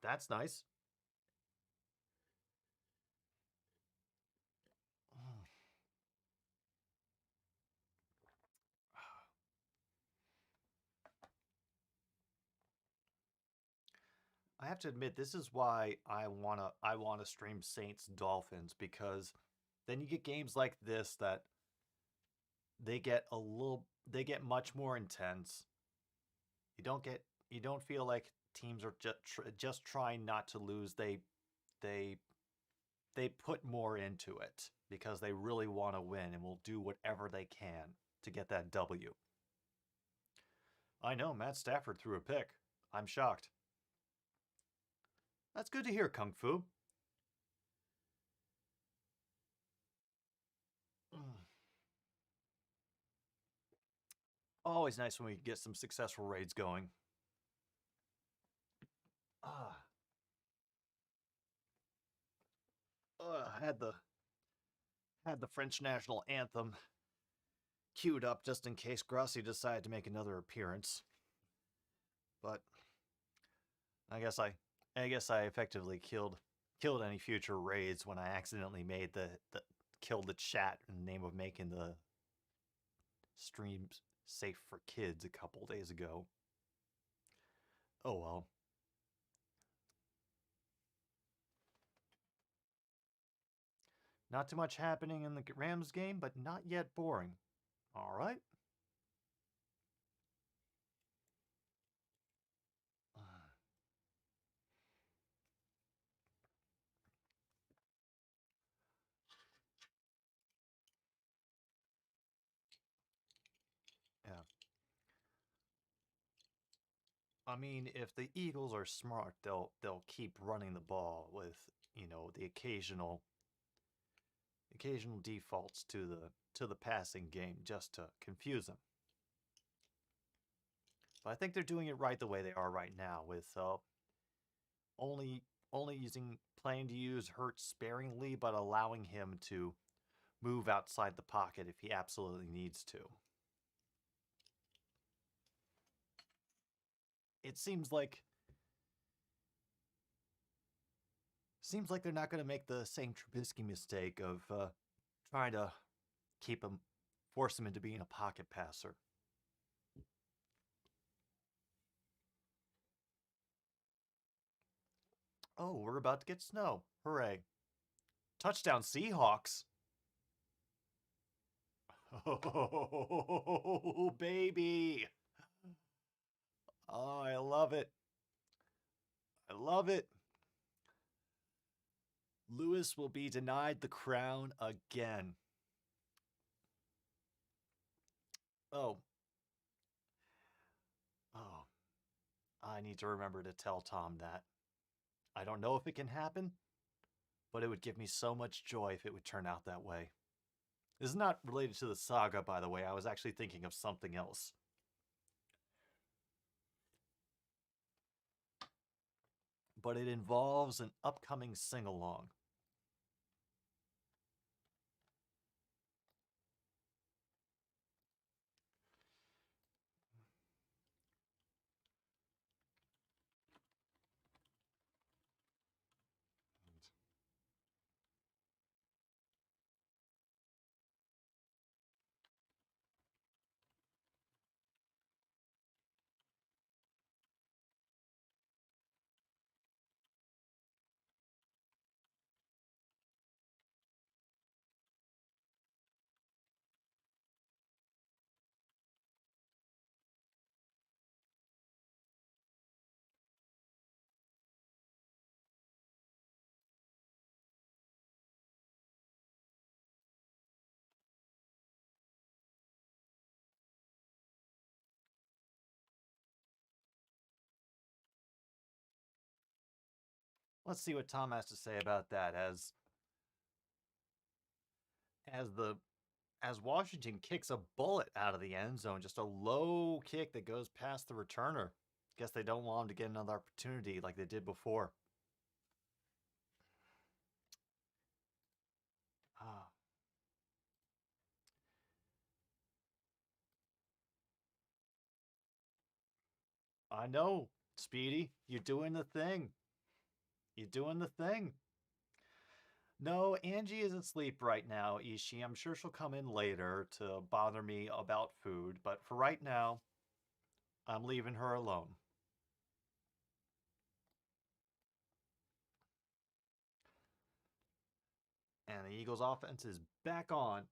that's nice. I have to admit, this is why I wanna stream Saints Dolphins because then you get games like this that they get much more intense. You don't feel like teams are just trying not to lose. They they put more into it because they really want to win and will do whatever they can to get that W. I know Matt Stafford threw a pick. I'm shocked. That's good to hear, Kung Fu. Always nice when we get some successful raids going. Ah, had the French national anthem queued up just in case Grossi decided to make another appearance. But I guess I effectively killed killed any future raids when I accidentally made killed the chat in the name of making the streams safe for kids a couple days ago. Oh well. Not too much happening in the Rams game, but not yet boring. All right. Yeah. I mean, if the Eagles are smart, they'll keep running the ball with, the occasional defaults to the passing game just to confuse them. But I think they're doing it right the way they are right now, with only planning to use Hurts sparingly, but allowing him to move outside the pocket if he absolutely needs to. It seems like they're not going to make the same Trubisky mistake of trying to force him into being a pocket passer. Oh, we're about to get snow. Hooray. Touchdown, Seahawks. Oh, baby. Oh, I love it. I love it. Lewis will be denied the crown again. Oh. Oh. I need to remember to tell Tom that. I don't know if it can happen, but it would give me so much joy if it would turn out that way. This is not related to the saga, by the way. I was actually thinking of something else. But it involves an upcoming sing-along. Let's see what Tom has to say about that as Washington kicks a bullet out of the end zone, just a low kick that goes past the returner. Guess they don't want him to get another opportunity like they did before. Ah. I know, Speedy. You're doing the thing. You're doing the thing. No, Angie is asleep right now, Ishi. I'm sure she'll come in later to bother me about food, but for right now, I'm leaving her alone. And the Eagles' offense is back on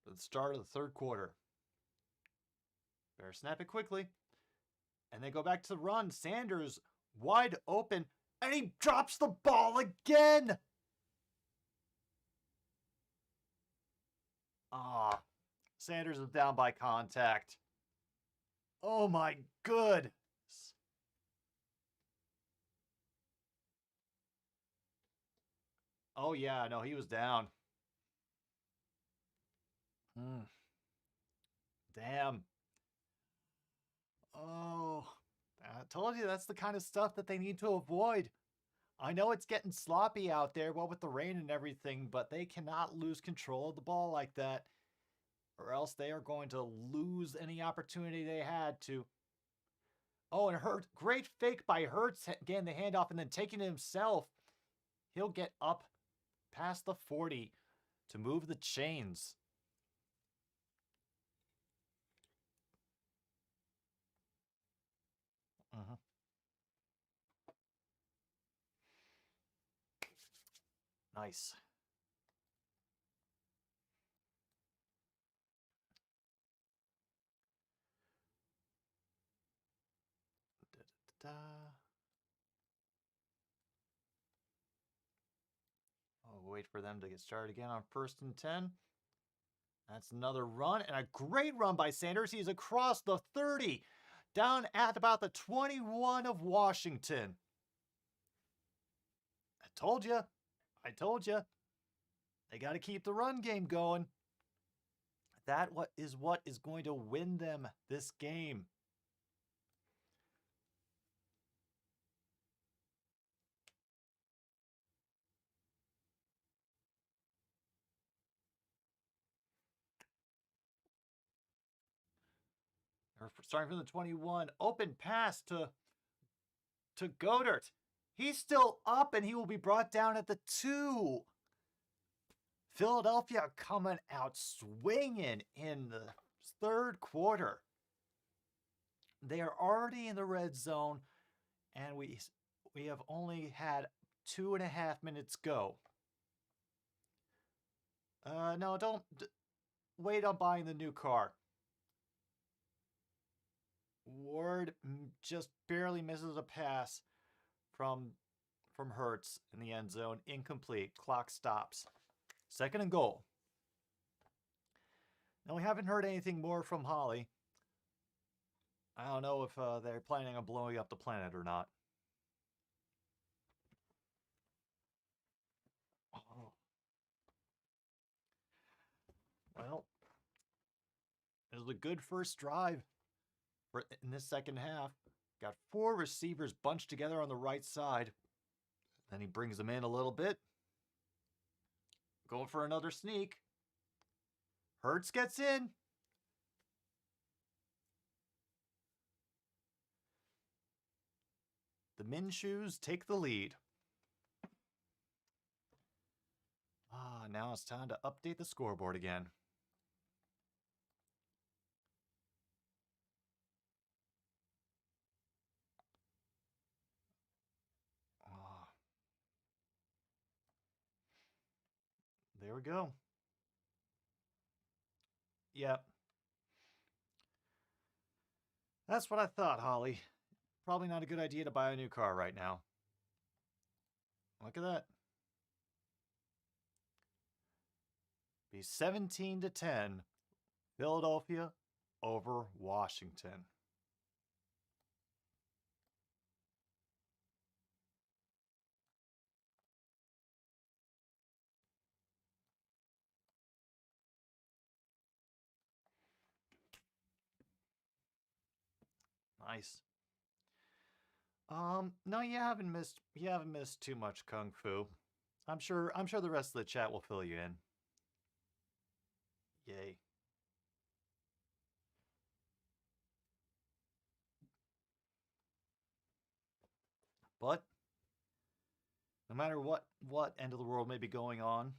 for the start of the third quarter. Better snap it quickly. And they go back to the run. Sanders wide open, and he drops the ball again. Ah, Sanders is down by contact. Oh my good. Oh yeah, no, he was down. Damn. Oh, I told you that's the kind of stuff that they need to avoid. I know it's getting sloppy out there, what with the rain and everything, but they cannot lose control of the ball like that, or else they are going to lose any opportunity they had to. Oh, and Hurts, great fake by Hurts getting the handoff and then taking it himself. He'll get up past the 40 to move the chains. Uh-huh. Nice. Da, da, da. I'll wait for them to get started again on 1st and 10. That's another run, and a great run by Sanders. He's across the 30, down at about the 21 of Washington. I told you. I told you. They got to keep the run game going. That is what is going to win them this game. Starting from the 21, open pass to Godert. He's still up, and he will be brought down at the 2. Philadelphia coming out swinging in the 3rd quarter. They are already in the red zone, and we have only had 2.5 minutes go. No, don't wait on buying the new car. Ward just barely misses a pass from Hurts in the end zone. Incomplete. Clock stops. 2nd and goal. Now, we haven't heard anything more from Holly. I don't know if they're planning on blowing up the planet or not. Oh. Well, it was a good first drive in this second half. Got 4 receivers bunched together on the right side. Then he brings them in a little bit. Going for another sneak. Hurts gets in. The Minshews take the lead. Now it's time to update the scoreboard again. There we go. Yep. That's what I thought, Holly. Probably not a good idea to buy a new car right now. Look at that. Be 17-10. Philadelphia over Washington. Nice. No, you haven't missed too much kung fu. I'm sure the rest of the chat will fill you in. Yay. But no matter what end of the world may be going on,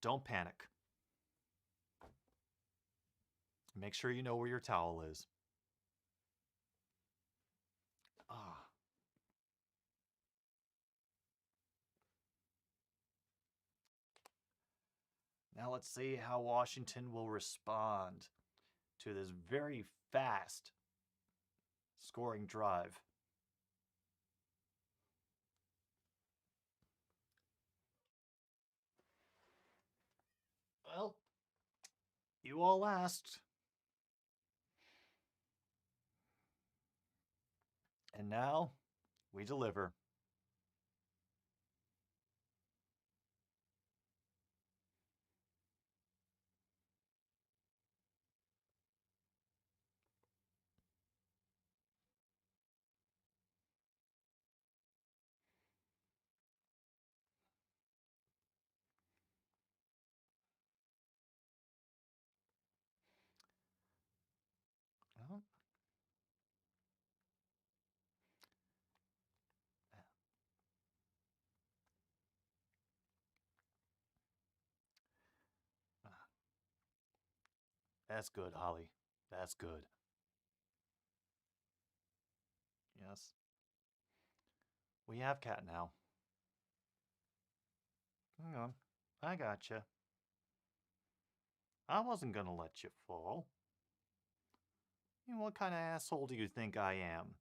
don't panic. Make sure you know where your towel is. Now let's see how Washington will respond to this very fast scoring drive. Well, you all asked. And now we deliver. Well, That's good, Holly. That's good. Yes. We have cat now. Hang on. I gotcha. I wasn't gonna let you fall. What kind of asshole do you think I am?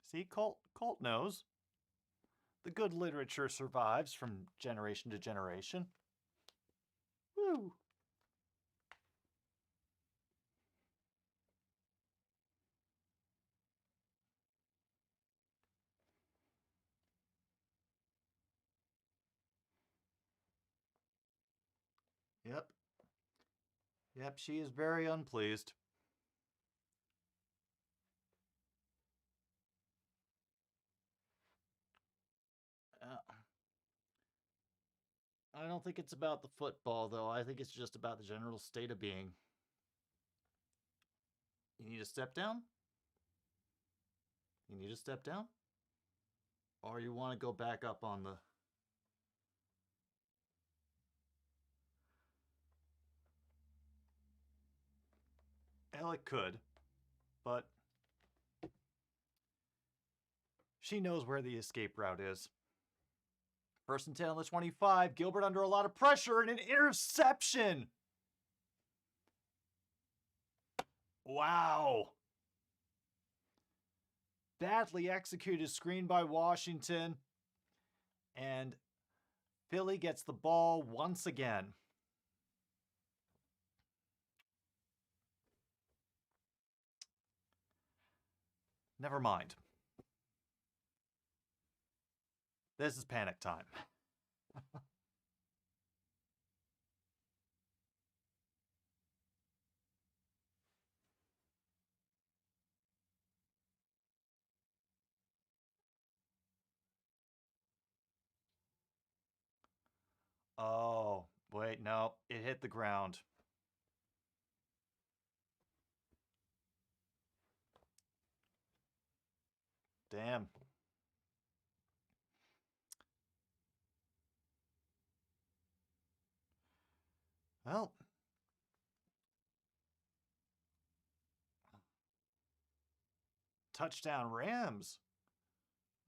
See, Colt knows. The good literature survives from generation to generation. Woo! Yep. Yep, she is very unpleased. I don't think it's about the football, though. I think it's just about the general state of being. You need to step down? You need to step down? Or you want to go back up on the... Hell, it could. But she knows where the escape route is. First and 10 on the 25. Gilbert under a lot of pressure and an interception. Wow. Badly executed screen by Washington. And Philly gets the ball once again. Never mind. This is panic time. Oh, wait, no. It hit the ground. Damn. Well. Touchdown Rams.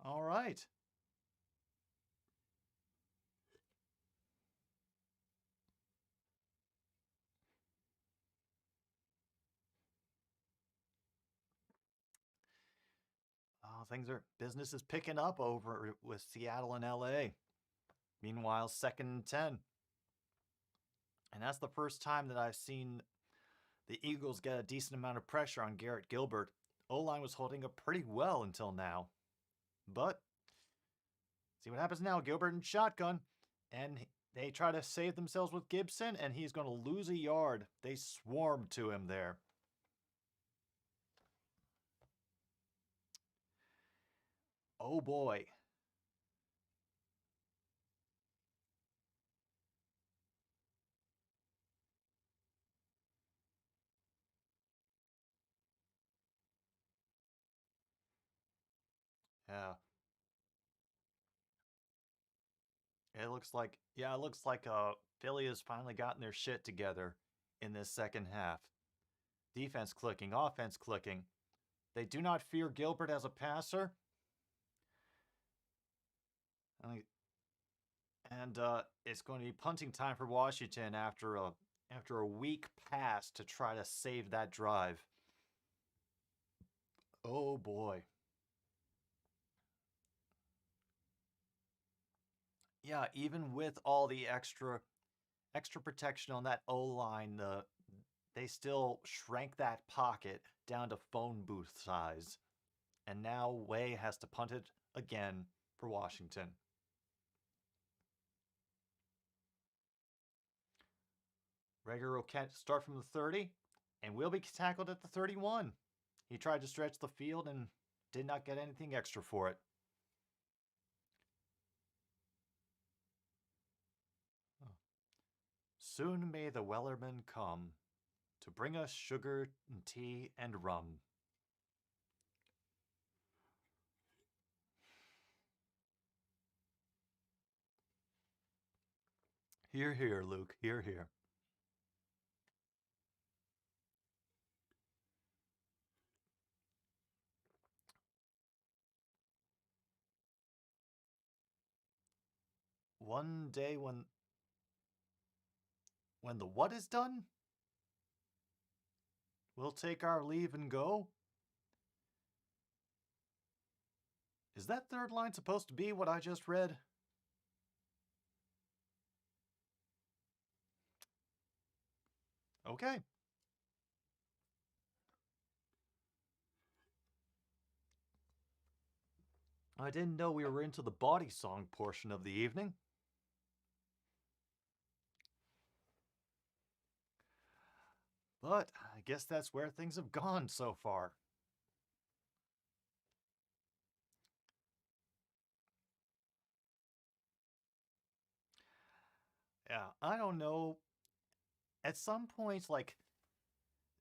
All right. Business is picking up over with Seattle and LA. Meanwhile, 2nd and 10. And that's the first time that I've seen the Eagles get a decent amount of pressure on Garrett Gilbert. O-line was holding up pretty well until now. But, see what happens now. Gilbert in shotgun. And they try to save themselves with Gibson, and he's going to lose a yard. They swarmed to him there. Oh boy. Yeah. It looks like, Philly has finally gotten their shit together in this second half. Defense clicking, offense clicking. They do not fear Gilbert as a passer. And it's going to be punting time for Washington after a weak pass to try to save that drive. Oh boy. Yeah, even with all the extra protection on that O-line, they still shrank that pocket down to phone booth size. And now Way has to punt it again for Washington. Rager will start from the 30 and will be tackled at the 31. He tried to stretch the field and did not get anything extra for it. Soon may the Wellerman come to bring us sugar and tea and rum. Hear, hear, Luke. Hear, hear. One day when the what is done, we'll take our leave and go. Is that third line supposed to be what I just read? Okay. I didn't know we were into the body song portion of the evening. But I guess that's where things have gone so far. Yeah, I don't know. At some point, like,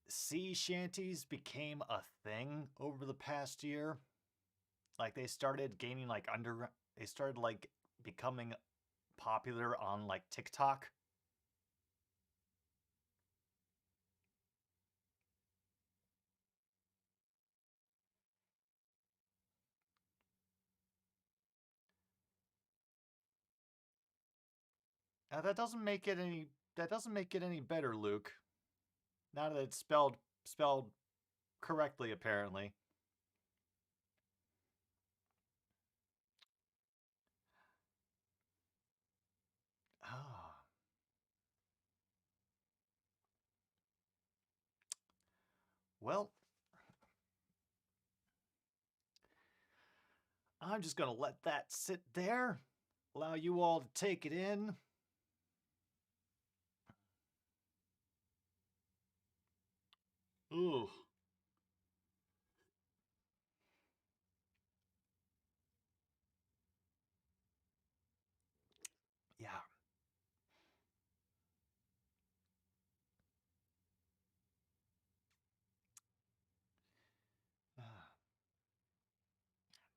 sea shanties became a thing over the past year. Like, they started gaining, like, They started, like, becoming popular on, like, TikTok. That doesn't make it any. That doesn't make it any better, Luke. Now that it's spelled correctly, apparently. Ah, well, I'm just gonna let that sit there. Allow you all to take it in. Ooh, yeah.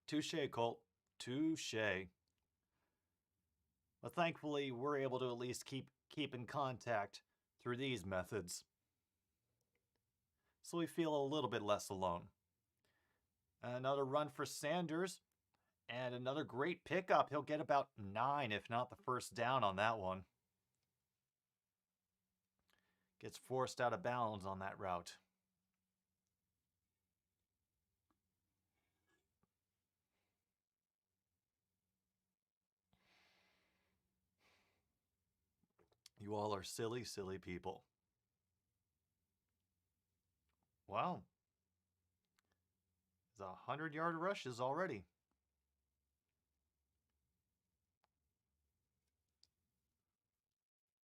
Touche, Colt. Touche. But thankfully, we're able to at least keep in contact through these methods, so we feel a little bit less alone. Another run for Sanders, and another great pickup. He'll get about 9, if not the first down on that one. Gets forced out of bounds on that route. You all are silly, silly people. Wow. It's 100-yard rushes already.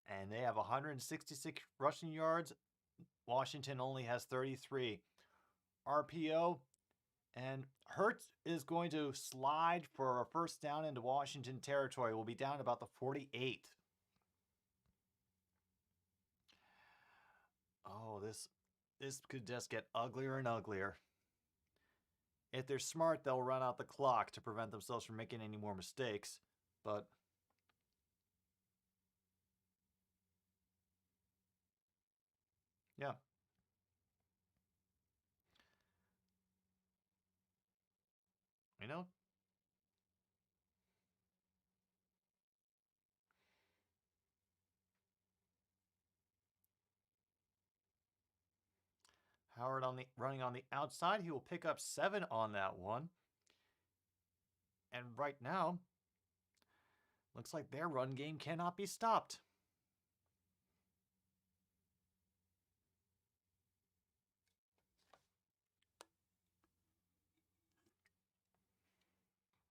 And they have 166 rushing yards. Washington only has 33. RPO. And Hurts is going to slide for a first down into Washington territory. We'll be down about the 48. Oh, this could just get uglier and uglier. If they're smart, they'll run out the clock to prevent themselves from making any more mistakes. But yeah, you know, Howard on the running on the outside, he will pick up 7 on that one. And right now, looks like their run game cannot be stopped.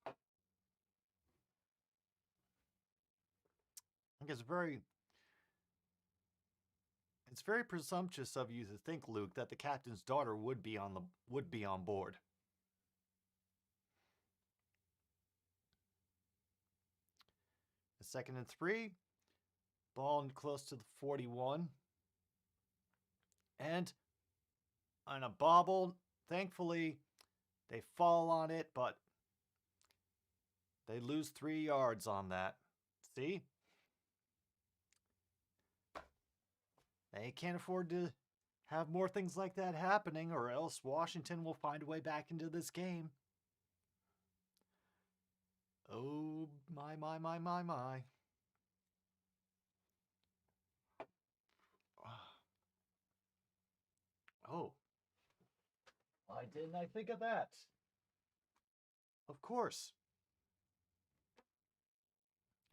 I think it's very presumptuous of you to think, Luke, that the captain's daughter would be on board. A 2nd and 3, ball close to the 41, and on a bobble, thankfully they fall on it, but they lose 3 yards on that. See? They can't afford to have more things like that happening, or else Washington will find a way back into this game. Oh, my. Oh, why didn't I think of that? Of course.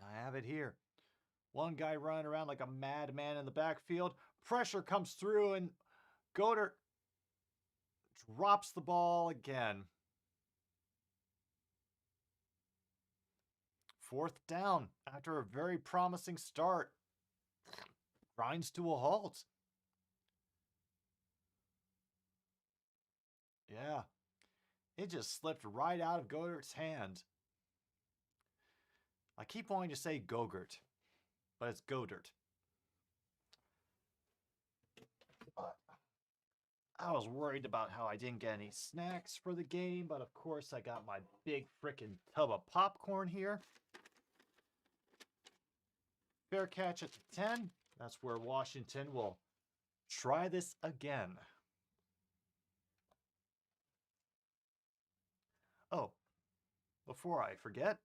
I have it here. One guy running around like a madman in the backfield. Pressure comes through, and Goddard drops the ball again. 4th down after a very promising start. Grinds to a halt. Yeah, it just slipped right out of Goddard's hand. I keep wanting to say Gogurt, but it's Goddard. I was worried about how I didn't get any snacks for the game, but of course I got my big frickin' tub of popcorn here. Fair catch at the 10. That's where Washington will try this again. Oh, before I forget,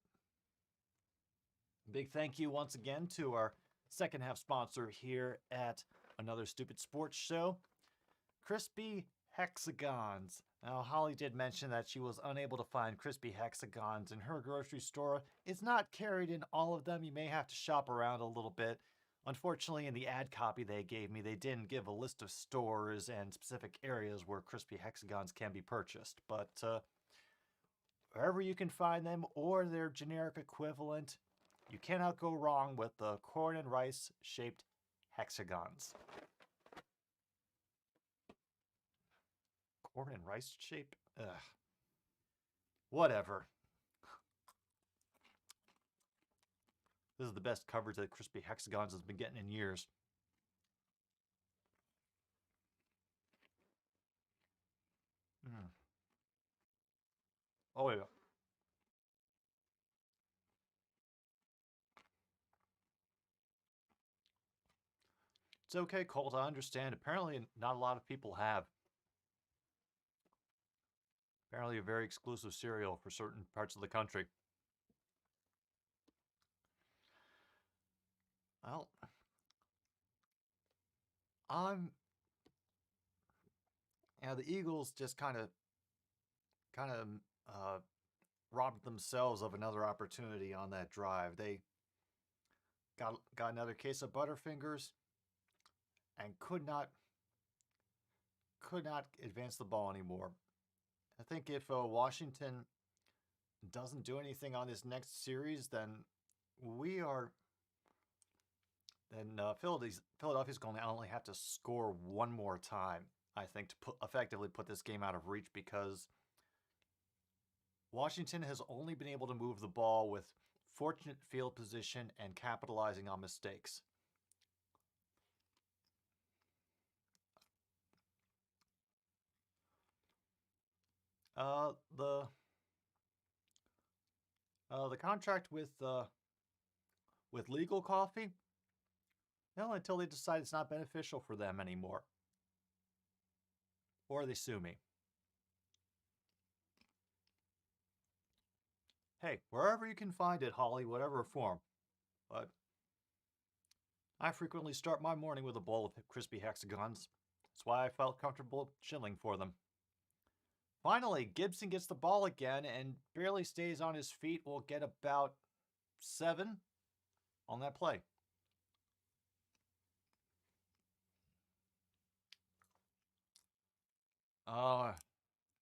big thank you once again to our second half sponsor here at Another Stupid Sports Show, Crispy Hexagons. Now, Holly did mention that she was unable to find crispy hexagons in her grocery store. It's not carried in all of them. You may have to shop around a little bit. Unfortunately, in the ad copy they gave me, they didn't give a list of stores and specific areas where crispy hexagons can be purchased. But wherever you can find them or their generic equivalent, you cannot go wrong with the corn and rice shaped hexagons. Corn and rice shape? Ugh. Whatever. This is the best coverage that Crispy Hexagons has been getting in years. Mm. Oh, yeah. It's okay, Colt. I understand. Apparently, not a lot of people have. Apparently, a very exclusive cereal for certain parts of the country. Well, I'm. Yeah, the Eagles just kind of uh, robbed themselves of another opportunity on that drive. They got another case of Butterfingers and could not advance the ball anymore. I think if Washington doesn't do anything on this next series, then we are then Philadelphia's going to only have to score one more time, I think, to effectively put this game out of reach, because Washington has only been able to move the ball with fortunate field position and capitalizing on mistakes. The the contract with legal coffee, no, until they decide it's not beneficial for them anymore, or they sue me. Hey, wherever you can find it, Holly, whatever form. But I frequently start my morning with a bowl of crispy hexagons. That's why I felt comfortable shilling for them. Finally, Gibson gets the ball again and barely stays on his feet. We'll get about 7 on that play.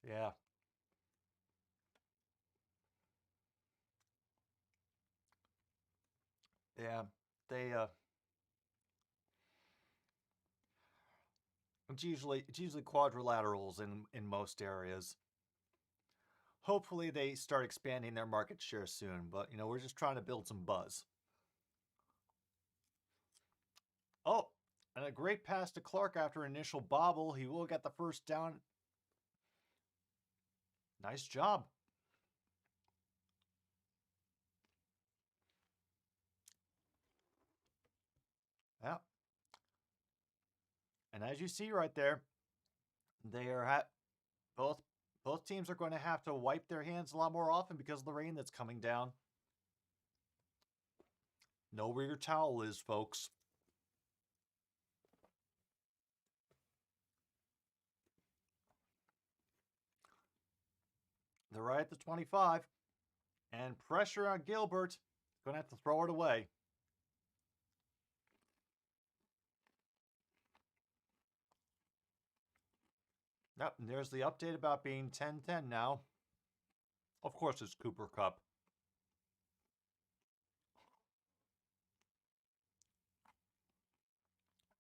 Yeah. Yeah. They it's usually quadrilaterals in most areas. Hopefully they start expanding their market share soon, but we're just trying to build some buzz. Oh, and a great pass to Clark after initial bobble. He will get the first down. Nice job. Yeah. And as you see right there, they are both both teams are going to have to wipe their hands a lot more often because of the rain that's coming down. Know where your towel is, folks. They're right at the 25. And pressure on Gilbert. Going to have to throw it away. Yep, and there's the update about being 10-10 now. Of course, it's Cooper Cup.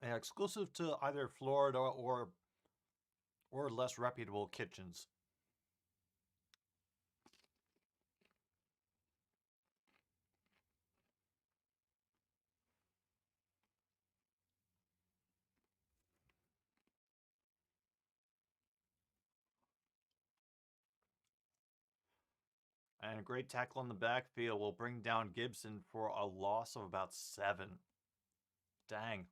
And exclusive to either Florida or less reputable kitchens. And a great tackle in the backfield will bring down Gibson for a loss of about 7. Dang.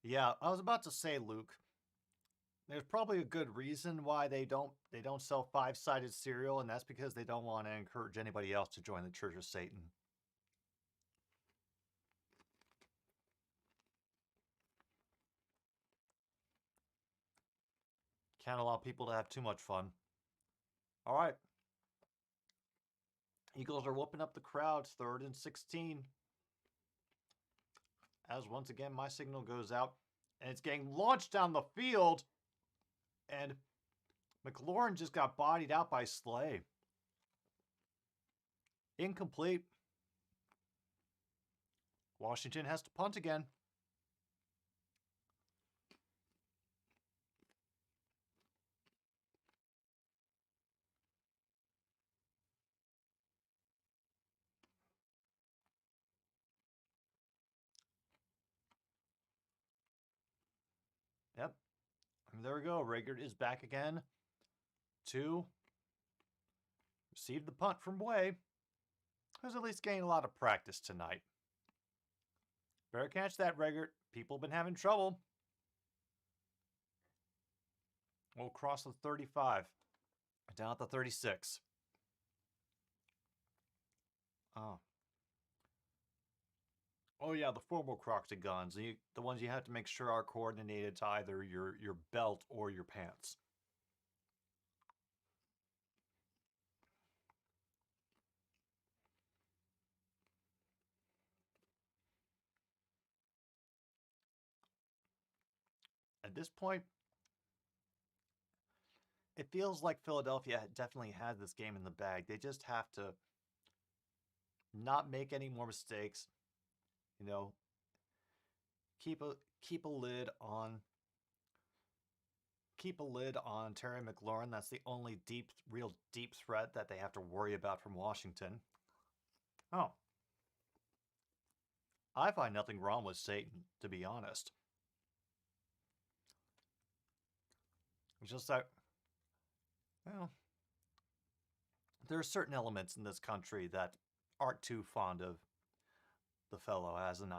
Yeah, I was about to say, Luke, there's probably a good reason why they don't sell 5-sided cereal, and that's because they don't want to encourage anybody else to join the Church of Satan. Can't allow people to have too much fun. All right. Eagles are whooping up the crowd. 3rd and 16. As once again, my signal goes out. And it's getting launched down the field. And McLaurin just got bodied out by Slay. Incomplete. Washington has to punt again. Yep. And there we go. Rager is back again to receive the punt from Way, who's at least getting a lot of practice tonight. Better catch that, Rager. People have been having trouble. We'll cross the 35. Down at the 36. Oh. Oh yeah, the formal Croxy guns. The ones you have to make sure are coordinated to either your belt or your pants. At this point, it feels like Philadelphia definitely has this game in the bag. They just have to not make any more mistakes. You know, keep a lid on Terry McLaurin. That's the only real deep threat that they have to worry about from Washington. Oh, I find nothing wrong with Satan, to be honest. It's just that, well, there are certain elements in this country that aren't too fond of the fellow as an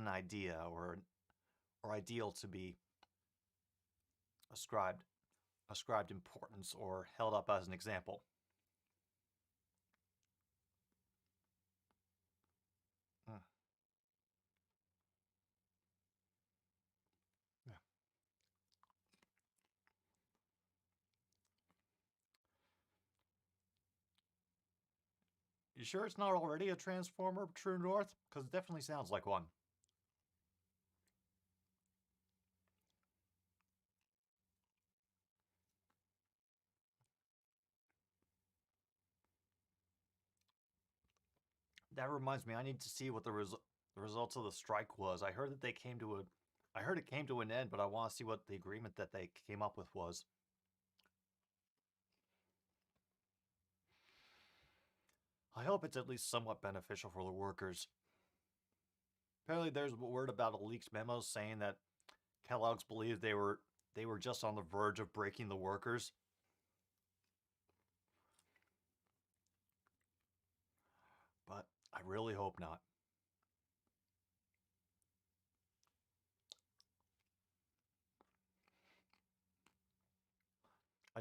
idea or ideal to be ascribed importance or held up as an example. Mm. Yeah. You sure it's not already a Transformer True North? Because it definitely sounds like one. That reminds me, I need to see what the results of the strike was. I heard that they came to I heard it came to an end, but I want to see what the agreement that they came up with was. I hope it's at least somewhat beneficial for the workers. Apparently, there's word about a leaked memo saying that Kellogg's believed they were just on the verge of breaking the workers. But I really hope not.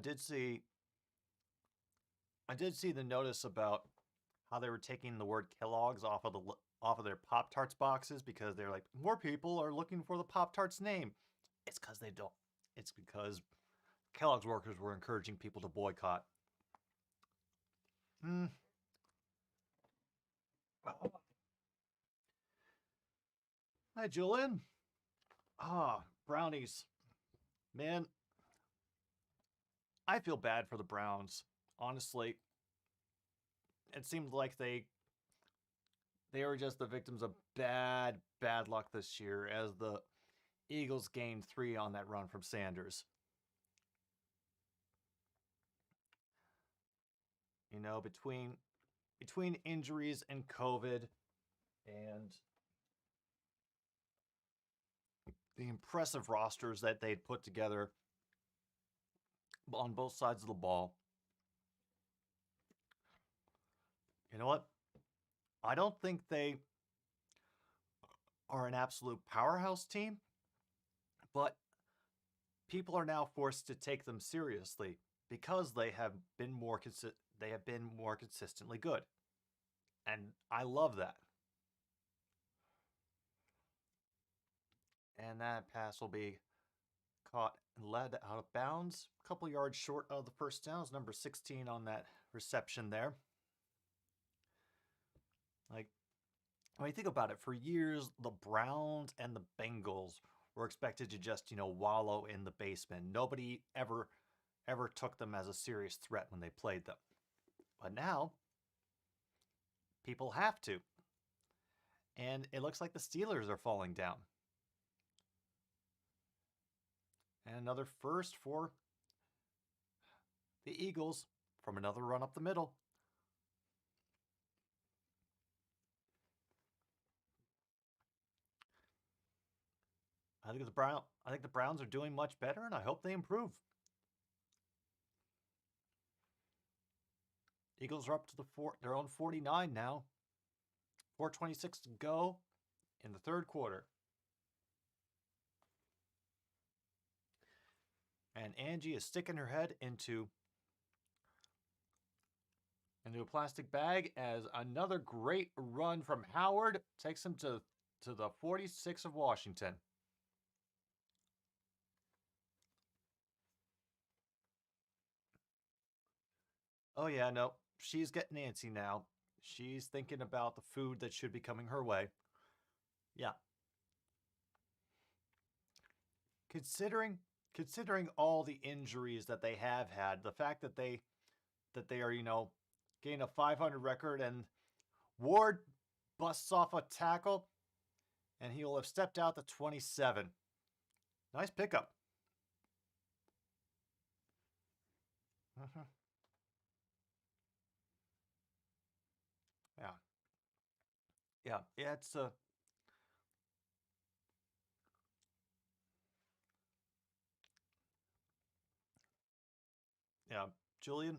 I did see I did see the notice about how they were taking the word Kellogg's off of their Pop Tarts boxes because they're like more people are looking for the Pop Tarts name. It's because they don't. It's because Kellogg's workers were encouraging people to boycott. Hmm. Hi, Julian. Ah, brownies. Man, I feel bad for the Browns. Honestly, it seemed like they were just the victims of bad luck this year as the Eagles gained 3 on that run from Sanders. You know, between injuries and COVID and the impressive rosters that they'd put together on both sides of the ball. You know what? I don't think they are an absolute powerhouse team, but people are now forced to take them seriously because they have been more consistently good. And I love that. And that pass will be caught and led out of bounds. A couple yards short of the first down is number 16 on that reception there. Like, when you think about it, for years, the Browns and the Bengals were expected to just, wallow in the basement. Nobody ever took them as a serious threat when they played them. But now, people have to. And it looks like the Steelers are falling down. And another first for the Eagles from another run up the middle. I think the Browns are doing much better, and I hope they improve. Eagles are up to their own 49 now. 4:26 to go in the third quarter. And Angie is sticking her head into a plastic bag as another great run from Howard takes him to the 46 of Washington. Oh yeah, no, she's getting antsy now. She's thinking about the food that should be coming her way. Yeah, considering considering all the injuries that they have had, the fact that they are, getting a 500 record and Ward busts off a tackle and he will have stepped out to 27. Nice pickup. Mhm. Yeah. Yeah, it's yeah, Julian,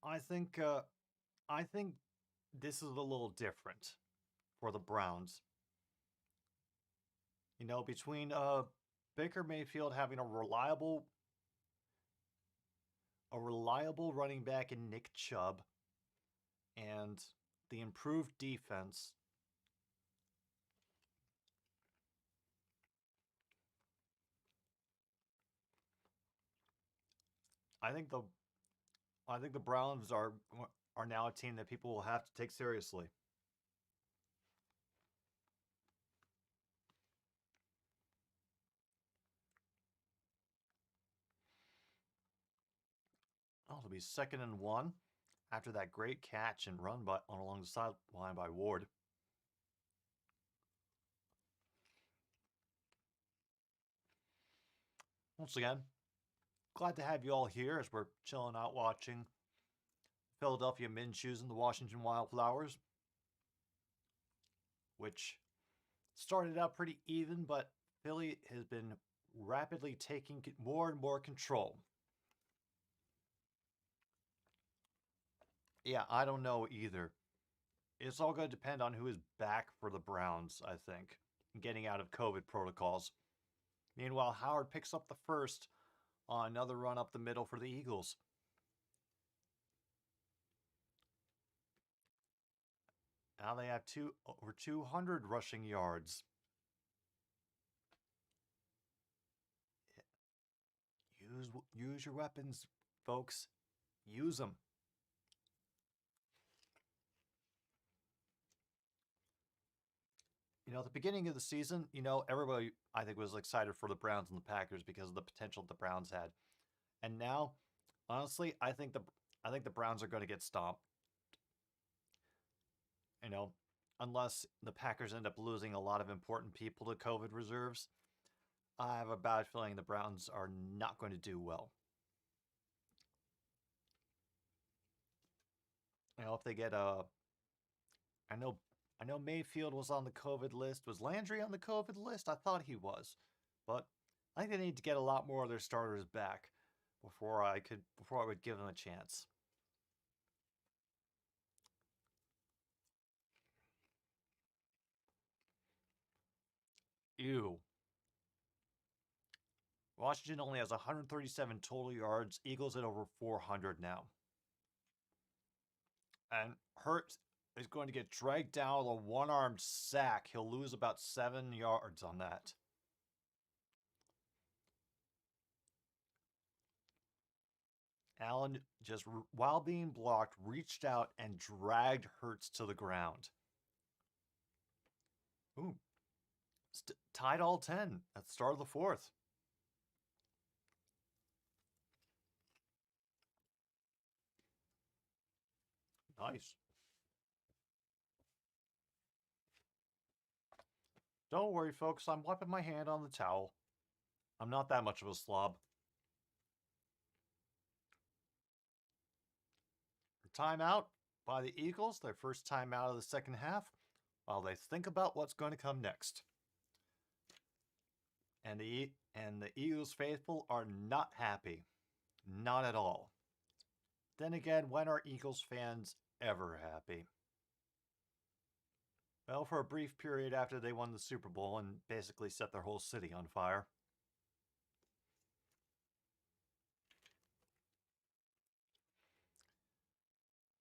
I think uh I think this is a little different for the Browns. Between Baker Mayfield having a reliable running back in Nick Chubb and the improved defense, I think the Browns are now a team that people will have to take seriously. Oh, it'll be second and one after that great catch and run along the sideline by Ward. Once again, glad to have you all here as we're chilling out watching Philadelphia Minshew's and the Washington Wildflowers, which started out pretty even, but Philly has been rapidly taking more and more control. Yeah, I don't know either. It's all going to depend on who is back for the Browns, I think, getting out of COVID protocols. Meanwhile, Howard picks up the first on another run up the middle for the Eagles. Now they have over 200 rushing yards. Use your weapons, folks. Use them. At the beginning of the season, everybody I think was excited for the Browns and the Packers because of the potential the Browns had. And now, honestly, I think the Browns are going to get stomped. You know, unless the Packers end up losing a lot of important people to COVID reserves, I have a bad feeling the Browns are not going to do well. If they get a, I know, I know Mayfield was on the COVID list. Was Landry on the COVID list? I thought he was, but I think they need to get a lot more of their starters back before I would give them a chance. Ew. Washington only has 137 total yards. Eagles at over 400 now. And Hurts is going to get dragged down with a one-armed sack. He'll lose about 7 yards on that. Allen just, while being blocked, reached out and dragged Hurts to the ground. Ooh. Tied all 10 at the start of the fourth. Nice. Don't worry, folks. I'm wiping my hand on the towel. I'm not that much of a slob. Timeout by the Eagles, their first timeout of the second half, while they think about what's going to come next. And the Eagles faithful are not happy. Not at all. Then again, when are Eagles fans ever happy? Well, for a brief period after they won the Super Bowl and basically set their whole city on fire.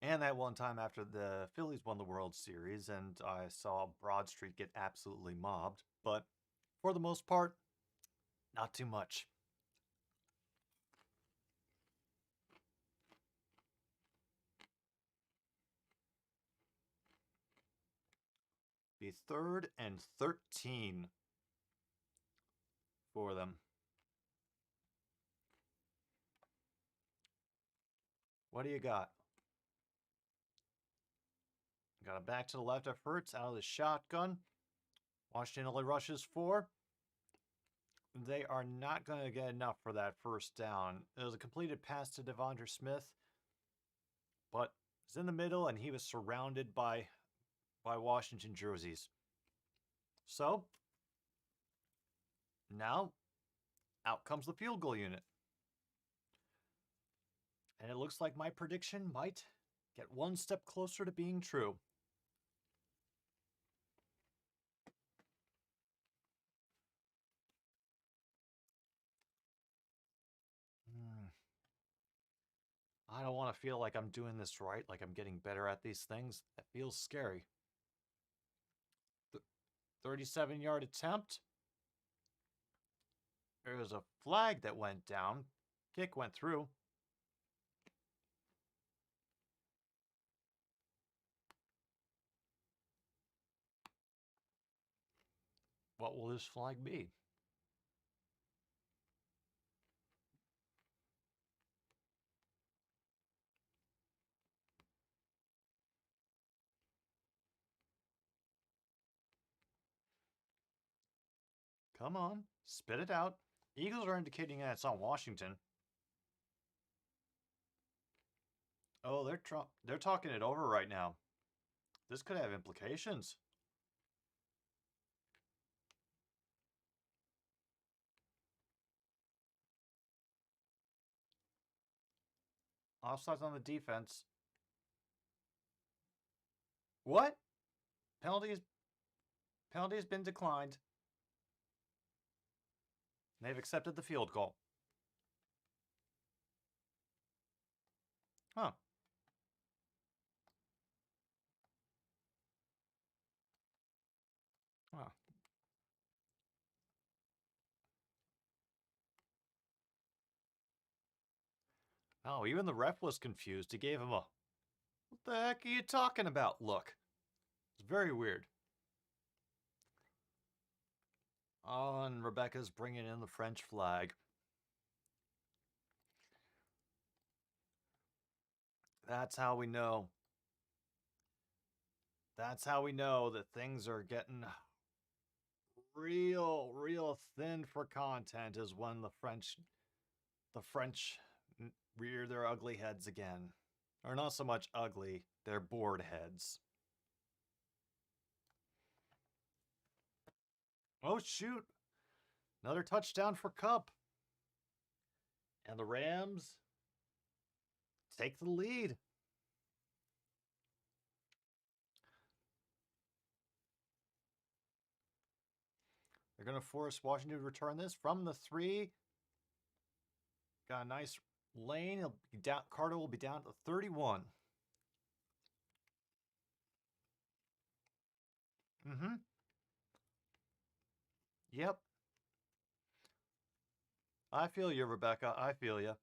And that one time after the Phillies won the World Series and I saw Broad Street get absolutely mobbed. But for the most part, not too much. Be 3rd and 13 for them. What do you got? Got it back to the left of Hurts out of the shotgun. Washington only rushes 4. They are not going to get enough for that first down. It was a completed pass to Devondre Smith, but it's in the middle and he was surrounded by Washington jerseys. So now out comes the field goal unit. And it looks like my prediction might get one step closer to being true. I don't want to feel like I'm doing this right, like I'm getting better at these things. That feels scary. 37-yard attempt. There was a flag that went down. Kick went through. What will this flag be? Come on, spit it out. Eagles are indicating that it's on Washington. Oh, they're talking it over right now. This could have implications. Offsides on the defense. What? Penalty has been declined. They've accepted the field goal. Huh. Huh. Oh, even the ref was confused. He gave him a, what the heck are you talking about? Look. It's very weird. Oh, and Rebecca's bringing in the French flag. That's how we know. That's how we know that things are getting real thin for content is when the French rear their ugly heads again. Or not so much ugly, they're bored heads. Oh shoot. Another touchdown for Cup. And the Rams take the lead. They're going to force Washington to return this from the 3. Got a nice lane. Carter will be down to 31. Mm-hmm. Yep. I feel you, Rebecca. I feel you.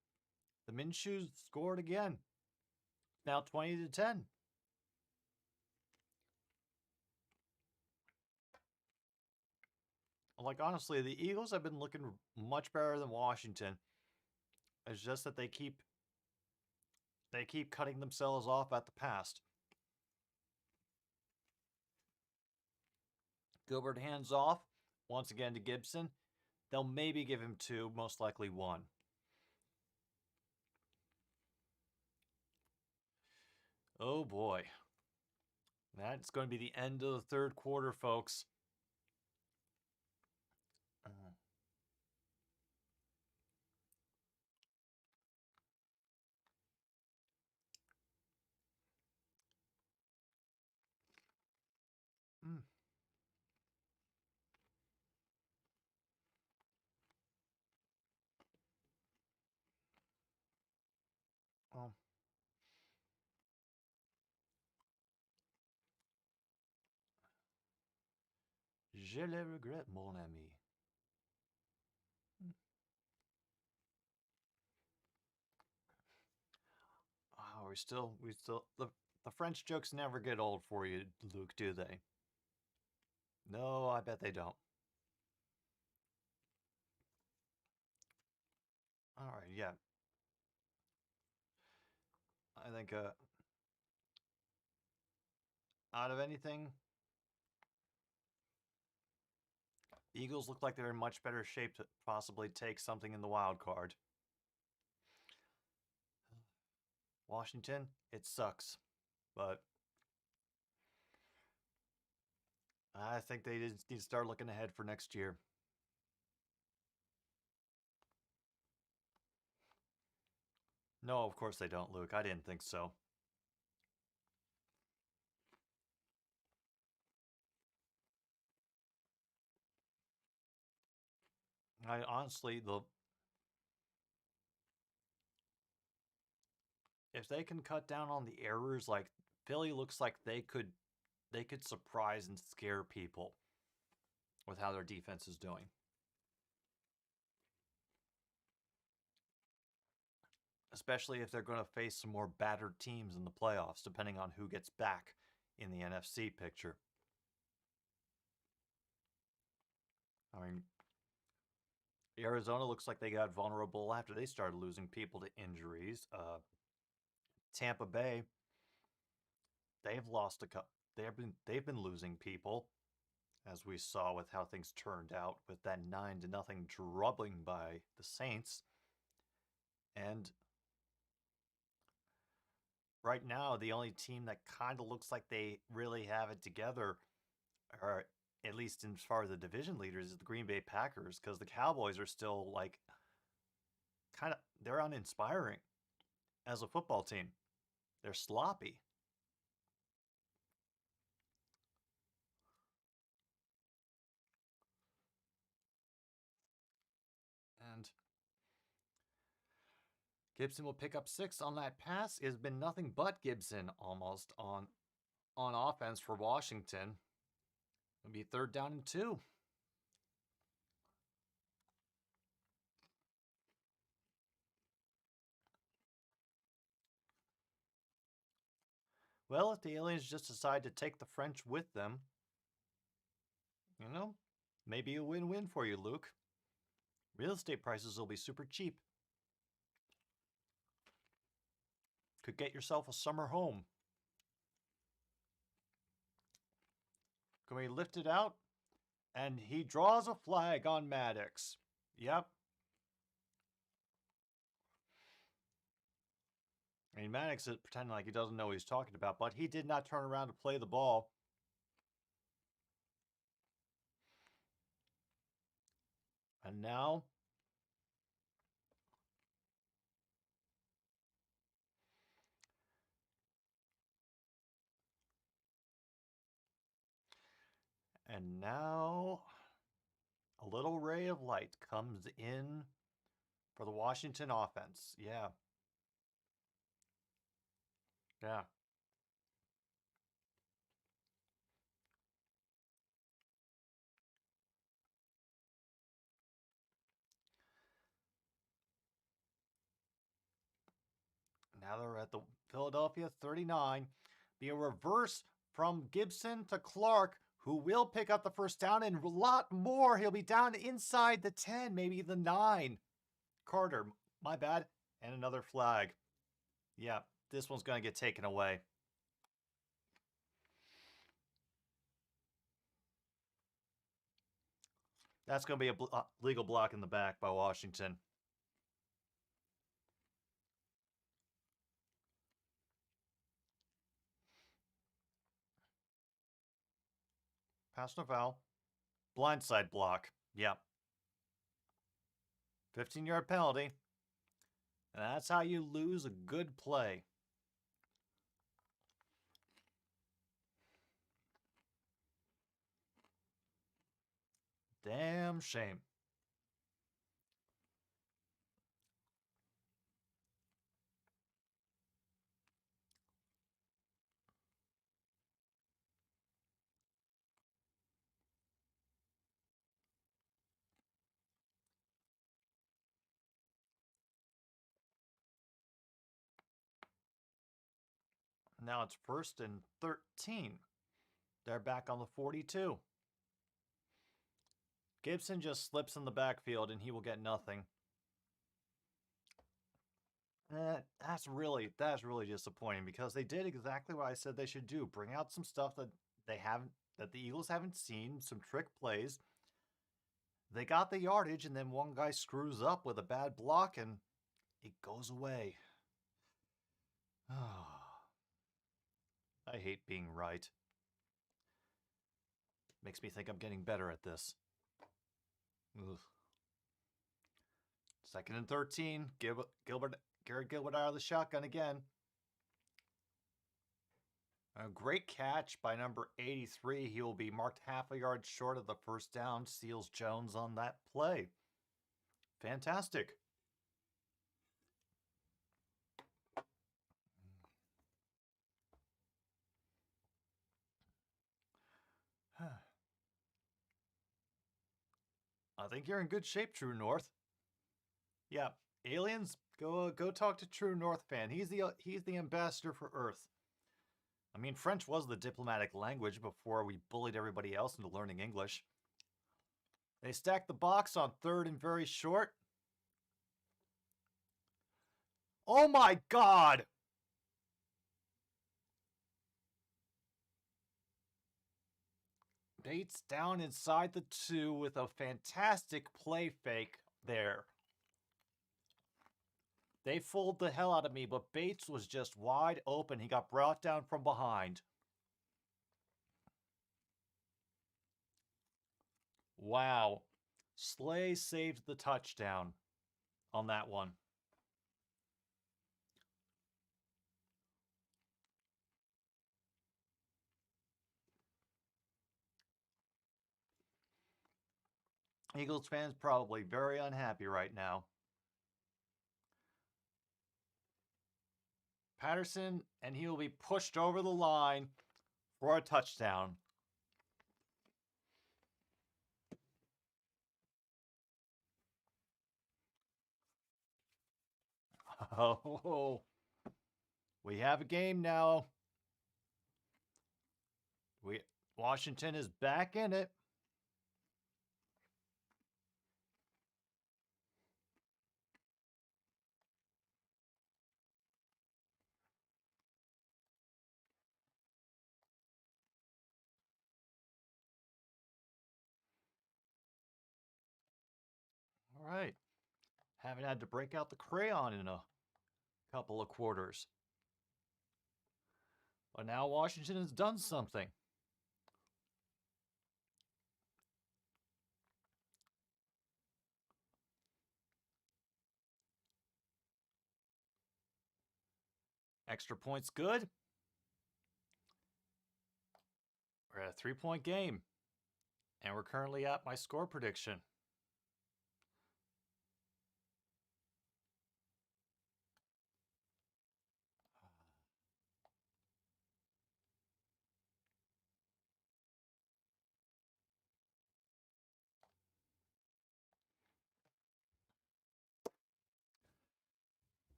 The Minshews scored again. Now 20-10. Like, honestly, the Eagles have been looking much better than Washington. It's just that they keep cutting themselves off at the past. Gilbert hands off once again to Gibson. They'll maybe give him 2, most likely 1. Oh boy. That's going to be the end of the third quarter, folks. Mm. Well, je le regrette, mon ami. Oh, the French jokes never get old for you, Luke, do they? No, I bet they don't. All right, yeah. I think out of anything, the Eagles look like they're in much better shape to possibly take something in the wild card. Washington, it sucks, but I think they just need to start looking ahead for next year. No, of course they don't, Luke. I didn't think so. I honestly, the if they can cut down on the errors, like Philly looks like they could surprise and scare people with how their defense is doing. Especially if they're going to face some more battered teams in the playoffs, depending on who gets back in the NFC picture. I mean, Arizona looks like they got vulnerable after they started losing people to injuries. Tampa Bay, they've lost a couple. They've been losing people, as we saw with how things turned out with that 9-0 drubbing by the Saints. And right now, the only team that kind of looks like they really have it together, or at least as far as the division leaders, is the Green Bay Packers, because the Cowboys are still like kind of they're uninspiring as a football team. They're sloppy. And Gibson will pick up 6 on that pass. It has been nothing but Gibson almost on offense for Washington. It'll be 3rd down and 2. Well, if the aliens just decide to take the French with them, maybe a win-win for you, Luke. Real estate prices will be super cheap. Could get yourself a summer home. Can we lift it out? And he draws a flag on Maddox. Yep. I mean, Maddox is pretending like he doesn't know what he's talking about, but he did not turn around to play the ball. And now... And now... a little ray of light comes in for the Washington offense. Yeah. Yeah. Now they're at the Philadelphia 39. Be a reverse from Gibson to Clark, who will pick up the first down and a lot more. He'll be down inside the 10, maybe the 9. Carter, my bad. And another flag. Yeah, this one's going to get taken away. That's going to be a legal block in the back by Washington. Pass no foul. Blindside block. Yep. 15-yard penalty. And that's how you lose a good play. Damn shame. Now it's 1st and 13. They're back on the 42. Gibson just slips in the backfield and he will get nothing. That's really disappointing because they did exactly what I said they should do. Bring out some stuff that the Eagles haven't seen, some trick plays. They got the yardage and then one guy screws up with a bad block and it goes away. I hate being right. Makes me think I'm getting better at this. Ugh. 2nd and 13. Garrett Gilbert out of the shotgun again. A great catch by number 83. He will be marked half a yard short of the first down. Seals Jones on that play. Fantastic. I think you're in good shape, True North. Yeah, aliens, go talk to True North fan. He's the ambassador for Earth. I mean, French was the diplomatic language before we bullied everybody else into learning English. They stacked the box on 3rd and very short. Oh my God! Bates down inside the 2 with a fantastic play fake there. They fooled the hell out of me, but Bates was just wide open. He got brought down from behind. Wow. Slay saved the touchdown on that one. Eagles fans probably very unhappy right now. Patterson, and he will be pushed over the line for a touchdown. Oh, we have a game now. Washington is back in it. All right. Haven't had to break out the crayon in a couple of quarters. But now Washington has done something. Extra points good. We're at a 3-point game. And we're currently at my score prediction.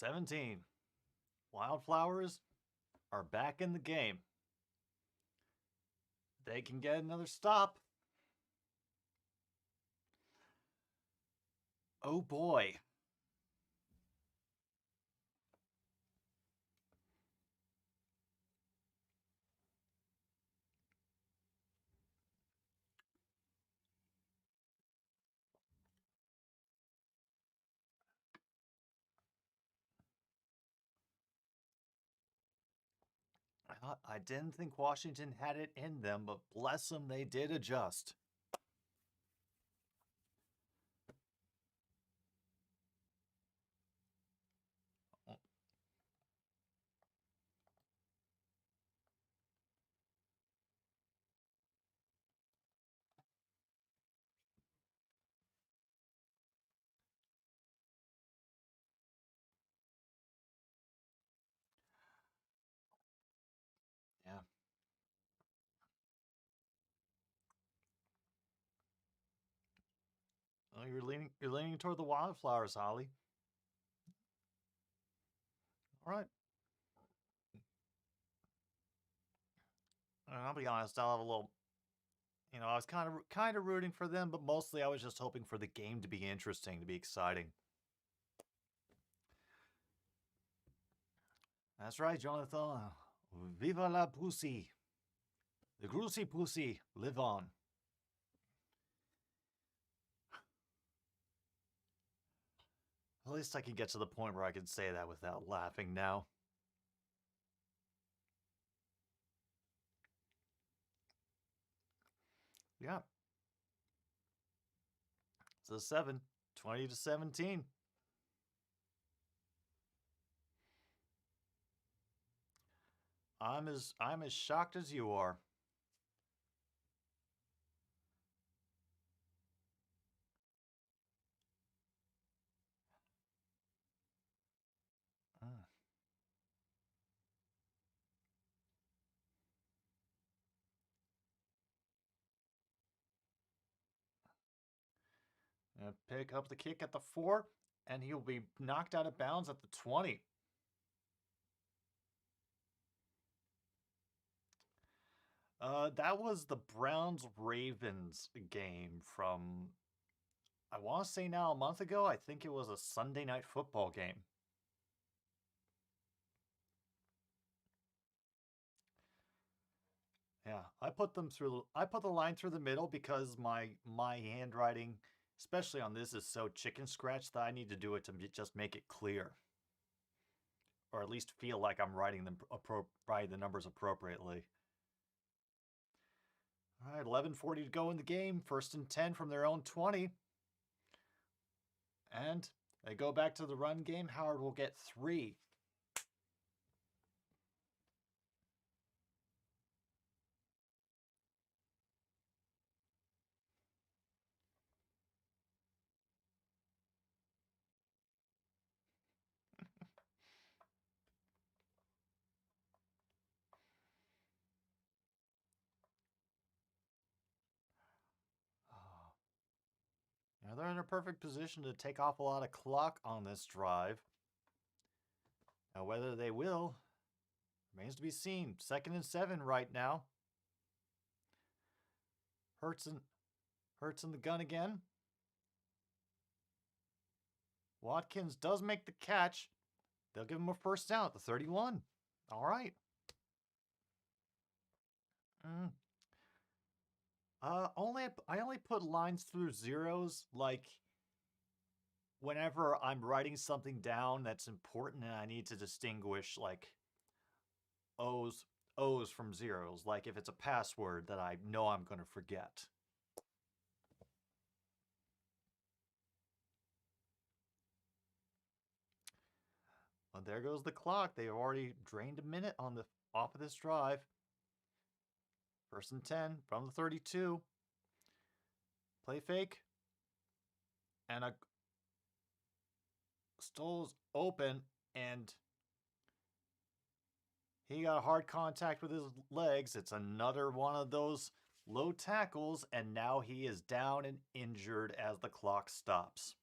$17. Wildflowers are back in the game. They can get another stop. Oh boy. I didn't think Washington had it in them, but bless them, they did adjust. Yeah. Oh, you're leaning toward the wildflowers, Holly. All right. And I'll be honest, I'll have a little. I was kind of rooting for them, but mostly I was just hoping for the game to be interesting, to be exciting. That's right, Jonathan. Viva la pussy. The Groosey Pussy, live on. At least I can get to the point where I can say that without laughing now. Yeah. It's a 7, 20-17. I'm as shocked as you are. Mm. Pick up the kick at the 4, and he'll be knocked out of bounds at the 20. That was the Browns Ravens game from, I want to say now, a month ago. I think it was a Sunday night football game. Yeah, I put the line through the middle because my handwriting, especially on this, is so chicken scratch that I need to do it to just make it clear, or at least feel like I'm writing the numbers appropriately. All right, 11:40 to go in the game. 1st and 10 from their own 20. And they go back to the run game. Howard will get 3. they're in a perfect position to take off a lot of clock on this drive. Now, whether they will remains to be seen. 2nd and 7 right now. Hurts in the gun again. Watkins does make the catch. They'll give him a first down at the 31. All right. I only put lines through zeros like whenever I'm writing something down that's important and I need to distinguish like O's from zeros, like if it's a password that I know I'm going to forget. Well, there goes the clock. They've already drained a minute off of this drive. 1st and 10 from the 32. Play fake. And Stoll's open, and he got hard contact with his legs. It's another one of those low tackles, and now he is down and injured as the clock stops.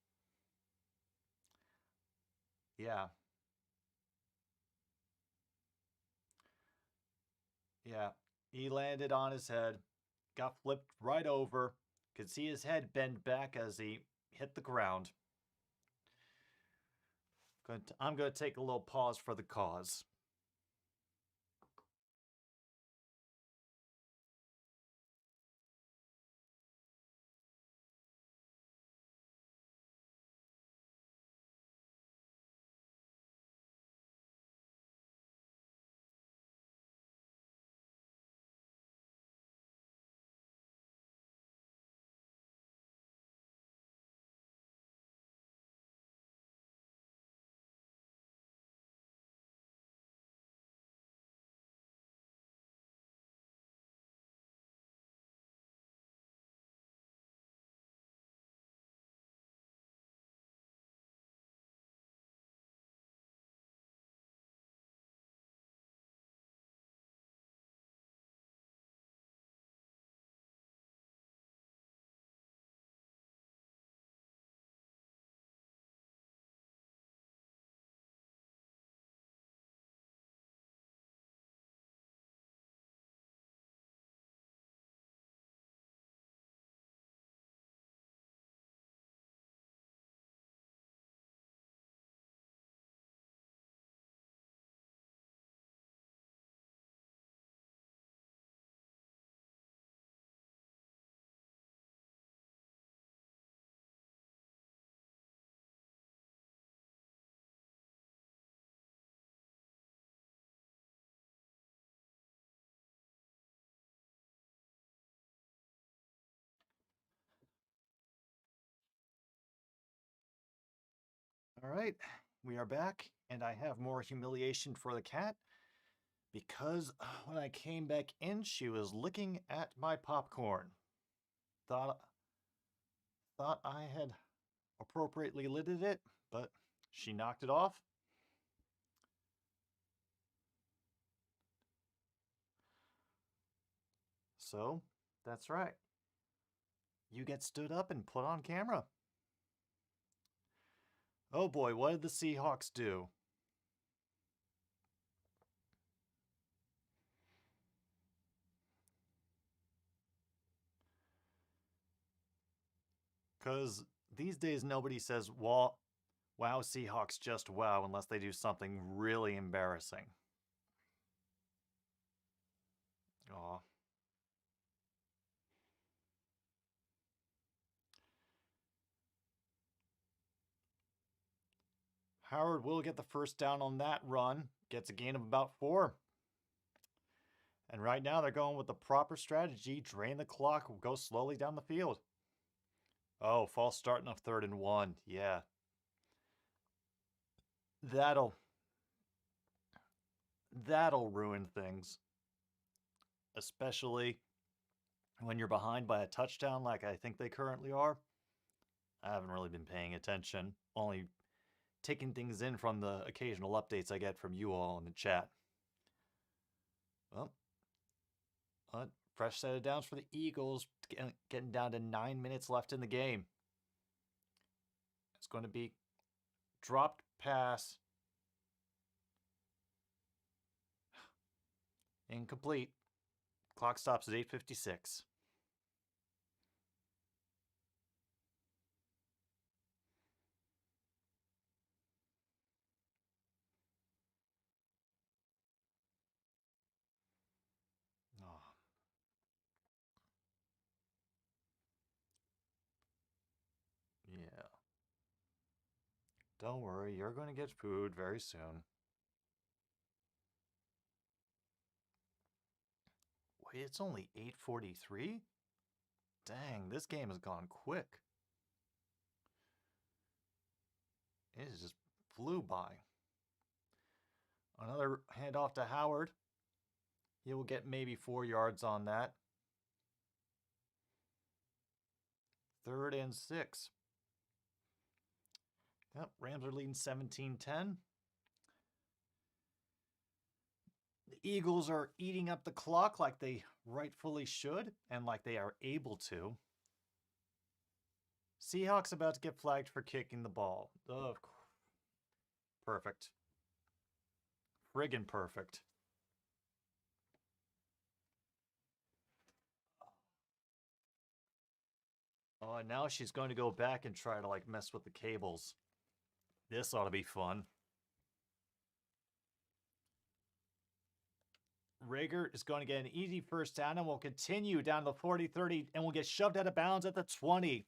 Yeah. Yeah. He landed on his head, got flipped right over, could see his head bend back as he hit the ground. I'm going to take a little pause for the cause. All right, we are back, and I have more humiliation for the cat because when I came back in, she was looking at my popcorn. Thought I had appropriately lidded it, but she knocked it off. So, that's right. You get stood up and put on camera. Oh boy, what did the Seahawks do? Because these days nobody says, wow, Seahawks, just wow, unless they do something really embarrassing. Aw. Howard will get the first down on that run, gets a gain of about 4. And right now they're going with the proper strategy, drain the clock, go slowly down the field. Oh, false start enough 3rd and 1. Yeah. That'll ruin things. Especially when you're behind by a touchdown like I think they currently are. I haven't really been paying attention, only taking things in from the occasional updates I get from you all in the chat. Well, fresh set of downs for the Eagles, getting down to 9 minutes left in the game. It's going to be dropped pass. Incomplete. Clock stops at 8:56. Oh, yeah. Don't worry, you're going to get food very soon. Wait, it's only 8:43? Dang, this game has gone quick. It just flew by. Another handoff to Howard. He will get maybe 4 yards on that. 3rd and 6. Yep, Rams are leading 17-10. The Eagles are eating up the clock like they rightfully should and like they are able to. Seahawks about to get flagged for kicking the ball. Ugh. Perfect. Friggin' perfect. Oh, and now she's going to go back and try to like mess with the cables. This ought to be fun. Rager is going to get an easy first down and will continue down to the 40-30 and will get shoved out of bounds at the 20.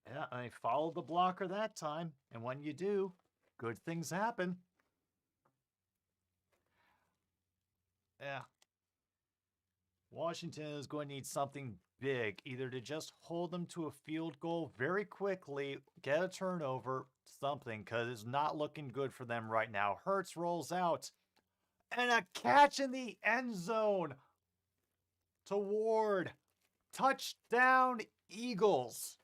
Yeah, I followed the blocker that time. And when you do, good things happen. Yeah. Washington is going to need something big, either to just hold them to a field goal very quickly, get a turnover, something, because it's not looking good for them right now. Hurts rolls out, and a catch in the end zone to Ward. Touchdown, Eagles.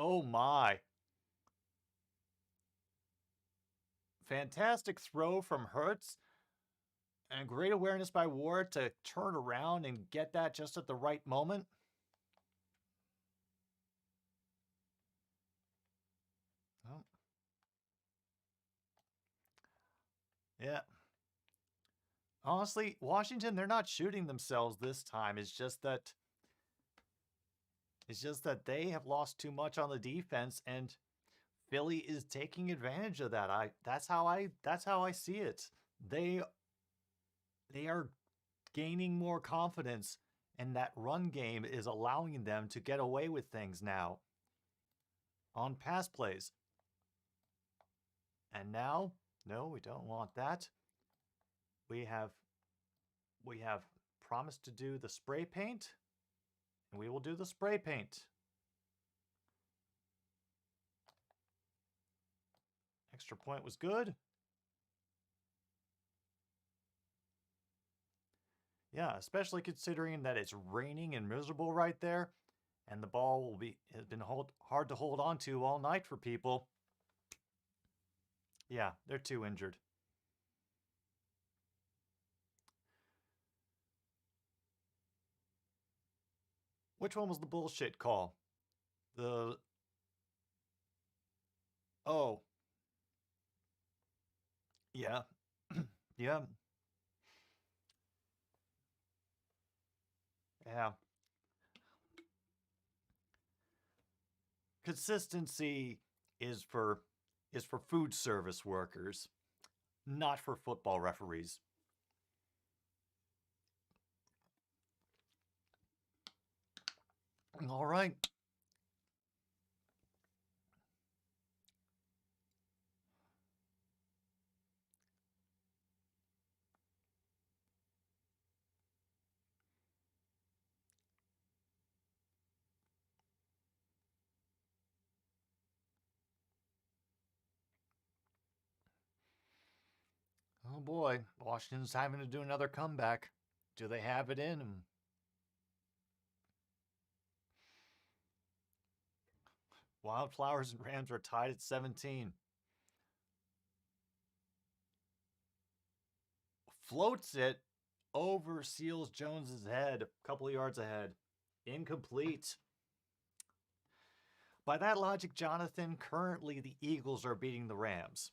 Oh my. Fantastic throw from Hurts. And great awareness by Ward to turn around and get that just at the right moment. Oh. Yeah. Honestly, Washington, they're not shooting themselves this time. It's just that they have lost too much on the defense, and Philly is taking advantage of that. That's how I see it. They are gaining more confidence, and that run game is allowing them to get away with things now on pass plays. And now, no, we don't want that. We have promised to do the spray paint, and we will do the spray paint. Extra point was good. Yeah, especially considering that it's raining and miserable right there, and the ball has been hard to hold on to all night for people. Yeah, they're too injured. Which one was the bullshit call? The oh yeah yeah yeah. Consistency is for food service workers, not for football referees. All right. Oh boy, Washington's having to do another comeback. Do they have it in them? Wildflowers and Rams are tied at 17. Floats it over Seals Jones's head, a couple of yards ahead. Incomplete. By that logic, Jonathan, currently the Eagles are beating the Rams.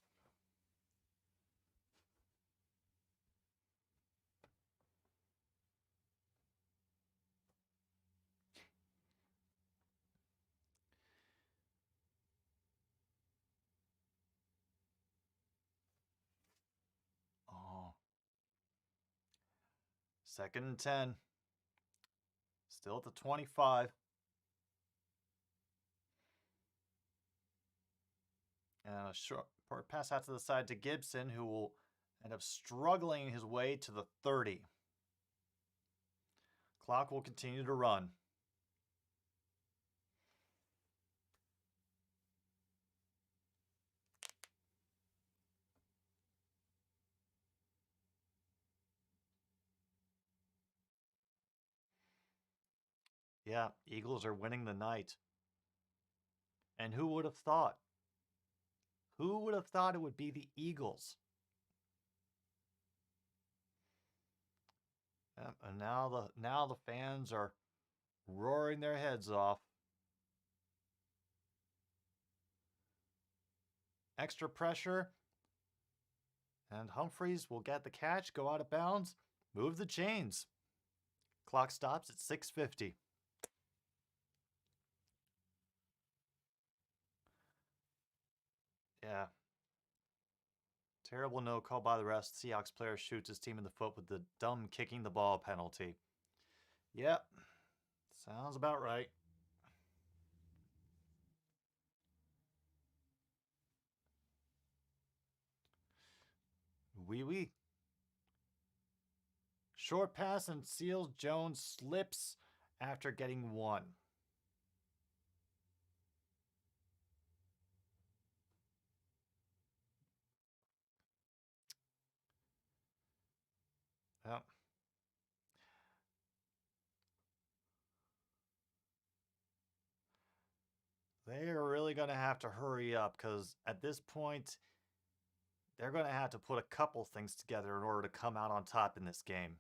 Oh. 2nd and 10. Still at the 25. And a short pass out to the side to Gibson, who will end up struggling his way to the 30. Clock will continue to run. Yeah, Eagles are winning the night. And who would have thought? Who would have thought it would be the Eagles? And now the fans are roaring their heads off. Extra pressure. And Humphreys will get the catch, go out of bounds, move the chains. Clock stops at 6:50. Yeah. Terrible no call by the rest. Seahawks player shoots his team in the foot with the dumb kicking the ball penalty. Yep. Sounds about right. Wee wee. Short pass and Seals Jones slips after getting one. Yep. They are really going to have to hurry up because at this point, they're going to have to put a couple things together in order to come out on top in this game.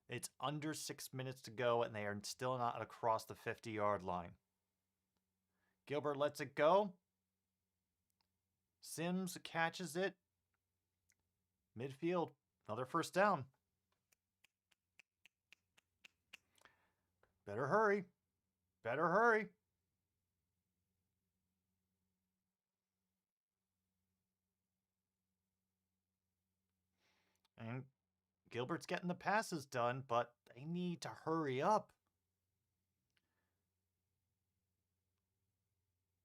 It's under 6 minutes to go, and they are still not across the 50-yard line. Gilbert lets it go. Sims catches it. Midfield. Another first down. Better hurry. Better hurry. And Gilbert's getting the passes done, but they need to hurry up.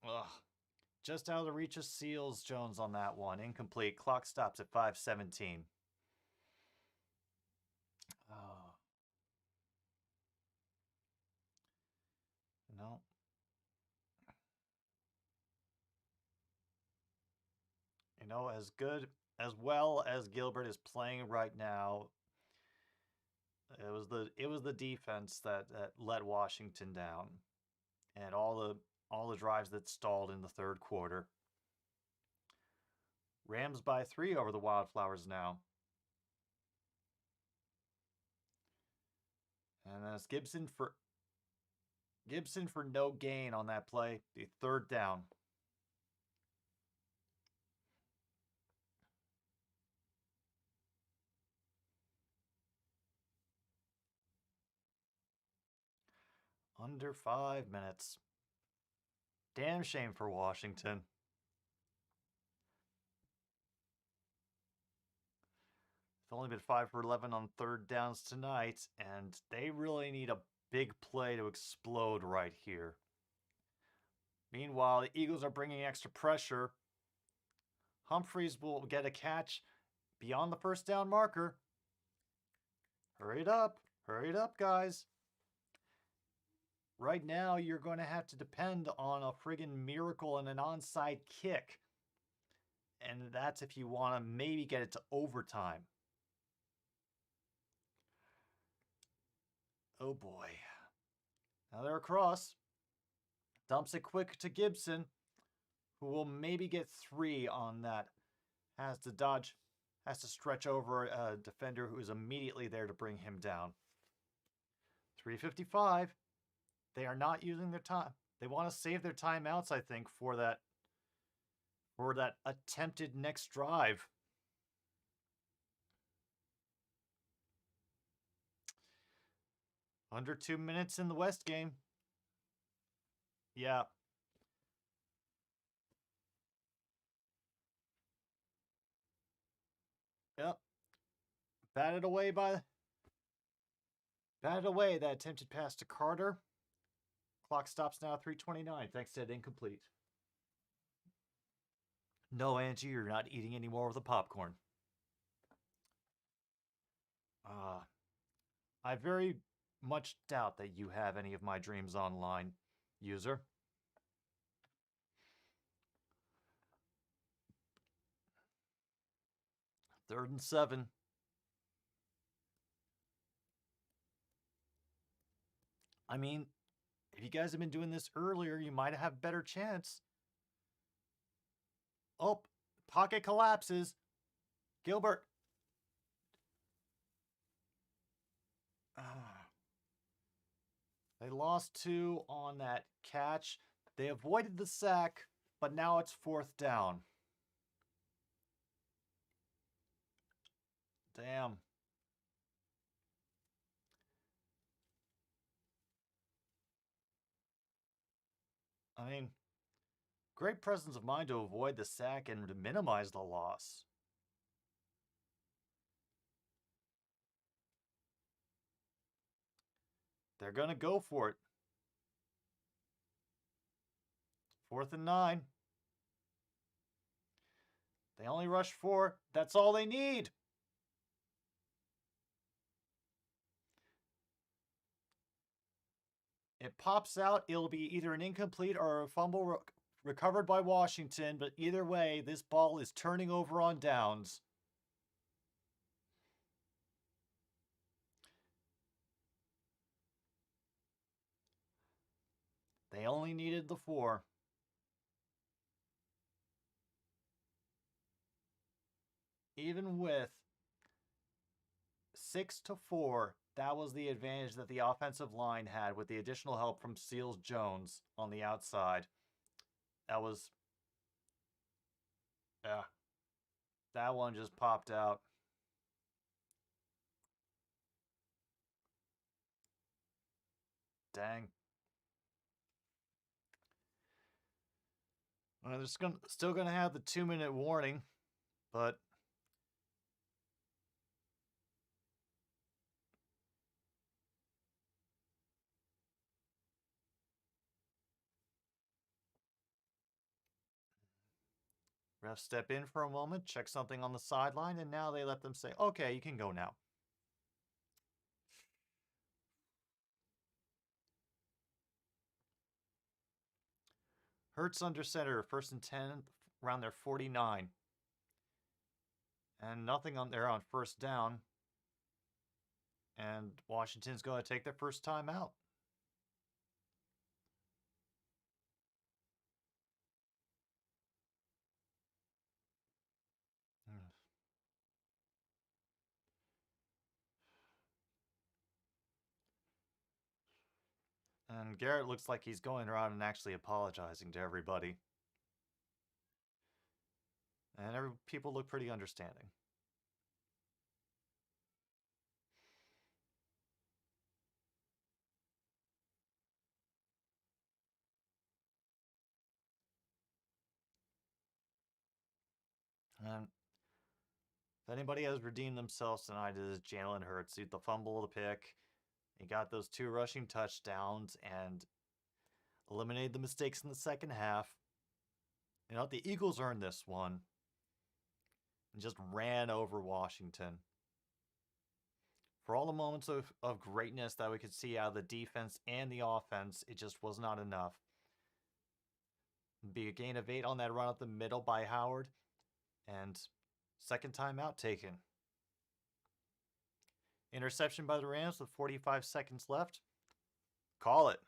Ugh. Just out of the reach of Seals Jones on that one. Incomplete. Clock stops at 5:17. Oh. No. As well as Gilbert is playing right now, it was the defense that let Washington down, and all the drives that stalled in the third quarter. Rams by 3 over the Wildflowers now. And that's Gibson for no gain on that play. The third down. Under 5 minutes. Damn shame for Washington. It's only been 5 for 11 on third downs tonight, and they really need a big play to explode right here. Meanwhile, the Eagles are bringing extra pressure. Humphreys will get a catch beyond the first down marker. Hurry it up. Hurry it up, guys. Right now, you're going to have to depend on a friggin' miracle and an onside kick. And that's if you want to maybe get it to overtime. Oh boy. Now they're across. Dumps it quick to Gibson, who will maybe get 3 on that. Has to dodge, has to stretch over a defender who is immediately there to bring him down. 3:55. They are not using their time. They want to save their timeouts, I think, for that attempted next drive. Under 2 minutes in the West game. Yeah. Yep. Batted away that attempted pass to Carter. Clock stops now 3:29 thanks to an incomplete. No, Angie, you're not eating any more of the popcorn. I very much doubt that you have any of my dreams online, user. Third and 7. I mean, if you guys had been doing this earlier, you might have a better chance. Oh, pocket collapses. Gilbert. They lost 2 on that catch. They avoided the sack, but now it's 4th down. Damn. I mean, great presence of mind to avoid the sack and to minimize the loss. They're going to go for it. 4th and 9. They only rush 4. That's all they need. It pops out. It'll be either an incomplete or a fumble recovered by Washington, but either way, this ball is turning over on downs. They only needed the 4. Even with 6-4, that was the advantage that the offensive line had with the additional help from Seals Jones on the outside. That was... yeah. That one just popped out. Dang. Well, they're still going to have the 2-minute warning, but... refs step in for a moment, check something on the sideline, and now they let them say, okay, you can go now. Hurts under center, 1st and 10, around their 49. And nothing on there on 1st down. And Washington's going to take their first time out. And Garrett looks like he's going around and actually apologizing to everybody. And people look pretty understanding. And if anybody has redeemed themselves tonight, it is Jalen Hurts. The fumble, the pick. He got those 2 rushing touchdowns and eliminated the mistakes in the second half. You know, the Eagles earned this one and just ran over Washington. For all the moments of greatness that we could see out of the defense and the offense, it just was not enough. Be a gain of 8 on that run up the middle by Howard, and second timeout taken. Interception by the Rams with 45 seconds left. Call it.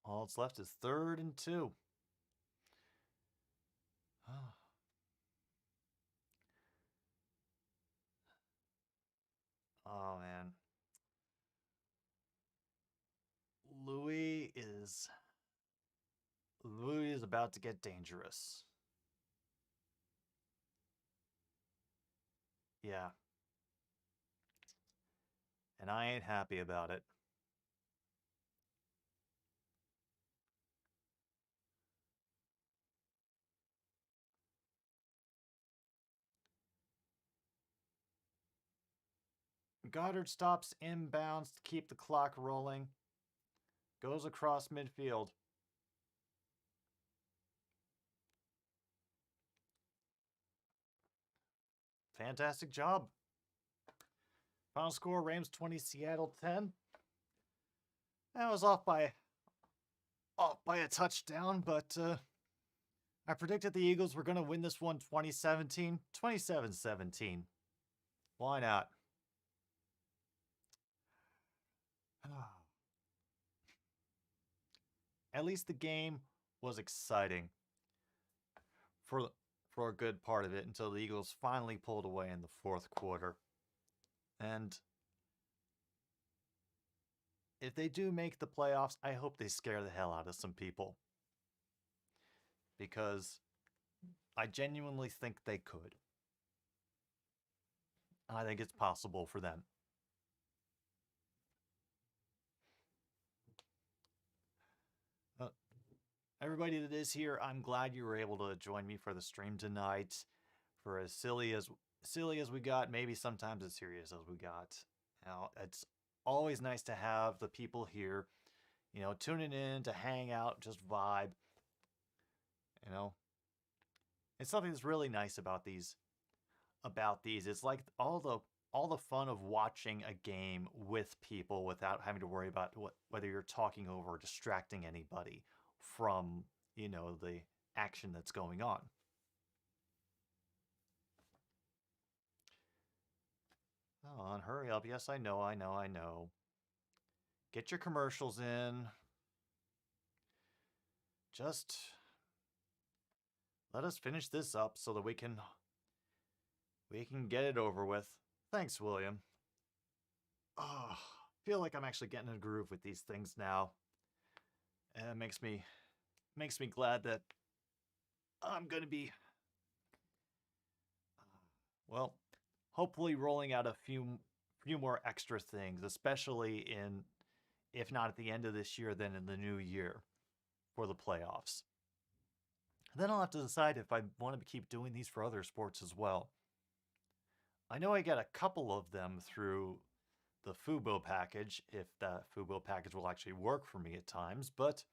All that's left is 3rd and 2. Oh, man. Louis is about to get dangerous. Yeah. And I ain't happy about it. Goddard stops inbounds to keep the clock rolling. Goes across midfield. Fantastic job. Final score, Rams 20, Seattle 10. That was off by a touchdown, but I predicted the Eagles were going to win this one 2017, 27-17. Why not? At least the game was exciting for a good part of it until the Eagles finally pulled away in the 4th quarter. And if they do make the playoffs, I hope they scare the hell out of some people. Because I genuinely think they could. I think it's possible for them. Everybody that is here, I'm glad you were able to join me for the stream tonight. For as silly as we got, maybe sometimes as serious as we got. Now, it's always nice to have the people here, tuning in to hang out, just vibe. It's something that's really nice about these. It's like all the fun of watching a game with people without having to worry about whether you're talking over or distracting anybody from, the action that's going on. Come on, hurry up. Yes, I know. Get your commercials in. Just let us finish this up so that we can get it over with. Thanks, William. Oh, I feel like I'm actually getting in a groove with these things now. And it makes me glad that I'm going to be hopefully rolling out a few more extra things, especially if not at the end of this year, then in the new year for the playoffs. Then I'll have to decide if I want to keep doing these for other sports as well. I know I get a couple of them through the Fubo package, if that Fubo package will actually work for me at times, but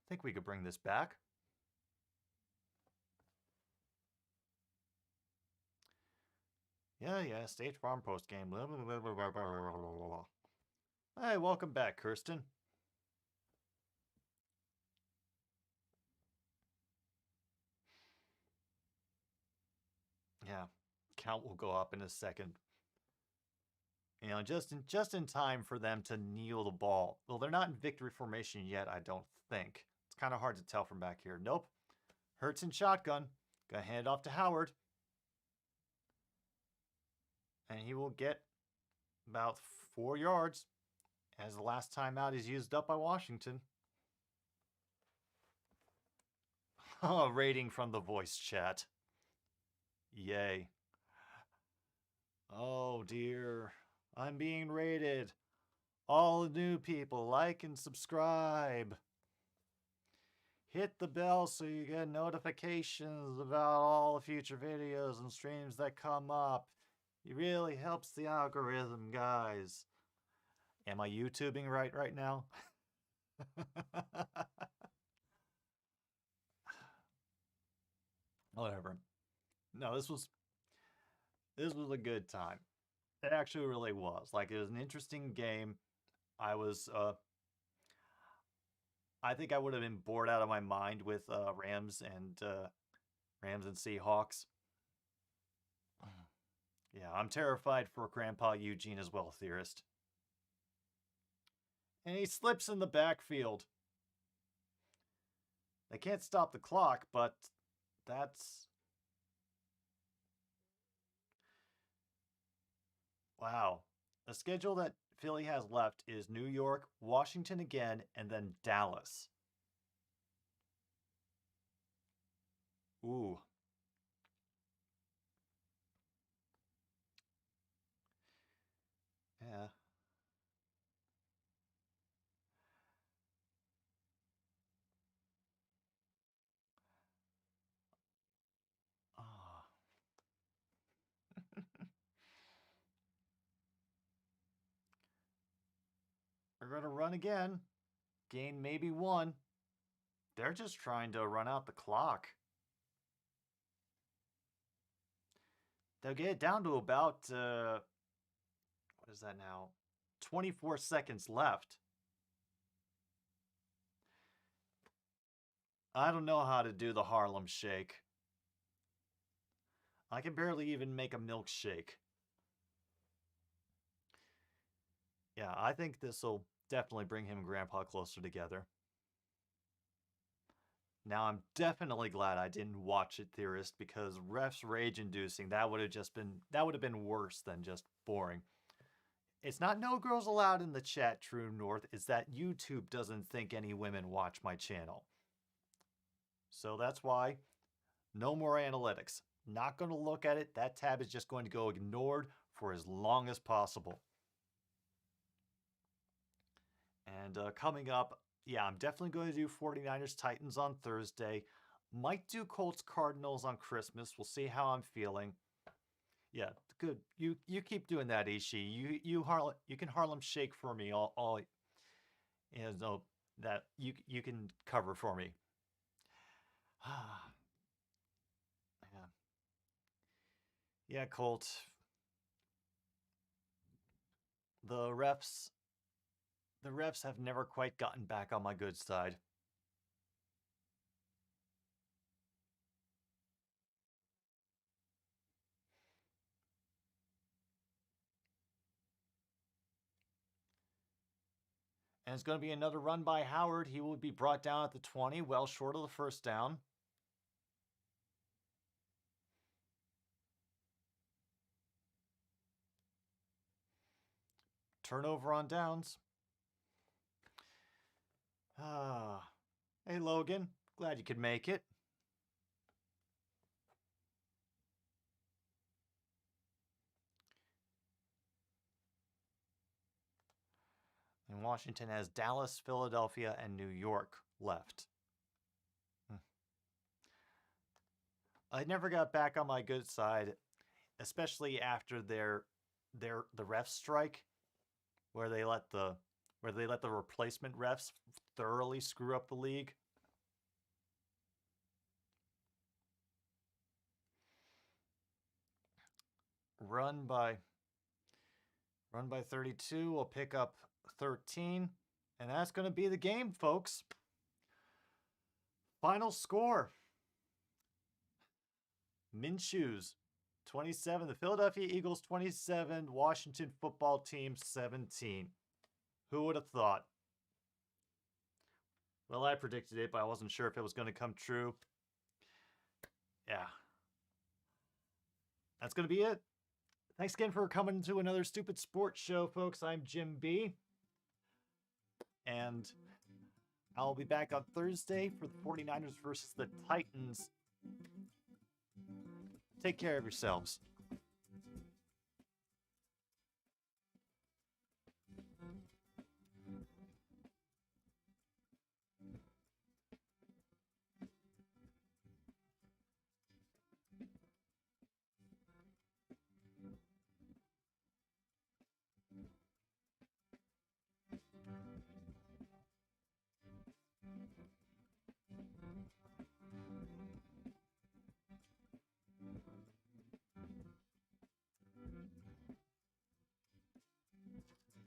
I think we could bring this back. Yeah, State Farm post game. Hey, welcome back, Kirsten. Yeah, count will go up in a second. Just in time for them to kneel the ball. Well, they're not in victory formation yet, I don't think. It's kind of hard to tell from back here. Nope. Hurts in shotgun. Gonna hand it off to Howard. And he will get about 4 yards as the last timeout is used up by Washington. Oh, rating from the voice chat. Yay. Oh dear. I'm being rated. All the new people, like and subscribe. Hit the bell so you get notifications about all the future videos and streams that come up. It really helps the algorithm, guys. Am I YouTubing right now? Whatever. No, this was a good time. It actually really was. Like, it was an interesting game. I think I would have been bored out of my mind with Rams and Seahawks. Yeah, I'm terrified for Grandpa Eugene as well, Theorist. And he slips in the backfield. They can't stop the clock, but that's... Wow. The schedule that Philly has left is New York, Washington again, and then Dallas. Ooh. Yeah. Ah. We're going to run again. Gain maybe one. They're just trying to run out the clock. They'll get it down to about, what is that now? 24 seconds left. I don't know how to do the Harlem Shake. I can barely even make a milkshake. Yeah, I think this will definitely bring him and Grandpa closer together. Now, I'm definitely glad I didn't watch it, Theorist, because refs rage-inducing, that would have been worse than just boring. It's not no girls allowed in the chat, True North. It's that YouTube doesn't think any women watch my channel. So that's why no more analytics. Not going to look at it. That tab is just going to go ignored for as long as possible. And coming up, yeah, I'm definitely going to do 49ers Titans on Thursday. Might do Colts Cardinals on Christmas. We'll see how I'm feeling. Yeah, good. You keep doing that, Ishii. You can Harlem Shake for me. All you know, that you can cover for me. Yeah. Yeah, Colt. The refs have never quite gotten back on my good side. And it's going to be another run by Howard. He will be brought down at the 20, well short of the first down. Turnover on downs. Hey, Logan. Glad you could make it. And Washington has Dallas, Philadelphia, and New York left. I never got back on my good side, especially after the ref strike, where they let the replacement refs thoroughly screw up the league. Run by 32. We'll pick up 13. And that's going to be the game, folks. Final score. Minshew's 27. The Philadelphia Eagles 27. Washington football team 17. Who would have thought? Well, I predicted it, but I wasn't sure if it was going to come true. Yeah. That's going to be it. Thanks again for coming to another Stupid Sports Show, folks. I'm Jim B. And I'll be back on Thursday for the 49ers versus the Titans. Take care of yourselves.